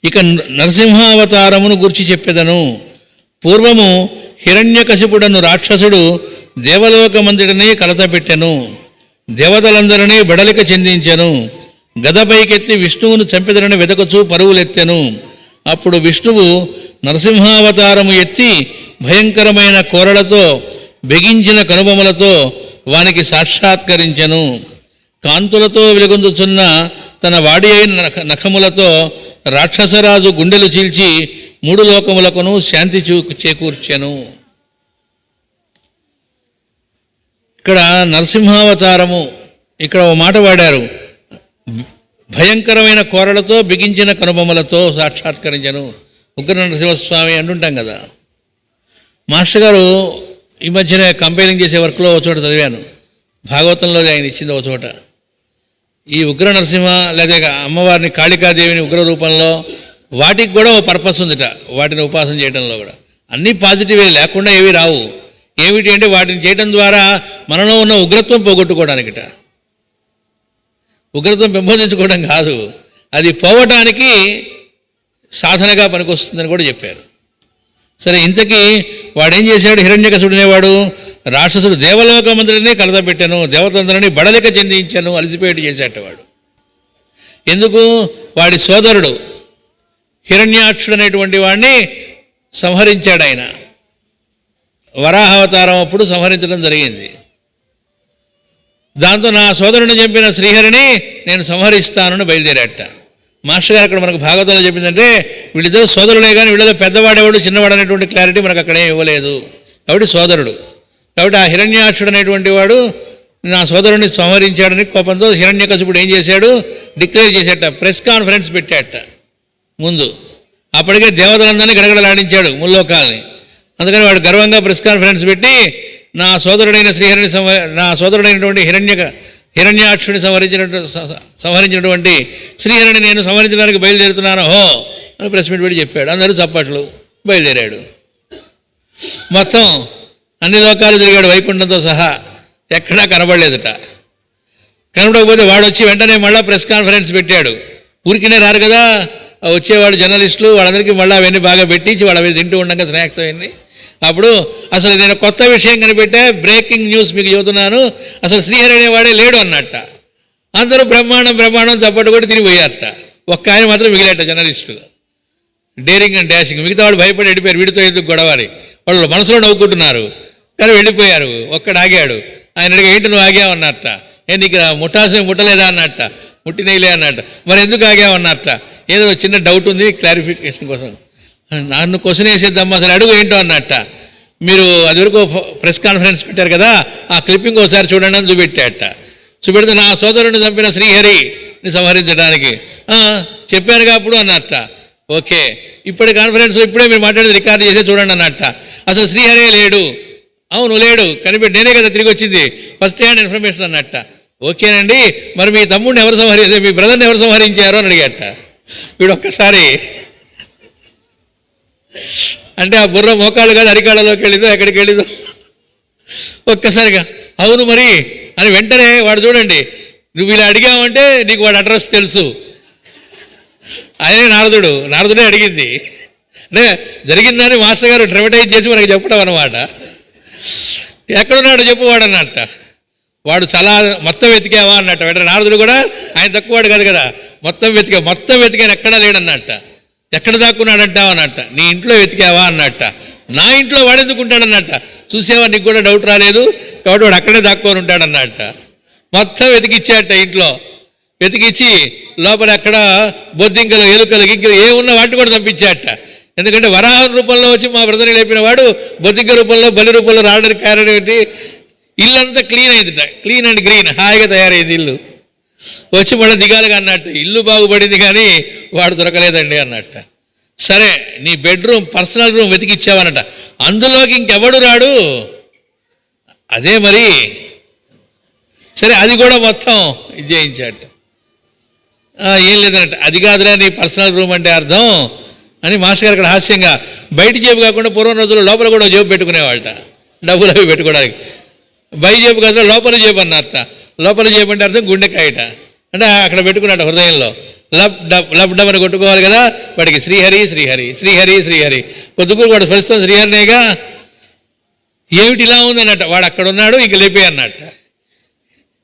ఇక నరసింహావతారమును గురించి చెప్పెదను. పూర్వము హిరణ్యకశిపుడను రాక్షసుడు దేవలోకమంతటిని కలతపెట్టెను, దేవతలందరినీ బడలిక చెందించెను. గదపైకెత్తి విష్ణువును చంపెదరని వెదకచూ పరువులెత్తెను. అప్పుడు విష్ణువు నరసింహావతారము ఎత్తి భయంకరమైన కోరలతో బెగించిన కనుబొమలతో వానికి సాక్షాత్కరించెను. కాంతులతో వెలుగొందుచున్న తన వాడి అయిన నఖములతో రాక్షసరాజు గుండెలు చీల్చి 3 లోకములకును శాంతి చేకూర్చెను. ఇక్కడ నరసింహావతారము ఇక్కడ ఓ మాట వాడారు, భయంకరమైన కోరలతో బిగించిన కనుబొమ్మలతో సాక్షాత్కరించను. ఉగ్ర నరసింహస్వామి అంటుంటాం కదా. మాస్టర్ గారు ఈ మధ్యనే కంపైలింగ్ చేసే వర్క్లో ఒక చోట చదివాను, భాగవతంలో ఆయన ఇచ్చింది ఒక చోట. ఈ ఉగ్ర నరసింహ లేదా అమ్మవారిని కాళికాదేవిని ఉగ్ర రూపంలో వాటికి కూడా ఓ పర్పస్ ఉందిట, వాటిని ఉపాసన చేయడంలో కూడా. అన్నీ పాజిటివే, లేకుండా ఏవి రావు. ఏమిటి అంటే వాటిని చేయడం ద్వారా మనలో ఉన్న ఉగ్రత్వం పోగొట్టుకోవడానికిట. ఉగ్రత్వం పెంపొందించుకోవడం కాదు, అది పోవటానికి సాధనగా పనికొస్తుందని కూడా చెప్పారు. సరే, ఇంతకీ వాడేం చేశాడు? హిరణ్యకశుడనేవాడు రాక్షసుడు దేవలోకమంతటినీ కలతపెట్టాను, దేవతందరినీ బడలిక చెందించాను, అలసిపోయేట్టు చేసేటవాడు. ఎందుకు? వాడి సోదరుడు హిరణ్యాక్షుడు అనేటువంటి వాడిని సంహరించాడు ఆయన. వరాహావతారం అప్పుడు సంహరించడం జరిగింది. దాంతో నా సోదరుని చంపిన శ్రీహరిని నేను సంహరిస్తానని బయలుదేరాట. మాస్టర్ గారు అక్కడ మనకు భాగవతంలో చెప్పిందంటే వీళ్ళిద్దరు సోదరులే, కానీ వీళ్ళలో పెద్దవాడేవాడు చిన్నవాడు అనేటువంటి క్లారిటీ మనకు అక్కడే ఇవ్వలేదు. కాబట్టి సోదరుడు. కాబట్టి ఆ హిరణ్యాక్షుడు అనేటువంటి వాడు నా సోదరుడిని సంహరించాడని కోపంతో హిరణ్యకశిపుడు ఏం చేశాడు, డిక్లేర్ చేసేట, ప్రెస్ కాన్ఫరెన్స్ పెట్టాట ముందు. అప్పటికే దేవతలందరినీ గడగడలాడించాడు ముల్లోకాల్ని. అందుకని వాడు గర్వంగా ప్రెస్ కాన్ఫరెన్స్ పెట్టి నా సోదరుడైన శ్రీహరిని నా సోదరుడైనటువంటి హిరణ్యాక్షుడిని సంహరించినటువంటి శ్రీహరిని నేను సంహరించడానికి బయలుదేరుతున్నాను హో అని ప్రెస్ మీట్ పెట్టి చెప్పాడు. అందరూ చప్పట్లు. బయలుదేరాడు. మొత్తం అన్ని లోకాలు తిరిగాడు వైకుంఠంతో సహా, ఎక్కడా కనబడలేదట. కనబడకపోతే వాడు వచ్చి వెంటనే మళ్ళీ ప్రెస్ కాన్ఫరెన్స్ పెట్టాడు. ఊరికినే రారు కదా వచ్చేవాళ్ళు జర్నలిస్టులు, వాళ్ళందరికీ మళ్ళీ అవన్నీ బాగా పెట్టించి వాళ్ళు అవి తింటూ ఉండగా స్నాక్స్ అవన్నీ. అప్పుడు అసలు నేను కొత్త విషయం కనిపెట్టా, బ్రేకింగ్ న్యూస్ మీకు చెబుతున్నాను, అసలు శ్రీహరి అనేవాడే లేడు అన్నట్ట. అందరూ బ్రహ్మాండం చప్పట్టు కూడా తిరిగిపోయారట. ఒక్క ఆయన మాత్రం మిగిలేట జర్నలిస్టులు, డేరింగ్ అండ్ డాషింగ్. మిగతా వాళ్ళు భయపడి వెళ్ళిపోయారు, వీడితో ఎందుకు గొడవని. వాళ్ళు మనసులో నవ్వుకుంటున్నారు కానీ వెళ్ళిపోయారు. ఒక్కడు ఆగాడు. ఆయన అడిగి ఏంటి నువ్వు ఆగావు అన్నట్ట. నీకు ముట్టాల్సిన ముట్టలేదా అన్నట్ట. ముట్టినైలే అన్నట్ట. మరి ఎందుకు ఆగావు అన్నట్ట. ఏదో చిన్న డౌట్ ఉంది, క్లారిఫికేషన్ కోసం. నన్ను క్వశ్చన్ వేసేద్దామా సరే అడుగు ఏంటో అన్నట్ట. మీరు అది వరకు ప్రెస్ కాన్ఫరెన్స్ పెట్టారు కదా, ఆ క్లిప్పింగ్ ఒకసారి చూడండి అని చూపెట్టాట. చూపెడితే నా సోదరుని చంపిన శ్రీహరిని సంహరించడానికి చెప్పానుగా అప్పుడు అన్నట్ట. ఓకే, ఇప్పటి కాన్ఫరెన్స్ ఇప్పుడే మీరు మాట్లాడేది రికార్డు చేసే చూడండి అన్నట్ట. అసలు శ్రీహరే లేడు. అవును లేడు, కనిపెట్టి నేనే కదా తిరిగి వచ్చింది, ఫస్ట్ హ్యాండ్ ఇన్ఫర్మేషన్ అన్నట్ట. ఓకేనండి, మరి మీ తమ్ముడిని ఎవరు సంహరించారు, మీ బ్రదర్ని ఎవరు సంహరించారు అని అడిగట. వీడు ఒక్కసారి అంటే ఆ బుర్ర మోకాళ్ళు కాదు అరికాళ్ళలోకి వెళ్ళిదో ఎక్కడికి వెళ్ళిదో ఒక్కసారిగా అవును మరి అని వెంటనే వాడు చూడండి, నువ్వు ఇలా అడిగావంటే నీకు వాడు అడ్రస్ తెలుసు. ఆయనే నారదుడే అడిగింది. అంటే జరిగిందని మాస్టర్ గారు డ్రమటైజ్ చేసి మనకి చెప్పడం అనమాట. ఎక్కడున్నాడు చెప్పువాడు అన్నట్ట. వాడు చాలా మొత్తం వెతికావా అన్నట్ట. వెంటనే నారదుడు కూడా ఆయన తక్కువవాడు కాదు కదా, మొత్తం వెతికాను ఎక్కడా లేడన్నట్ట. ఎక్కడ దాక్కున్నాడంటావు అన్నట్ట. నీ ఇంట్లో వెతికావా అన్నట్ట. నా ఇంట్లో వాడెందుకుంటాడన్నట్ట. చూసావా నీకు కూడా డౌట్ రాలేదు కాబట్టి వాడు అక్కడే దాక్కొని ఉంటాడన్నట్ట. మొత్తం వెతికిచ్చాట. ఇంట్లో వెతికిచ్చి లోపల అక్కడ బొద్దింకలు ఎలుకలు గింకలు ఏమున్నా వాటిని కూడా చంపించాట. ఎందుకంటే వరాహం రూపంలో వచ్చి మా బ్రదర్ని లేపిన వాడు బొద్దింక రూపంలో బలి రూపంలో రావడానికి కారణం ఏంటి, ఇల్లంతా క్లీన్ అయిందిట. క్లీన్ అండ్ గ్రీన్, హాయిగా తయారైంది ఇల్లు. వచ్చి మళ్ళీ దిగాలిగా అన్నట్టు. ఇల్లు బాగుపడింది కానీ వాడు దొరకలేదండి అన్నట్ట. సరే నీ బెడ్రూమ్ పర్సనల్ రూమ్ వెతికిచ్చావన్నట. అందులోకి ఇంకెవడు రాడు. అదే మరి సరే అది కూడా మొత్తం ఇది చేయించాట. ఏం లేదన్నట్టు. అది కాదురా నీ పర్సనల్ రూమ్ అంటే అర్థం అని మాస్టర్ గారు అక్కడ హాస్యంగా, బయట జేబు కాకుండా పూర్వం రోజుల్లో లోపల కూడా జేబు పెట్టుకునేవాళ్ళట, డబ్బులు అవి పెట్టుకోవడానికి. బయట జేబు కాదు లోపల జేబు అన్నట్ట. లోపల జేబు అంటే అర్థం గుండెకాయట. అంటే అక్కడ పెట్టుకున్నట్ట హృదయంలో లబ్ డబ్ అని కొట్టుకోవాలి కదా. వాడికి శ్రీహరి శ్రీహరి శ్రీహరి శ్రీహరి పొద్దుకూరు వాడు ప్రస్తుతం శ్రీహరినేగా. ఏమిటి ఇలా ఉందన్నట్ట. వాడు అక్కడ ఉన్నాడు ఇంక లేపే అన్నట్ట.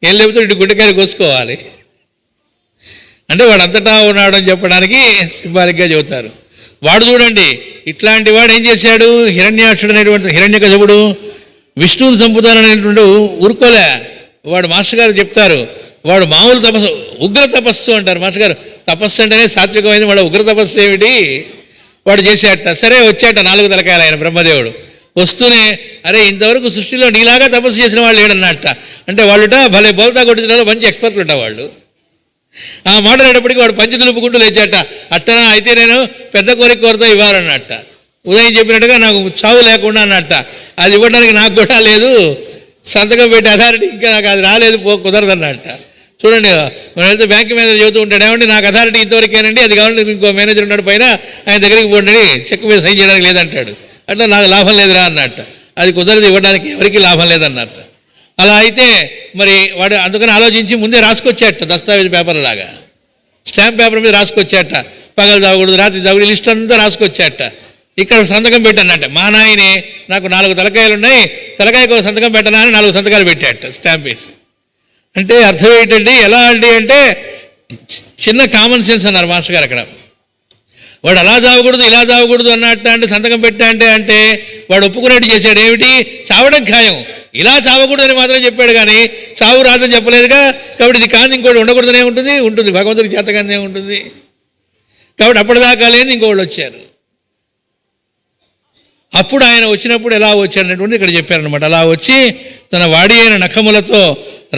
ఏం లేకపోతే ఇటు గుండెకాయలు కోసుకోవాలి అంటే వాడు అంతటా ఉన్నాడు అని చెప్పడానికి సింబాలిక్గా చెబుతారు. వాడు చూడండి ఇట్లాంటి వాడు ఏం చేశాడు, హిరణ్యాక్షుడు అనేటువంటి హిరణ్యకశిపుడు విష్ణువుని చంపుతాననేటువంటి ఊరుకోలే. వాడు మాస్టర్ గారు చెప్తారు, వాడు మామూలు తపస్సు ఉగ్ర తపస్సు అంటారు మాస్టర్ గారు. తపస్సు అంటేనే సాత్వికమైంది, వాడు ఉగ్ర తపస్సు ఏమిటి వాడు చేసేట. సరే వచ్చాట 4 తలకాయలు ఆయన బ్రహ్మదేవుడు. వస్తూనే అరే ఇంతవరకు సృష్టిలో నీలాగా తపస్సు చేసిన వాళ్ళు లేడన్నట్ట. అంటే వాళ్ళుట భలే బోల్తా కొట్టించడంలో మంచి ఎక్స్పర్ట్లు ఉంటా వాళ్ళు. ఆ మాట అనేటప్పటికీ వాడు పంచి దులుపుకుంటూ లేచాట. అట్టనా అయితే నేను పెద్ద కోరిక కోరుతా ఇవ్వాలన్నట్ట. ఉదయం చెప్పినట్టుగా నాకు చావు లేకుండా అన్నట్ట. అది ఇవ్వడానికి నాకు కూడా లేదు, సంతకం పెట్టి అథారిటీ ఇంకా నాకు అది రాలేదు కుదరదన్నట్ట. చూడండి మనం వెళ్తే బ్యాంక్ మేనేజర్ చెబుతూ ఉంటాడు, ఏమంటే నాకు అథారిటీ ఇంతవరకేనండి, అది కావాలంటే ఇంకో మేనేజర్ ఉన్నాడు పైన ఆయన దగ్గరికి పోండి చెక్ మీద సైన్ చేయడానికి లేదంటాడు. అట్లా నాకు లాభం లేదురా అన్నట్ట. అది కుదరదు, ఇవ్వడానికి ఎవరికి లాభం లేదన్నట్ట. అలా అయితే మరి వాడు అందుకని ఆలోచించి ముందే రాసుకొచ్చాట, దస్తావేజ్ పేపర్ లాగా స్టాంప్ పేపర్ మీద రాసుకొచ్చాట. పగలు తాగకూడదు రాత్రి తాగకూడదు లిస్ట్ అంతా రాసుకొచ్చాట. ఇక్కడ సంతకం పెట్టానట. మా నాయనే నాకు 4 తలకాయలు ఉన్నాయి, తలకాయకు ఒక సంతకం పెట్టనా అని 4 సంతకాలు పెట్టాట స్టాంప్ వేసి. అంటే అర్థం ఏంటండి, ఎలా అండి అంటే చిన్న కామన్ సెన్స్ అన్నారు మాస్టర్ గారు అక్కడ. వాడు అలా చావకూడదు ఇలా చావకూడదు అన్నట్టు అంటే సంతకం పెట్టా అంటే వాడు ఒప్పుకునేట్టు చేశాడు. ఏమిటి? చావడం ఖాయం, ఇలా చావకూడదు అని మాత్రం చెప్పాడు కానీ చావు రాదని చెప్పలేదుగా. కాబట్టి ఇది కాదు ఇంకోటి ఉండకూడదనే ఉంటుంది భగవంతుడికి చేతగానే ఉంటుంది. కాబట్టి అప్పటిదాకా లేని ఇంకోళ్ళు వచ్చారు. అప్పుడు ఆయన వచ్చినప్పుడు ఎలా వచ్చాడనేటువంటి ఇక్కడ చెప్పారనమాట. అలా వచ్చి తన వాడి అయిన నఖములతో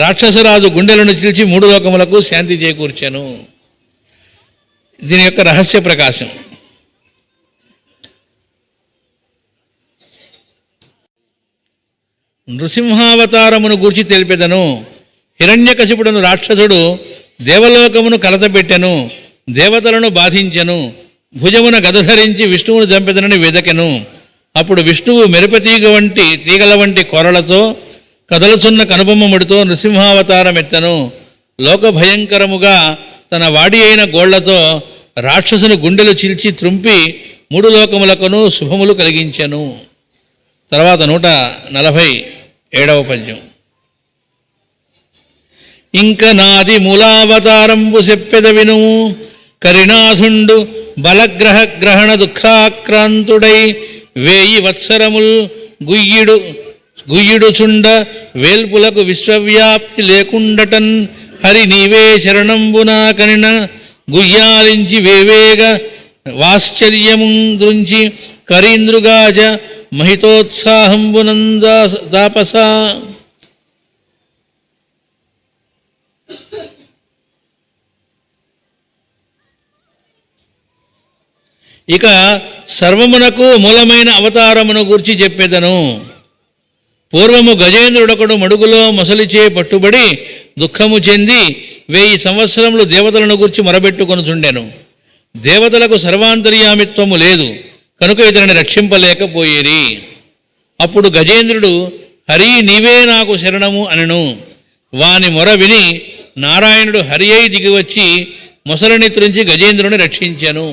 రాక్షసరాజు గుండెలను చీల్చి 3 లోకములకు శాంతి చేకూర్చాను. దీని యొక్క రహస్య ప్రకాశం. నృసింహావతారమును గూర్చి తెలిపెదను. హిరణ్యకశిపుడును రాక్షసుడు దేవలోకమును కలతపెట్టెను, దేవతలను బాధించెను, భుజమున గదధరించి విష్ణువును చంపెదనని వెదకెను. అప్పుడు విష్ణువు తీగల వంటి కొరలతో కదలుచున్న కనుబొమ్మముడితో నృసింహావతారం ఎత్తను. లోక భయంకరముగా తన వాడి అయిన గోళ్లతో రాక్షసుని గుండెలు చీల్చి త్రుంపి 3 లోకములకును శుభములు కలిగించెను. తర్వాత 147వ పద్యం. ఇంక నాది మూలావతారంబు చెప్పెద వినుము, కరినాథుండు బలగ్రహణ దుఃఖాక్రాంతుడై 1000 వత్సరముల్ గుయ్యిడుచుండ వేల్పులకు విశ్వవ్యాప్తి లేకుండటన్ హరి నీవే శరణంబునా కనిన గుయ్యాలించి వేవేగ వాశ్చర్యముంద్రుంచి కరీంద్రుగాజ మహితోత్సాహంబునందాపస. ఇక సర్వమునకు మూలమైన అవతారమును గూర్చి చెప్పేదను. పూర్వము గజేంద్రుడొకడు మడుగులో మొసలిచే పట్టుబడి దుఃఖము చెంది 1000 సంవత్సరములు దేవతలను గూర్చి మొరబెట్టుకొనుచుండెను. దేవతలకు సర్వాంతర్యామిత్వము లేదు కనుక ఇతనిని రక్షింపలేకపోయేరి. అప్పుడు గజేంద్రుడు హరి నీవే నాకు శరణము అనెను. వాని మొర విని నారాయణుడు హరి అయి దిగివచ్చి మొసలిని త్రుంచి గజేంద్రుని రక్షించెను.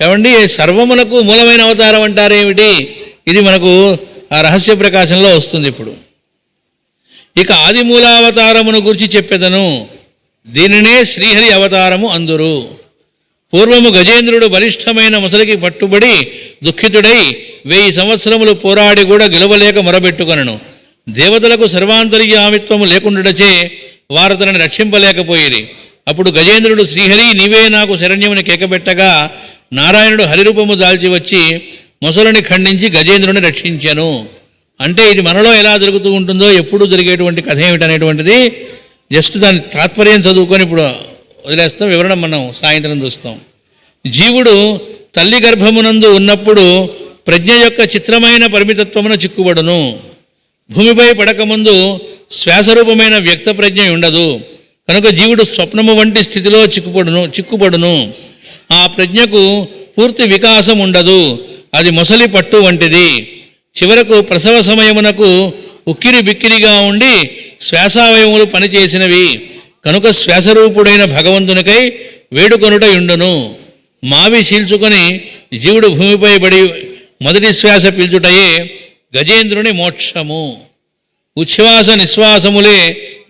ఏమండి, సర్వమునకు మూలమైన అవతారం అంటారేమిటి? ఇది మనకు ఆ రహస్య ప్రకాశంలో వస్తుంది. ఇప్పుడు ఇక ఆది మూలావతారమును గురించి చెప్పెదను. దీనినే శ్రీహరి అవతారము అందురు. పూర్వము గజేంద్రుడు బలిష్టమైన మొసలికి పట్టుబడి దుఃఖితుడై 1000 సంవత్సరములు పోరాడి కూడా గెలవలేక మొరబెట్టుకొనను. దేవతలకు సర్వాంతర్యామిత్వము లేకుండాచే వారు తనని రక్షింపలేకపోయేది. అప్పుడు గజేంద్రుడు శ్రీహరి నీవే నాకు శరణ్యముని కేకబెట్టగా నారాయణుడు హరిరూపము దాల్చి వచ్చి మొసలుని ఖండించి గజేంద్రుని రక్షించెను. అంటే ఇది మనలో ఎలా జరుగుతూ ఉంటుందో ఎప్పుడూ జరిగేటువంటి కథ ఏమిటనేటువంటిది జస్ట్ దాని తాత్పర్యం చదువుకొని ఇప్పుడు వదిలేస్తాం. వివరణ మనం సాయంత్రం చూస్తాం. జీవుడు తల్లి గర్భమునందు ఉన్నప్పుడు ప్రజ్ఞ యొక్క చిత్రమైన పరిమితత్వమున చిక్కుబడును. భూమిపై పడకముందు శ్వాసరూపమైన వ్యక్త ప్రజ్ఞ ఉండదు కనుక జీవుడు స్వప్నము వంటి స్థితిలో చిక్కుపడును. ఆ ప్రజ్ఞకు పూర్తి వికాసం ఉండదు. అది మొసలి పట్టు వంటిది. చివరకు ప్రసవ సమయమునకు ఉక్కిరి బిక్కిరిగా ఉండి శ్వాసావయములు పనిచేసినవి కనుక శ్వాసరూపుడైన భగవంతునికై వేడుకొనుట యుండును. మావి చీల్చుకొని జీవుడు భూమిపై పడి మొదటి శ్వాస పీల్చుటయే గజేంద్రుని మోక్షము. ఉచ్ఛ్వాస నిశ్వాసములే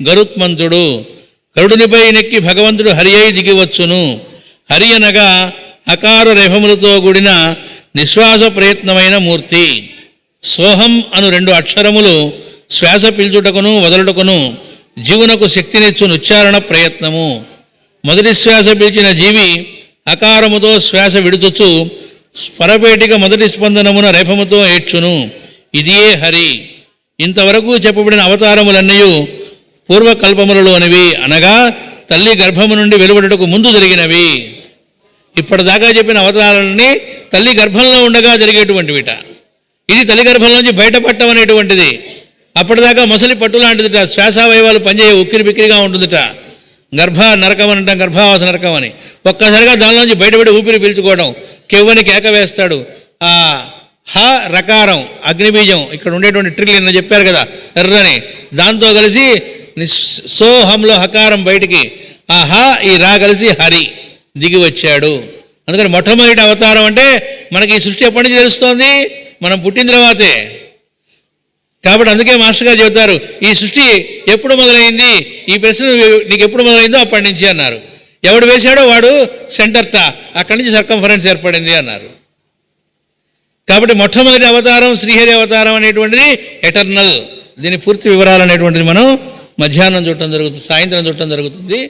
గరుత్మంతుడు. గరుడునిపై నెక్కి భగవంతుడు హరి అయి దిగివచ్చును. హరి అనగా అకార రేఫములతో కూడిన నిశ్వాస ప్రయత్నమైన మూర్తి. సోహం అను 2 అక్షరములు శ్వాస పీల్చుటకును వదలుటకును జీవునకు శక్తినిచ్చును ఉచ్చారణ ప్రయత్నము. మొదటి శ్వాస పీల్చిన జీవి అకారముతో శ్వాస విడుచుచు స్వరపేటిక మొదటి స్పందనమున రేఫముతో ఏడ్చును. ఇదియే హరి. ఇంతవరకు చెప్పబడిన అవతారములన్నీ పూర్వకల్పములలోనివి, అనగా తల్లి గర్భము నుండి వెలువడుటకు ముందు జరిగినవి. ఇప్పటిదాకా చెప్పిన అవతారాలన్నీ తల్లి గర్భంలో ఉండగా జరిగేటువంటివిట. ఇది తల్లి గర్భంలోంచి బయటపడటం అనేటువంటిది. అప్పటిదాకా మొసలి పట్టు లాంటిదిట. శ్వాసావయవాలు పనిచేయ ఉక్కిరి బిక్కిరిగా ఉంటుందిట. నరకం అని అంటాం, గర్భావాస నరకం అని. ఒక్కసారిగా దానిలోంచి బయటపడి ఊపిరి పీల్చుకోవడం, కెవ్వని కేక వేస్తాడు. ఆ హ రకారం అగ్నిబీజం ఇక్కడ ఉండేటువంటి ట్రిల్ నిన్న చెప్పారు కదా ఎర్రని, దాంతో కలిసి సోహంలో హకారం బయటికి, ఆ హ ఈ రా కలిసి హరి దిగి వచ్చాడు. అందుకని మొట్టమొదటి అవతారం అంటే మనకి ఈ సృష్టి ఎప్పటి నుంచి తెలుస్తోంది? మనం పుట్టిన తర్వాతే. కాబట్టి అందుకే మాస్టర్ గారు చెబుతారు, ఈ సృష్టి ఎప్పుడు మొదలైంది, ఈ ప్రశ్న నీకు ఎప్పుడు మొదలైందో అప్పటి నుంచి అన్నారు. ఎవడు వేశాడో వాడు సెంటర్టా, అక్కడి నుంచి సర్కంఫరెన్స్ ఏర్పడింది అన్నారు. కాబట్టి మొట్టమొదటి అవతారం శ్రీహరి అవతారం అనేటువంటిది ఎటర్నల్. దీని పూర్తి వివరాలు అనేటువంటిది మనం మధ్యాహ్నం చూడటం జరుగుతుంది, సాయంత్రం చూడటం జరుగుతుంది.